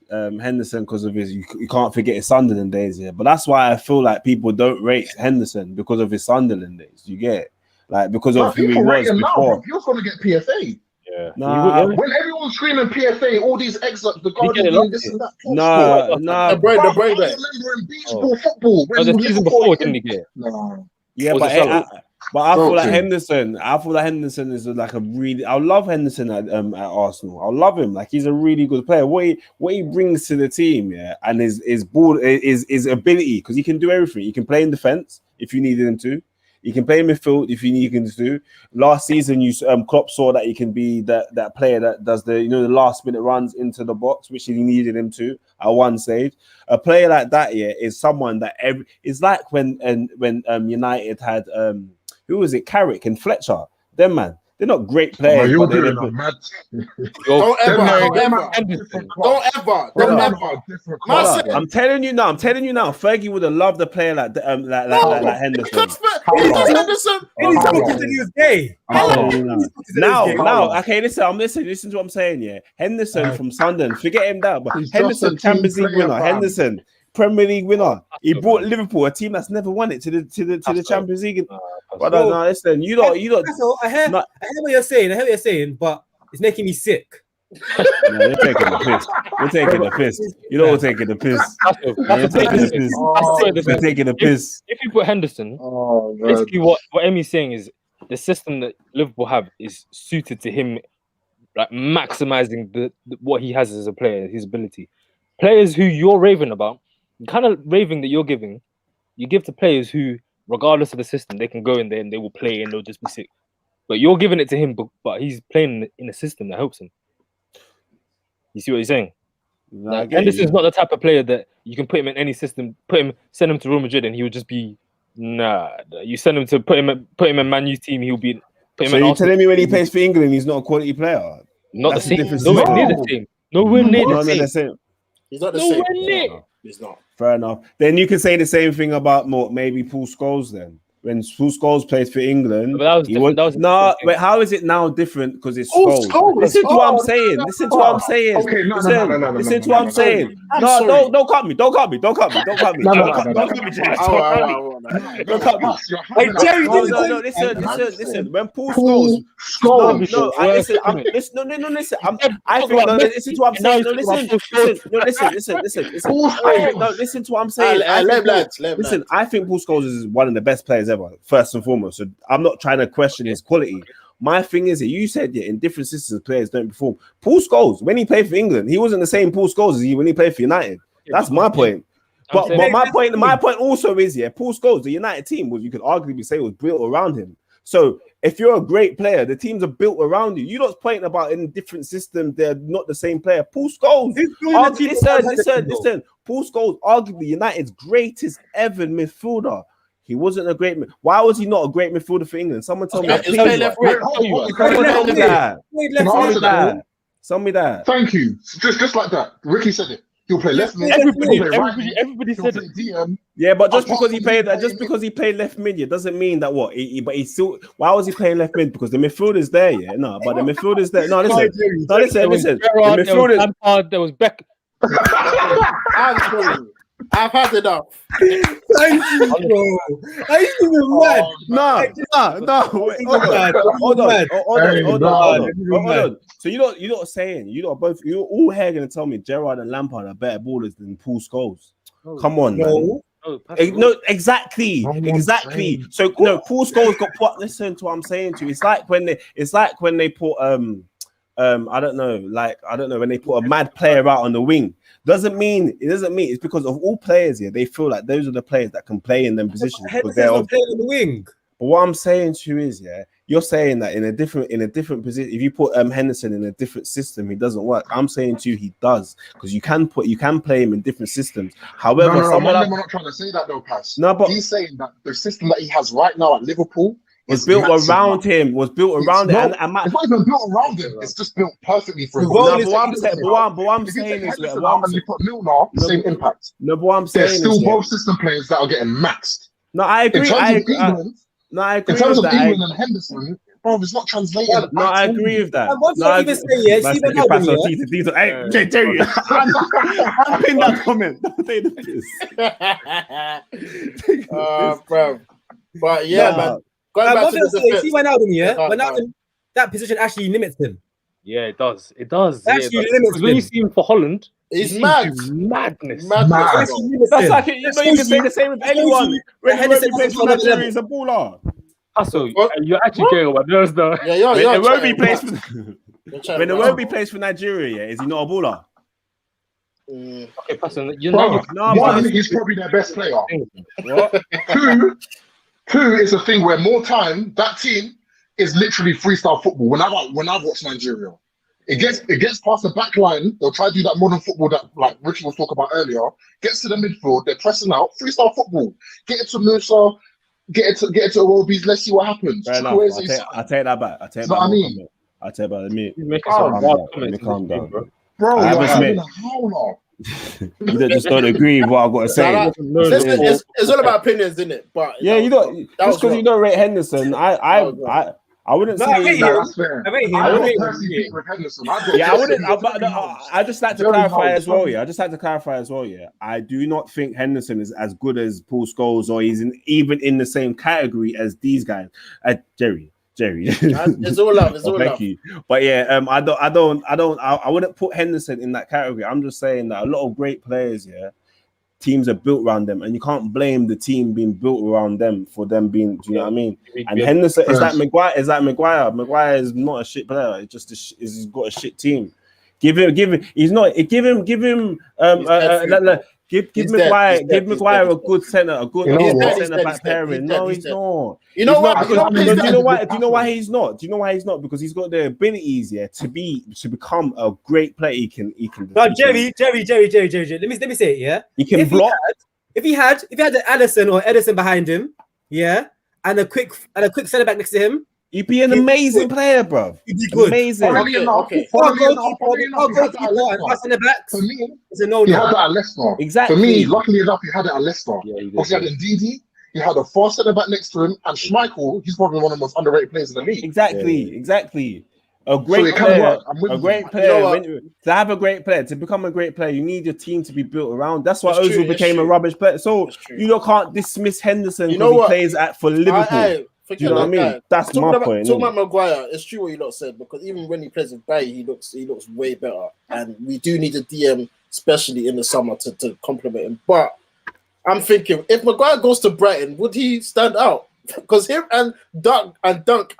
Henderson because of his. You can't forget his Sunderland days here, but that's why I feel like people don't rate Henderson because of his Sunderland days. You get it? Like because of who he was before. He was going to get PFA. Yeah. When everyone's screaming PFA, all these excerpts, the Guardian doing this and that. The break. I remember in beach ball football. The season before, didn't he get? No. Yeah, but I feel like Henderson. I feel like Henderson is like a really. I love Henderson at Arsenal. I love him. Like he's a really good player. What he brings to the team, yeah, and his ability because he can do everything. He can play in defense if you needed him to. He can play in midfield if you need him to. Last season, Klopp saw that he can be that player that does the last minute runs into the box, which he needed him to at one stage. A player like that, yeah, is someone that it's like when United had who was it, Carrick and Fletcher. Them man, they're not great players. Don't ever. I'm telling you now. Fergie would have loved a player like Henderson. Now, okay, listen to what I'm saying. Yeah, Henderson from Sunderland. Forget him now, but Henderson, Champions League winner. Henderson, Premier League winner. He brought Liverpool, a team that's never won it, to the Champions League. But no, listen, you don't. I hear what you're saying, but it's making me sick. No, you're taking the piss. You're taking the piss. You know we're taking the piss. You're taking the piss. If you put Henderson, basically what Emmy's saying is the system that Liverpool have is suited to him, like maximizing what he has as a player, his ability. Players who you're raving about, the kind of raving that you're giving, you give to players who, regardless of the system, they can go in there and they will play and they'll just be sick. But you're giving it to him, but he's playing in a system that helps him. You see what he's saying? No, Henderson's not the type of player that you can put him in any system, send him to Real Madrid and he would just be You send him to put him in Man Utd team, he'll be. So you're telling me when he plays for England, he's not a quality player? Not that's the same. Nowhere near the same. Nowhere near the same. He's not the same. He's not. Fair enough. Then you can say the same thing about maybe Paul Scholes then. When Paul Scholes plays for England, wait, how is it now different? Because it's Scholes. Listen to what I'm saying. Listen to what I'm saying. Okay, no. Listen to what I'm saying. No, don't cut me. Don't cut me. Don't cut me. Don't cut me. Don't cut me. Don't cut me. Hey, Jerry, listen. When Paul Scholes, listen. I think listen to what I'm saying. Listen to what I'm saying. Listen, I think Paul Scholes is one of the best players ever, first and foremost. So I'm not trying to question his quality. My thing is that you said in different systems players don't perform. Paul Scholes, when he played for England, he wasn't the same Paul Scholes as when he played for United. That's my point. But my point also is Paul Scholes, the United team, you could arguably say was built around him. So if you're a great player, the teams are built around you. You're not pointing about in different systems. They're not the same player. Paul Scholes. Listen. Paul Scholes, arguably United's greatest ever midfielder. He wasn't a great. Why was he not a great midfielder for England? Someone tell me that. Tell me that. Thank you. Just like that. Ricky said it. He'll play left mid. Everybody said it. DM. Yeah, but just because he played left mid, it doesn't mean that what. But he still. Why was he playing left mid? Because the midfield is there. Yeah, no, but the midfield is there. No, listen. The midfield. There was Beck. I've had enough. Thank you, bro. Are you even mad? No. Hold on. So you're not saying you're all here gonna tell me Gerrard and Lampard are better ballers than Paul Scholes. Come on, man. No, exactly. So Paul Scholes got put. Listen to what I'm saying to you. It's like when they put I don't know when they put a mad player out on the wing. It doesn't mean it's because of all players here. They feel like those are the players that can play in them positions because they're on the wing. But what I'm saying to you is, you're saying that in a different position, if you put Henderson in a different system, he doesn't work. I'm saying to you, he does because you can play him in different systems. However, we're not trying to say that though, Pass. No, but he's saying that the system that he has right now at Liverpool was built around him. It's not even built around him. It's just built perfectly for him. But what I'm saying is you put Milner, same impact. No, but what I'm saying there's still both system players that are getting maxed. No, I agree. In terms of England and Henderson, bro, it's not translating. No, I agree with that. Jerry, I'm pinning that comment. Don't take the piss. Bro. But man. Going back to the defense. See Wijnaldum, that position actually limits him. Yeah, it does. It actually limits him. When you see him for Holland, he's mad. Madness. That's like it. You can say the same with anyone. When Henderson plays for Nigeria, he's a baller. Also, you're actually getting about those though. Yeah, when the Iwobi plays for Nigeria, is he not a baller? Okay, Pastor, he's probably their best player. What? Two is a thing where more time that team is literally freestyle football. When I've watched Nigeria, it gets past the back line. They'll try to do that modern football that like Richie was talking about earlier. Gets to the midfield, they're pressing out. Freestyle football. Get it to Musa. Get it to Iwobi. Let's see what happens. I take that back. I take that back. Let me calm down, bro. You're having a howler. You just don't agree with what I've got to say. It's all about opinions, isn't it? But you don't. Just because you don't rate Henderson, I wouldn't say that's fair. I wouldn't. I just like to clarify as well. Yeah, I do not think Henderson is as good as Paul Scholes, or he's even in the same category as these guys. Jerry. It's all love. Thank you. But I wouldn't put Henderson in that category. I'm just saying that a lot of great players, teams are built around them, and you can't blame the team being built around them for them being. Do you know what I mean? And Henderson is like Maguire. Maguire is not a shit player. It's just he's got a shit team. Give him. He's not. Give him. Give Maguire a good centre, a good centre back pairing. No, he's not. You know what? Do you know why he's not? Do you know why he's not? Because he's got the abilities to become a great player. He can. No, Jerry. Let me say it. Yeah. He can block. If he had the Alisson or Edison behind him, and a quick centre back next to him, he'd be an amazing player, bro. He'd be good. Amazing. For me, it's a no. He had that at Leicester. Exactly. For me, luckily enough, he had it at Leicester. Because he had Ndidi, he had a fast centre back next to him, and Schmeichel, he's probably one of the most underrated players in the league. Exactly. A great player. To have a great player, to become a great player, you need your team to be built around. That's why Ozil became a rubbish player. So you can't dismiss Henderson because he plays for Liverpool. Do you know what I mean? That's my point. Talking about Maguire, it's true what you lot said, because even when he plays with Bay, he looks way better, and we do need a DM, especially in the summer, to complement him. But I'm thinking, if Maguire goes to Brighton, would he stand out? Because him and Dunk, I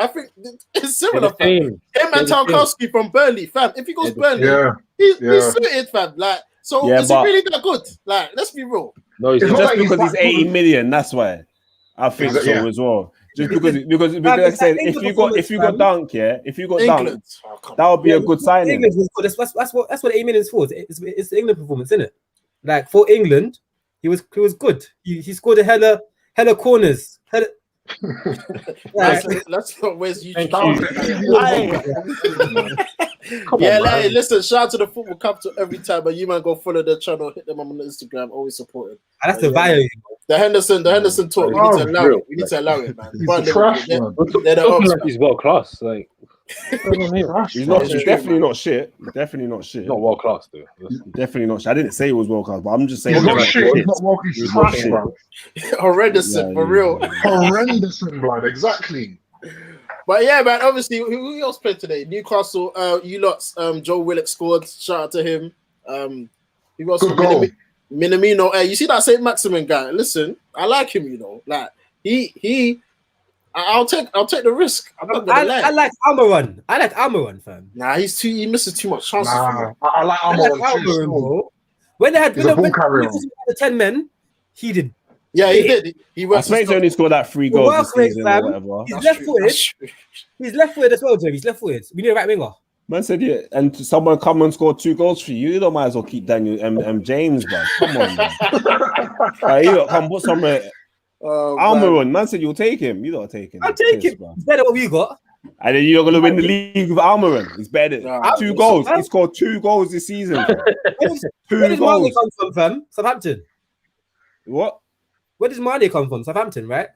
think it's similar. Him and Tarkowski from Burnley, fam. If he goes Burnley, he's suited, fam. Like, so is he really that good? Like, let's be real. No, it's just because he's 80 million. That's why I think so as well. Just because like I said, if you got Dunk, if you got England. Dunk, that would be a good signing. England was good. That's what the A minutes for. It's the England performance, isn't it? Like for England, he was good. He scored a hella corners. Let's not waste you. Listen, shout out to the football capital every time, but you might go follow their channel, hit them on Instagram, always supporting. And that's the value. The Henderson talk. We need to allow it. We need to allow it, man. He's world class. Like he's definitely not shit. Definitely not shit. Not world class, though. Definitely not shit. I didn't say he was world class, but I'm just saying he's not shit. He's not world class, bro. Horrendous, for real. Horrendous, blood. Exactly. But yeah, man. Obviously, who else played today? Newcastle. You lots. Joe Willock scored. Shout out to him. Who else? Good goal. Minamino, hey, you see that Saint Maximin guy? Listen, I like him. You know, like I'll take the risk. I'm not gonna lie. I like Almiron, fam. Nah, he misses too much chances. I like Almiron, bro. When they had the 10 men, he did. Yeah, he did. He was. I only scored that 3 goals this season or whatever. He's left-footed. He's left-footed as well, Joe. He's left-footed. We need a right winger. Man said, yeah, and someone come and score 2 goals for you. You don't might as well keep Daniel James, bro. Come on, man. You come put some Almiron. Man said you'll take him. You don't take him. I'll take him. It's better what we got. And then you're gonna win the league with Almiron. It's better. 2 goals. He scored 2 goals this season. 2 Where does goals. Mane come from, fam? Southampton. What? Where does Mane come from? Southampton, right?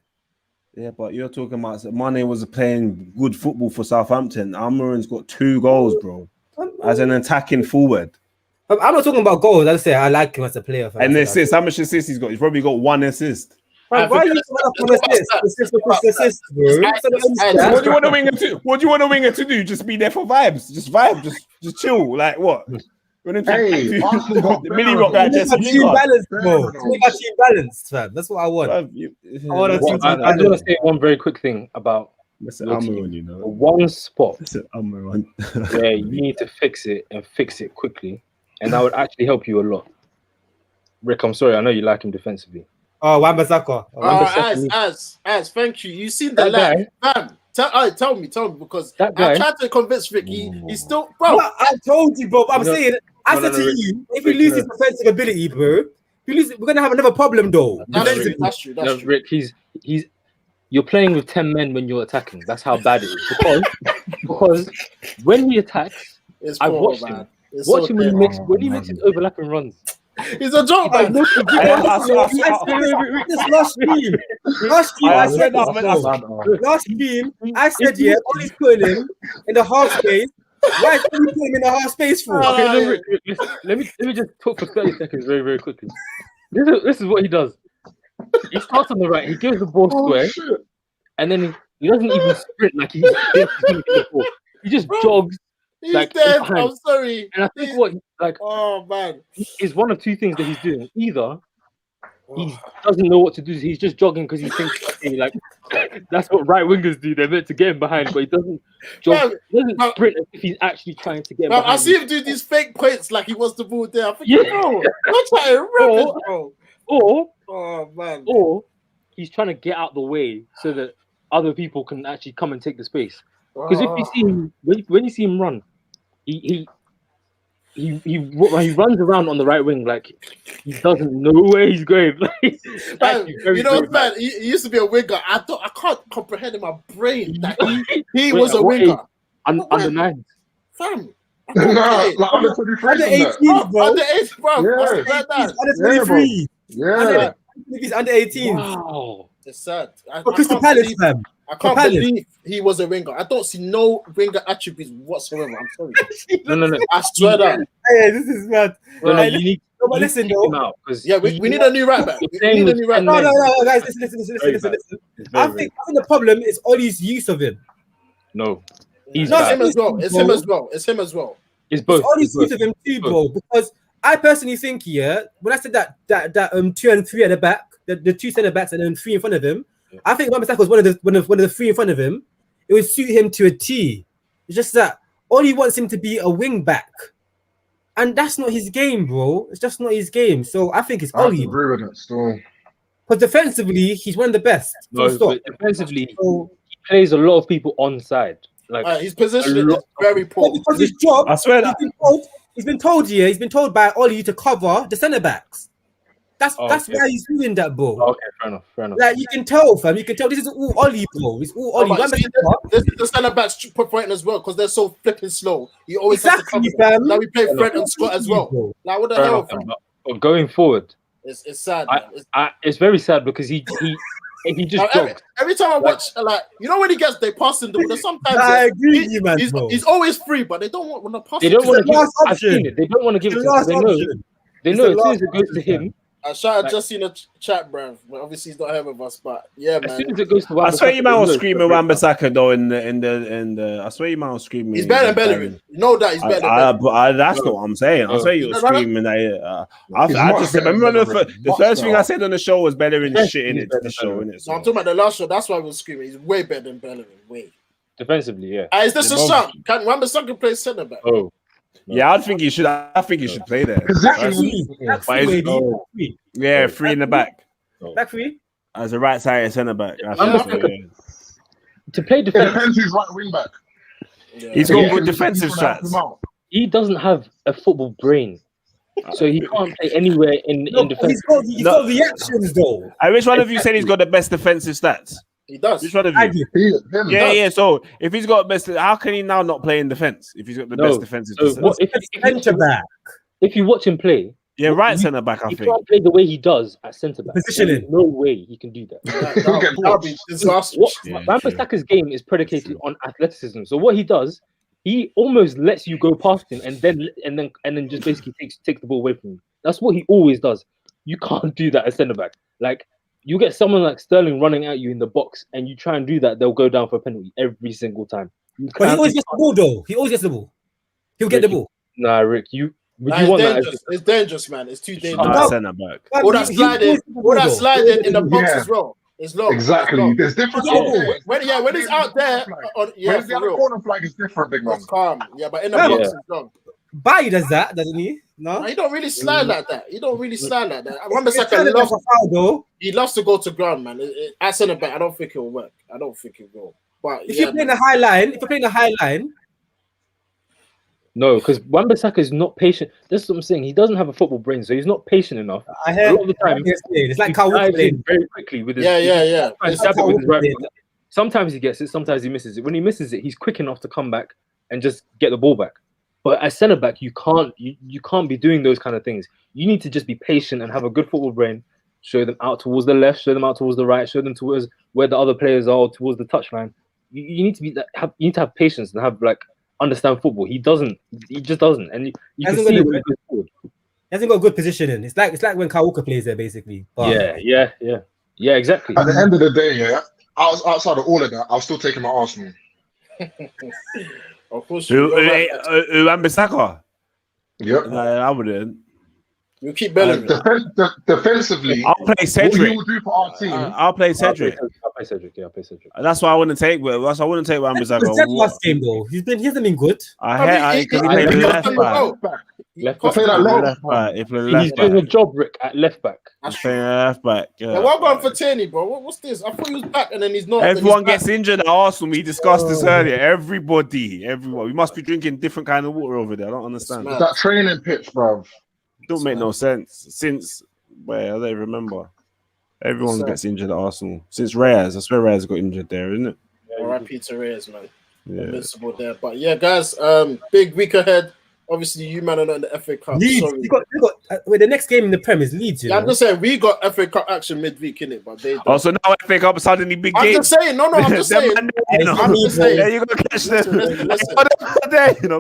Yeah, but you're talking about Mane was playing good football for Southampton. Almiron's got 2 goals, bro, as an attacking forward. I'm not talking about goals. I say I like him as a player. And assists. How much assists he's got? He's probably got 1 assist. Why are you assist, bro? What do you want a winger to? What do you want a winger to do? Just be there for vibes. Just vibe. Just chill. Like what? Hey, the mini rock guy just team balanced, bro. Team balanced, fam. That's what I want. I just want to say one very quick thing about Almiron, you know. One spot Almiron where you need to fix it and fix it quickly, and that would actually help you a lot. Rick, I'm sorry, I know you like him defensively. Oh, Wan-Bissaka. As, thank you. You seen the line, fam? Tell me, because I tried to convince Rick. He's still, bro. I told you, bro. I'm saying, I said to you, if he loses defensive ability, bro, we're gonna have another problem, though. That's true. Rick, you're playing with 10 men when you're attacking. That's how bad it is. Because when he attacks, I've watched him. Watch him when he makes his overlapping runs. He's a joke, man. Last game, I said, yeah, all he's putting him in the half space. Why is he putting him in the half space for? Okay, let me just talk for 30 seconds very, very quickly. This is what he does. He starts on the right, he gives the ball square, and then he doesn't even sprint like he's the ball. He just jogs. He's dead. I'm sorry. And I think oh man, is one of 2 things that he's doing. Either he doesn't know what to do. He's just jogging because he thinks like that's what right wingers do. They're meant to get him behind, but he doesn't jog. He doesn't sprint if he's actually trying to get him behind. I see him do these fake points like he wants the ball there. I think, bro, I'm trying to rip it, bro. Or he's trying to get out the way so that other people can actually come and take the space. Because if you see him, when you see him run, he runs around on the right wing like he doesn't know where he's going. You know what, man? He used to be a winger. I can't comprehend in my brain that he was a winger. Under 9. Fam. Like under 23. Under 18, bro. Under 18, bro. Yeah. Under 23. Yeah. He's under 18. Wow. It's sad. Crystal Palace, fam. I can't believe he was a winger. I don't see no winger attributes whatsoever. I'm sorry. No. I swear that. Hey, this is mad. But listen, though. We need a new right back. We need a new right back. No, guys, listen. I think the problem is Ollie's use of him. No. It's him as well. It's him as well. It's both. It's Ollie's use of him too, bro. Because I personally think, when I said that 2 and 3 at the back, the 2 centre backs and then 3 in front of him, I think Wan-Bissaka was one of the 3 in front of him. It would suit him to a T. It's just that Ollie wants him to be a wing back, and that's not his game, bro. It's just not his game. So I think it's Ollie. I agree with that still. Because defensively, he's one of the best. No, but defensively, he plays a lot of people onside. Like his positioning is very poor. Because his job, I swear he's been told by Ollie to cover the centre backs. That's why he's doing that, bro. Okay, fair enough. Like you can tell, fam. You can tell this is all Ollie, bro. It's all Ollie. This is the centre backs point as well because they're so flipping slow. You always have to cover fam. them. Now we play Fred and Scott as well. Bro. Like what the hell, fam? But going forward, it's sad. It's very sad because he just every time I watch, like you know when he gets they pass him, but sometimes I agree with you, man. He's always free, but they don't want to pass. They don't want to give. I've seen it. They don't want to give it to him. They know as soon as it goes to him. Shout out just seen a chat, bruv. Well, obviously he's not here with us, but yeah, man. As soon as it goes to I swear you man was screaming Wan-Bissaka though in the I swear you man was screaming. He's better than Bellerin. No doubt he's better than Bellerin. That's not what I'm saying. I swear you were screaming that. I just remember the first thing I said on the show was Bellerin is shit in it to the show, innit? So I'm talking about the last show. That's why we were screaming. He's way better than Bellerin. Way defensively, yeah. Is this a shot? Can Wan-Bissaka play centre back? Oh. Yeah, I think he should play there. Yeah, three in the back. Back three? As a right side centre back. To play defense. It depends who's right wing back. Yeah. He's got good defensive stats. He doesn't have a football brain. So he can't play anywhere in defense. He's got the actions though. Which one of you said he's got the best defensive stats? He does. Which one of you? Yeah. So if he's got best, how can he now not play in defense if he's got the best defensive stats? If you watch him play, right centre back. I think he can't play the way he does at centre back. Positioning. No way he can do that. Wan-Bissaka's game is predicated on athleticism. So what he does, he almost lets you go past him and then just basically takes the ball away from you. That's what he always does. You can't do that at centre back. Like. You get someone like Sterling running at you in the box, and you try and do that, they'll go down for a penalty every single time. But he always gets the ball, though. He always gets the ball. He'll get the ball. Nah, Rick, it's dangerous, man. It's too dangerous. Centre back. All that sliding in the box as well. It's long. Exactly. It's long. There's different. When he's out there, where's the other corner flag is different, big man. Calm. Yeah, but in the box, it's long. Bailly does that, doesn't he? No, he don't really slide like that. Wan-Bissaka he loves to go to ground, man. At centre back, I don't think it'll work. But if you're playing a high line, no, because Wan-Bissaka is not patient. That's what I'm saying. He doesn't have a football brain, so he's not patient enough. I heard a lot of the time. It's like Carl playing very quickly with his Sometimes he gets it, sometimes he misses it. When he misses it, he's quick enough to come back and just get the ball back. But as centre back, you can't be doing those kind of things. You need to just be patient and have a good football brain. Show them out towards the left, show them out towards the right, show them towards where the other players are, towards the touchline. You need to have patience and have understand football. He just doesn't, and you can see when he goes forward. He hasn't got good positioning. It's like when Kyle Walker plays there, basically. But yeah, exactly. At the end of the day, outside of all of that, I was still taking my Arsenal. Of course. Wan-Bissaka? Yep. No, I wouldn't. You keep Bellerin. Defensively, I'll play Cedric. What he will do for our team. I'll play Cedric. I'll play Cedric. That's why I wouldn't take. That's why I wouldn't take Wan-Bissaka. Last game though, he hasn't been good. He played left back. He's doing a job, Rick, at left back. He's playing left back. Yeah. What about for Tierney, bro? What's this? I thought he was back and then he's not. Everyone gets injured at Arsenal. We discussed this earlier. Everybody. We must be drinking different kind of water over there. I don't understand. That training pitch, bro. Don't make no sense. Since I don't remember. Everyone gets injured at Arsenal. Since Reyes. I swear Reyes got injured there, isn't it? R.I.P. to Reyes, man. Yeah. Invincible there. But yeah, guys, big week ahead. Obviously, you man are not in the FA Cup. Leeds. You got the next game in the Prem is Leeds. I'm just saying we got FA Cup action midweek, innit? But they don't. So now FA Cup suddenly big game. I'm just saying, I'm just saying. Yeah, you gotta catch them. Listen.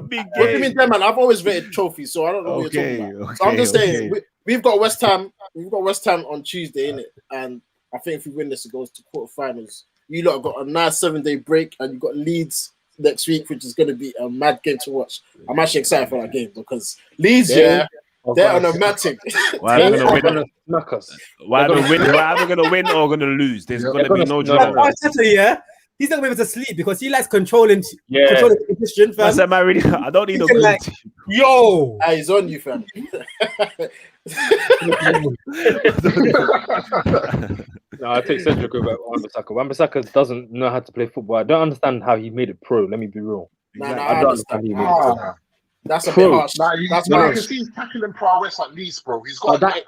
Big game. What do you mean, man? I've always rated trophies, so I don't know what you're talking about. So I'm just saying we've got West Ham. We've got West Ham on Tuesday, innit? And I think if we win this, it goes to quarterfinals. You lot got a nice 7-day break, and you got Leeds next week, which is going to be a mad game to watch. I'm actually excited for that game because Leeds, they're on a mad thing. Why are they going to win? Why are they going to win or going to lose? There's going to be no draw. He's not going to be able to sleep because he likes controlling the position. I don't need no good team. Yo! He's on you, fam. No, I take Cedric over Wan-Bissaka. Wan-Bissaka doesn't know how to play football. I don't understand how he made it pro. Let me be real. I don't understand. That's a bit harsh. That's you can see he's tackling prowess at least, bro. He's got that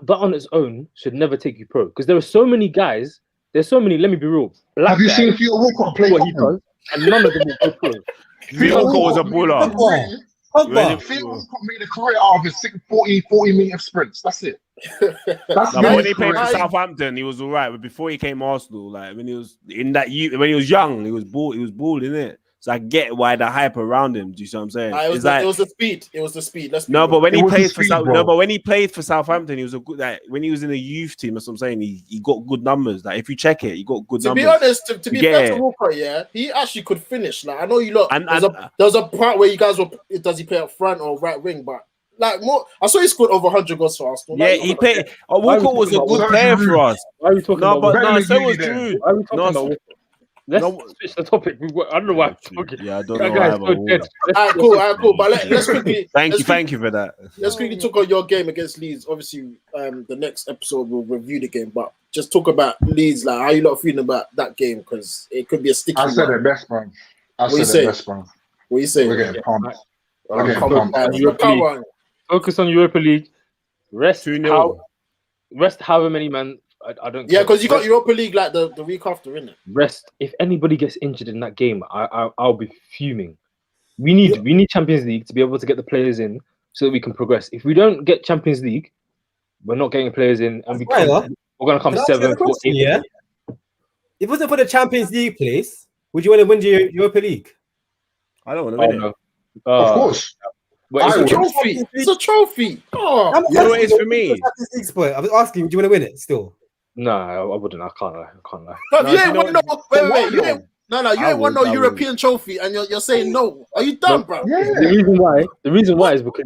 on its own should never take you pro because there are so many guys. There's so many. Let me be real. Have you seen Theo Walcott play? What he does, and none of them will go pro. Theo Walcott was a baller. Theo Walcott made a career out of his 40-meter sprints. That's it. When he played for Southampton, he was all right. But before he came Arsenal, like when he was in that when he was young, he was bald, innit? So I get why the hype around him. Do you see what I'm saying? It was the speed. It was the speed. But when he played for Southampton, he was a good. Like when he was in a youth team, that's what I'm saying. He got good numbers. Like if you check it, he got good numbers. To be honest, to be fair to Walker, he actually could finish. Like I know you look. There was a part where you guys were. Does he play up front or right wing? But like more, I saw he scored over 100 goals for Arsenal. Yeah, he played. Walker was a good player for us. Why are you talking about? No, so was Jude. Why are we talking about? Let's switch the topic. I don't know why I'm talking. Yeah, I don't know why. Alright, cool. But let's quickly. Thank you for that. Let's quickly talk on your game against Leeds. Obviously, the next episode we'll review the game, but just talk about Leeds. Like, how you lot feeling about that game? Because it could be a sticky. I said it best, bro. What you say? We're getting pumped. Focus on Europa League. Rest however many man. I don't. Yeah, because you got Europa League like the week after, innit? Rest. If anybody gets injured in that game, I'll be fuming. We need Champions League to be able to get the players in so that we can progress. If we don't get Champions League, we're not getting players in, and we're gonna come 7th or 8th. Yeah. If it wasn't for the Champions League place, would you want to win the Europa League? I don't want to win it. Of course. It's a trophy. It's a trophy. Oh, you know what it is for me? I was asking, do you want to win it still? No, I wouldn't. I can't lie. But you ain't won wait. You ain't won no European trophy, and you're saying no. Are you done, bro? Yeah. The reason why is because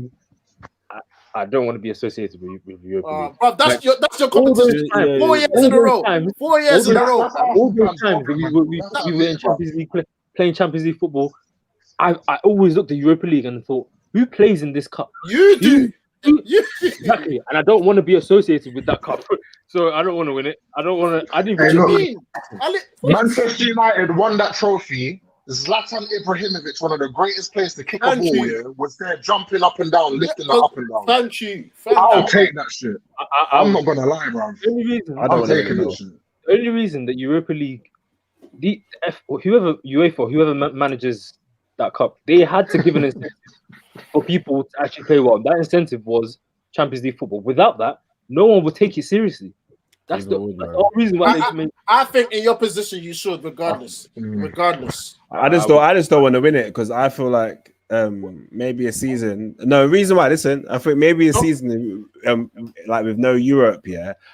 I don't want to be associated with European League. Bro, that's your competition. 4 years in a row. 4 years in a row. All those times that we were in Champions League playing Champions League football, I always looked at Europa League and thought, who plays in this cup? You do. Exactly, and I don't want to be associated with that cup, so I don't want to win it. I don't want to. I didn't. Manchester United won that trophy. Zlatan Ibrahimovic, one of the greatest players to kick a ball, was there jumping up and down, lifting it up and down. Thank you. I'll take that shit. I'm not gonna lie, bro. I'm taking that shit. The only reason that Europa League, whoever manages that cup, they had to give an incentive for people to actually play well. That incentive was Champions League football. Without that, no one would take it seriously. That's the whole reason why I think in your position you should, regardless. I just don't want to win it because I feel like maybe a season. No reason why. Listen, I think maybe a season like with no Europe,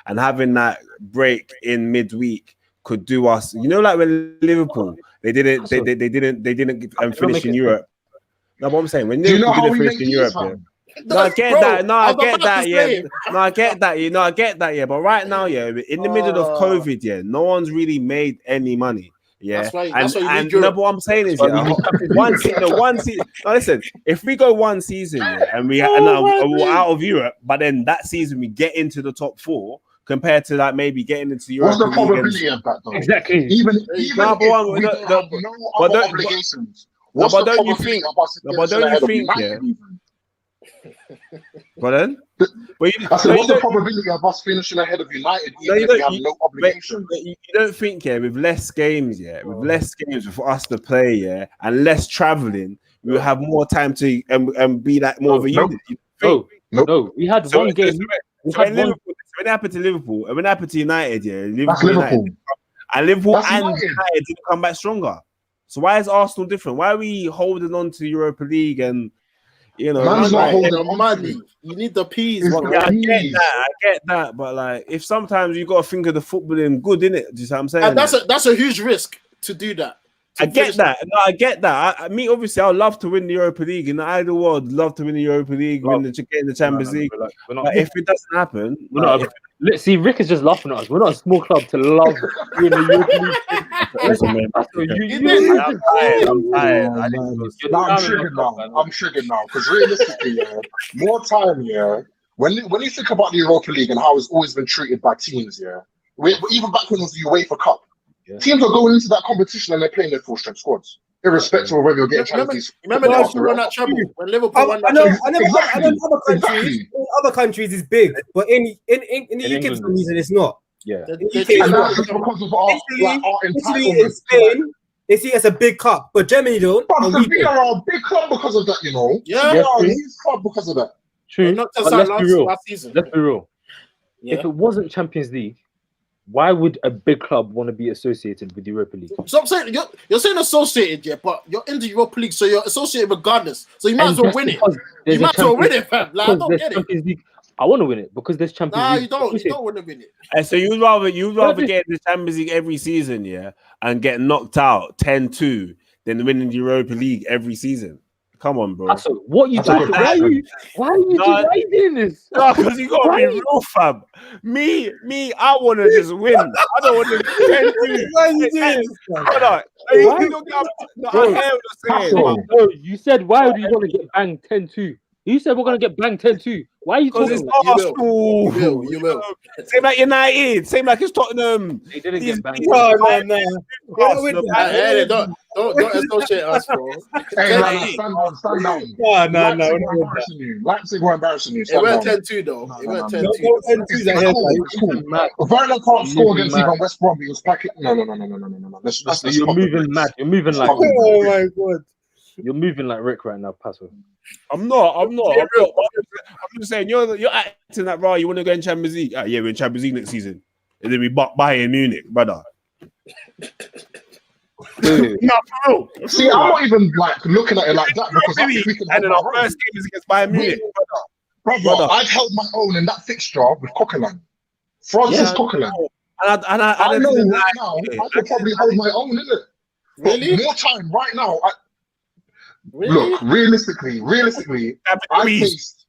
and having that break in midweek could do us. You know, like when Liverpool, they didn't finish in Europe. No, what I'm saying, when Liverpool didn't finish in Europe, I get that. But right now, in the middle of COVID, no one's really made any money. Yeah, that's why what I'm saying is, one season. No, listen, if we go one season and we're out of Europe, but then that season we get into the top 4. Compared to like maybe getting into Europe. What's the probability of that though? Exactly. Even if we have no other obligations. What's the probability of us finishing ahead of United? Pardon? What's the probability of us finishing ahead of United even if we have no obligations? You don't think, with less games, for us to play, and less traveling, we'll have more time to be like more of a unit. No. We had one game. When it happened to Liverpool, and when it happened to United, Liverpool and United didn't come back stronger. So why is Arsenal different? Why are we holding on to Europa League and man's not holding on money? You need the peas. I get that, but like if sometimes you got to think of the footballing good, innit? Do you see what I'm saying? And that's a huge risk to do that. I get that. No, I get that. Obviously, I'd love to win the Europa League. In the ideal world, love to win the Europa League, get in the Champions League. But if it doesn't happen, let's see. Rick is just laughing at us. We're not a small club to love winning the Europa League. I'm triggered now because realistically, more time, when you think about the Europa League and how it's always been treated by teams, even back when it was the UEFA Cup, teams are going into that competition and they're playing their full strength squads, irrespective of whether you're getting Champions League. Remember Liverpool won that treble when Liverpool won that treble. I know in other countries it's big, but in the UK for some reason it's not. Yeah, and that's just because of our Italy in Spain. They see it as a big cup, but Germany don't. But Sevilla are a big club because of that, you know. Yeah, they are a huge club because of that. True. Not just last season. Let's be real. Yeah. If it wasn't Champions League, why would a big club want to be associated with the Europa League? So I'm saying you're saying associated, but you're in the Europa League, so you're associated regardless. So you might as well win it. You might as well win it, fam. Like, I don't get it. League. I want to win it because there's Champions League. You don't want to win it. And so you'd rather get the Champions League every season, and get knocked out 10-2 than winning the Europa League every season. Come on, bro. So what you doing? Why are you doing this? No, because you gotta be real, fam. Me, I want to just win. I don't want to. Why are you doing this? You said why would you want to get banged 10-2? You said we're gonna get banged 10-2. Why are you talking? It's Arsenal. You will. Same like United. Same like it's Tottenham. They didn't get banged. Don't associate us, bro. Stand down. No. Leipzig were embarrassing you. It went 10-2 though. It went 10-2. Werner can't score against even West Brom. He was packing. No. You're moving mad. You're moving like. Oh my god. You're moving like Rick right now, Paso. I'm not. I'm just saying you're acting like you want to go in Champions League. Yeah, we're in Champions League next season. And then we Bayern Munich, brother. No, bro. See, I'm not even like looking at it like that because I think we can. And then our first game is against Bayern Munich, brother. I've held my own in that fixture with Coquelin. Francis Coquelin. And I know right now I could probably hold my own, innit? Really? More time right now. Look, realistically, I faced.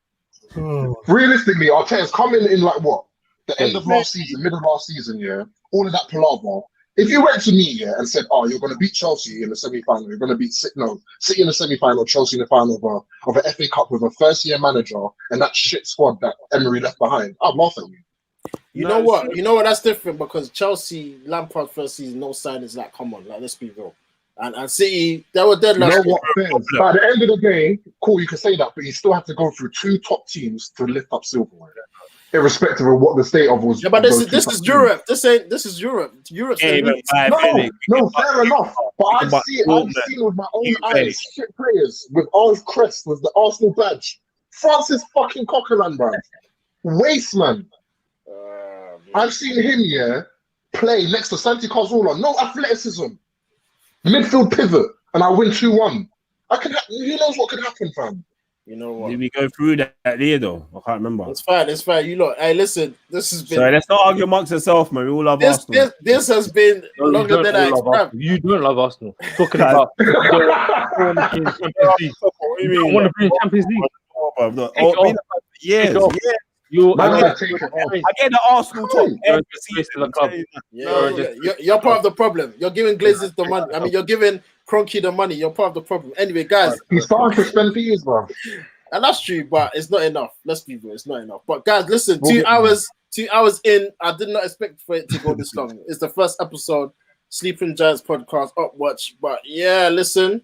Realistically, Arteta's coming in like what? The end of last season, middle of last season, all of that palaver. If you went to me, and said, "Oh, you're going to beat Chelsea in the semi-final. You're going to beat City in the semi-final, Chelsea in the final of an FA Cup with a first-year manager and that shit squad that Emery left behind," I'd laugh at you. You know what? That's different because Chelsea, Lampard first season, no signings. Like, come on, like let's be real. And City, they were dead last year. By the end of the day, cool, you can say that, but you still have to go through two top teams to lift up silverware, irrespective of what the state of was. Yeah, but this is Europe. This is Europe. Europe's no, fair enough. But I've seen with my own eyes shit players with orange crest with the Arsenal badge. Francis fucking Coquelin, bro. Waste man. I've seen him play next to Santi Cazorla. No athleticism. Midfield pivot, and I win 2-1. Who knows what could happen, fam? You know what? Did we go through that year though? I can't remember. It's fine. You lot. Hey, listen. This has been. Sorry, let's not argue amongst ourselves, man. We all love Arsenal. This has been longer than I expected. You don't love Arsenal. Talking about. You don't want to be in Champions League. Yes. I get the Arsenal talk. You're part of the problem. You're giving Glazers the money. I mean, you're giving Kroenke the money. You're part of the problem. Anyway, guys, he's starting to spend fees, bro. And that's true, but it's not enough. Let's be real, it's not enough. But guys, listen, 2 hours in. I did not expect for it to go this long. It's the first episode, Sleeping Giants podcast, Upwatch. But yeah, listen,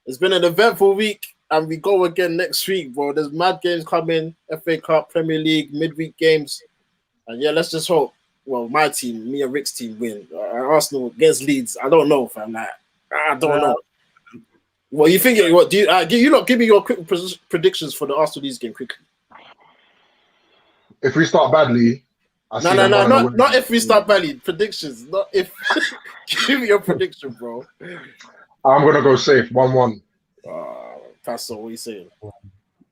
it's been an eventful week. And we go again next week, bro. There's mad games coming, FA Cup, Premier League, midweek games. And yeah, let's just hope, well, my team, me and Rick's team win. Arsenal against Leeds. I don't know, fam. I don't know. Well, you think, what do you not give me your quick predictions for the Arsenal Leeds game quickly? If we start badly, not if we start badly. Predictions, not if. Give me your prediction, bro. I'm going to go safe, 1-1. Paso, what are you saying?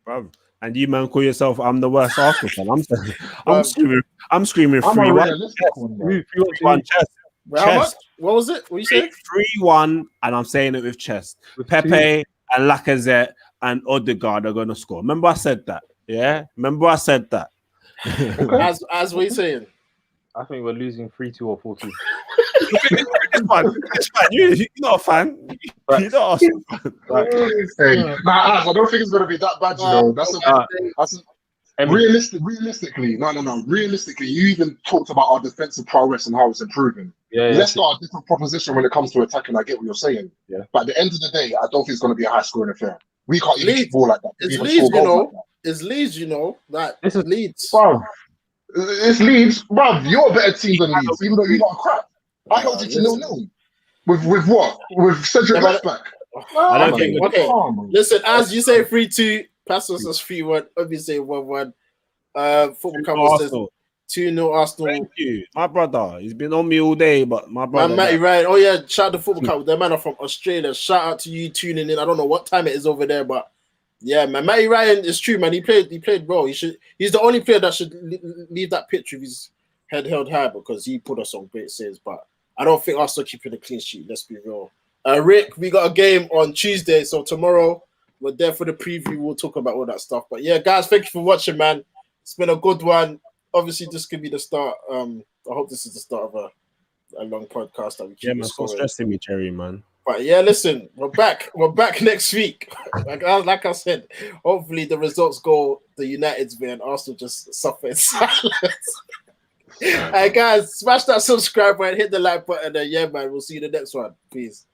Bro. And you, man, call yourself I'm the worst Arsenal fan. I'm screaming 3-1. Chest. How much? What was it? What you saying? 3-1, and I'm saying it with chest. Pepe and Lacazette and Odegaard are going to score. Remember I said that? Yeah? Remember I said that? As what are you saying? I think we're losing 3-2 or 4-2. It's fine. You're not a fan. You're not Arsenal fan. I don't think it's gonna be that bad. You know, that's realistically. No. Realistically, you even talked about our defensive prowess and how it's improving. Let's start a different proposition when it comes to attacking. I get what you're saying. Yeah. But at the end of the day, I don't think it's gonna be a high scoring affair. We can't even kick ball like that. It's Leeds, you know. It's Leeds, you know. That this is Leeds. Bro, it's Leeds, bro. You're a better team than Leeds, even though you're not a crap. I held you to 0-0. With what? With Cedric left back. I don't think. Okay. Listen, as you say 3-2, Passos says 3-1. Obviously 1-1. Football Campbell says 2-0 Arsenal. Thank you, my brother. He's been on me all day, but my brother. Matty Ryan. Oh yeah, shout out to Football Campbell. That man are from Australia. Shout out to you tuning in. I don't know what time it is over there, but yeah, man. Matty Ryan is true, man. He played well. He's the only player that should leave that pitch with his head held high because he put us on great saves. But I don't think Arsenal keeping a clean sheet. Let's be real. Rick, we got a game on Tuesday, so tomorrow we're there for the preview. We'll talk about all that stuff. But yeah, guys, thank you for watching, man. It's been a good one. Obviously, this could be the start. I hope this is the start of a long podcast that we keep. Yeah, man, stop stressing me, Jerry, man. But yeah, listen, we're back. We're back next week. Like I said, hopefully the results go the United's way and Arsenal just suffer in silence. Hey guys, smash that subscribe button, hit the like button, and yeah, man, we'll see you in the next one. Peace.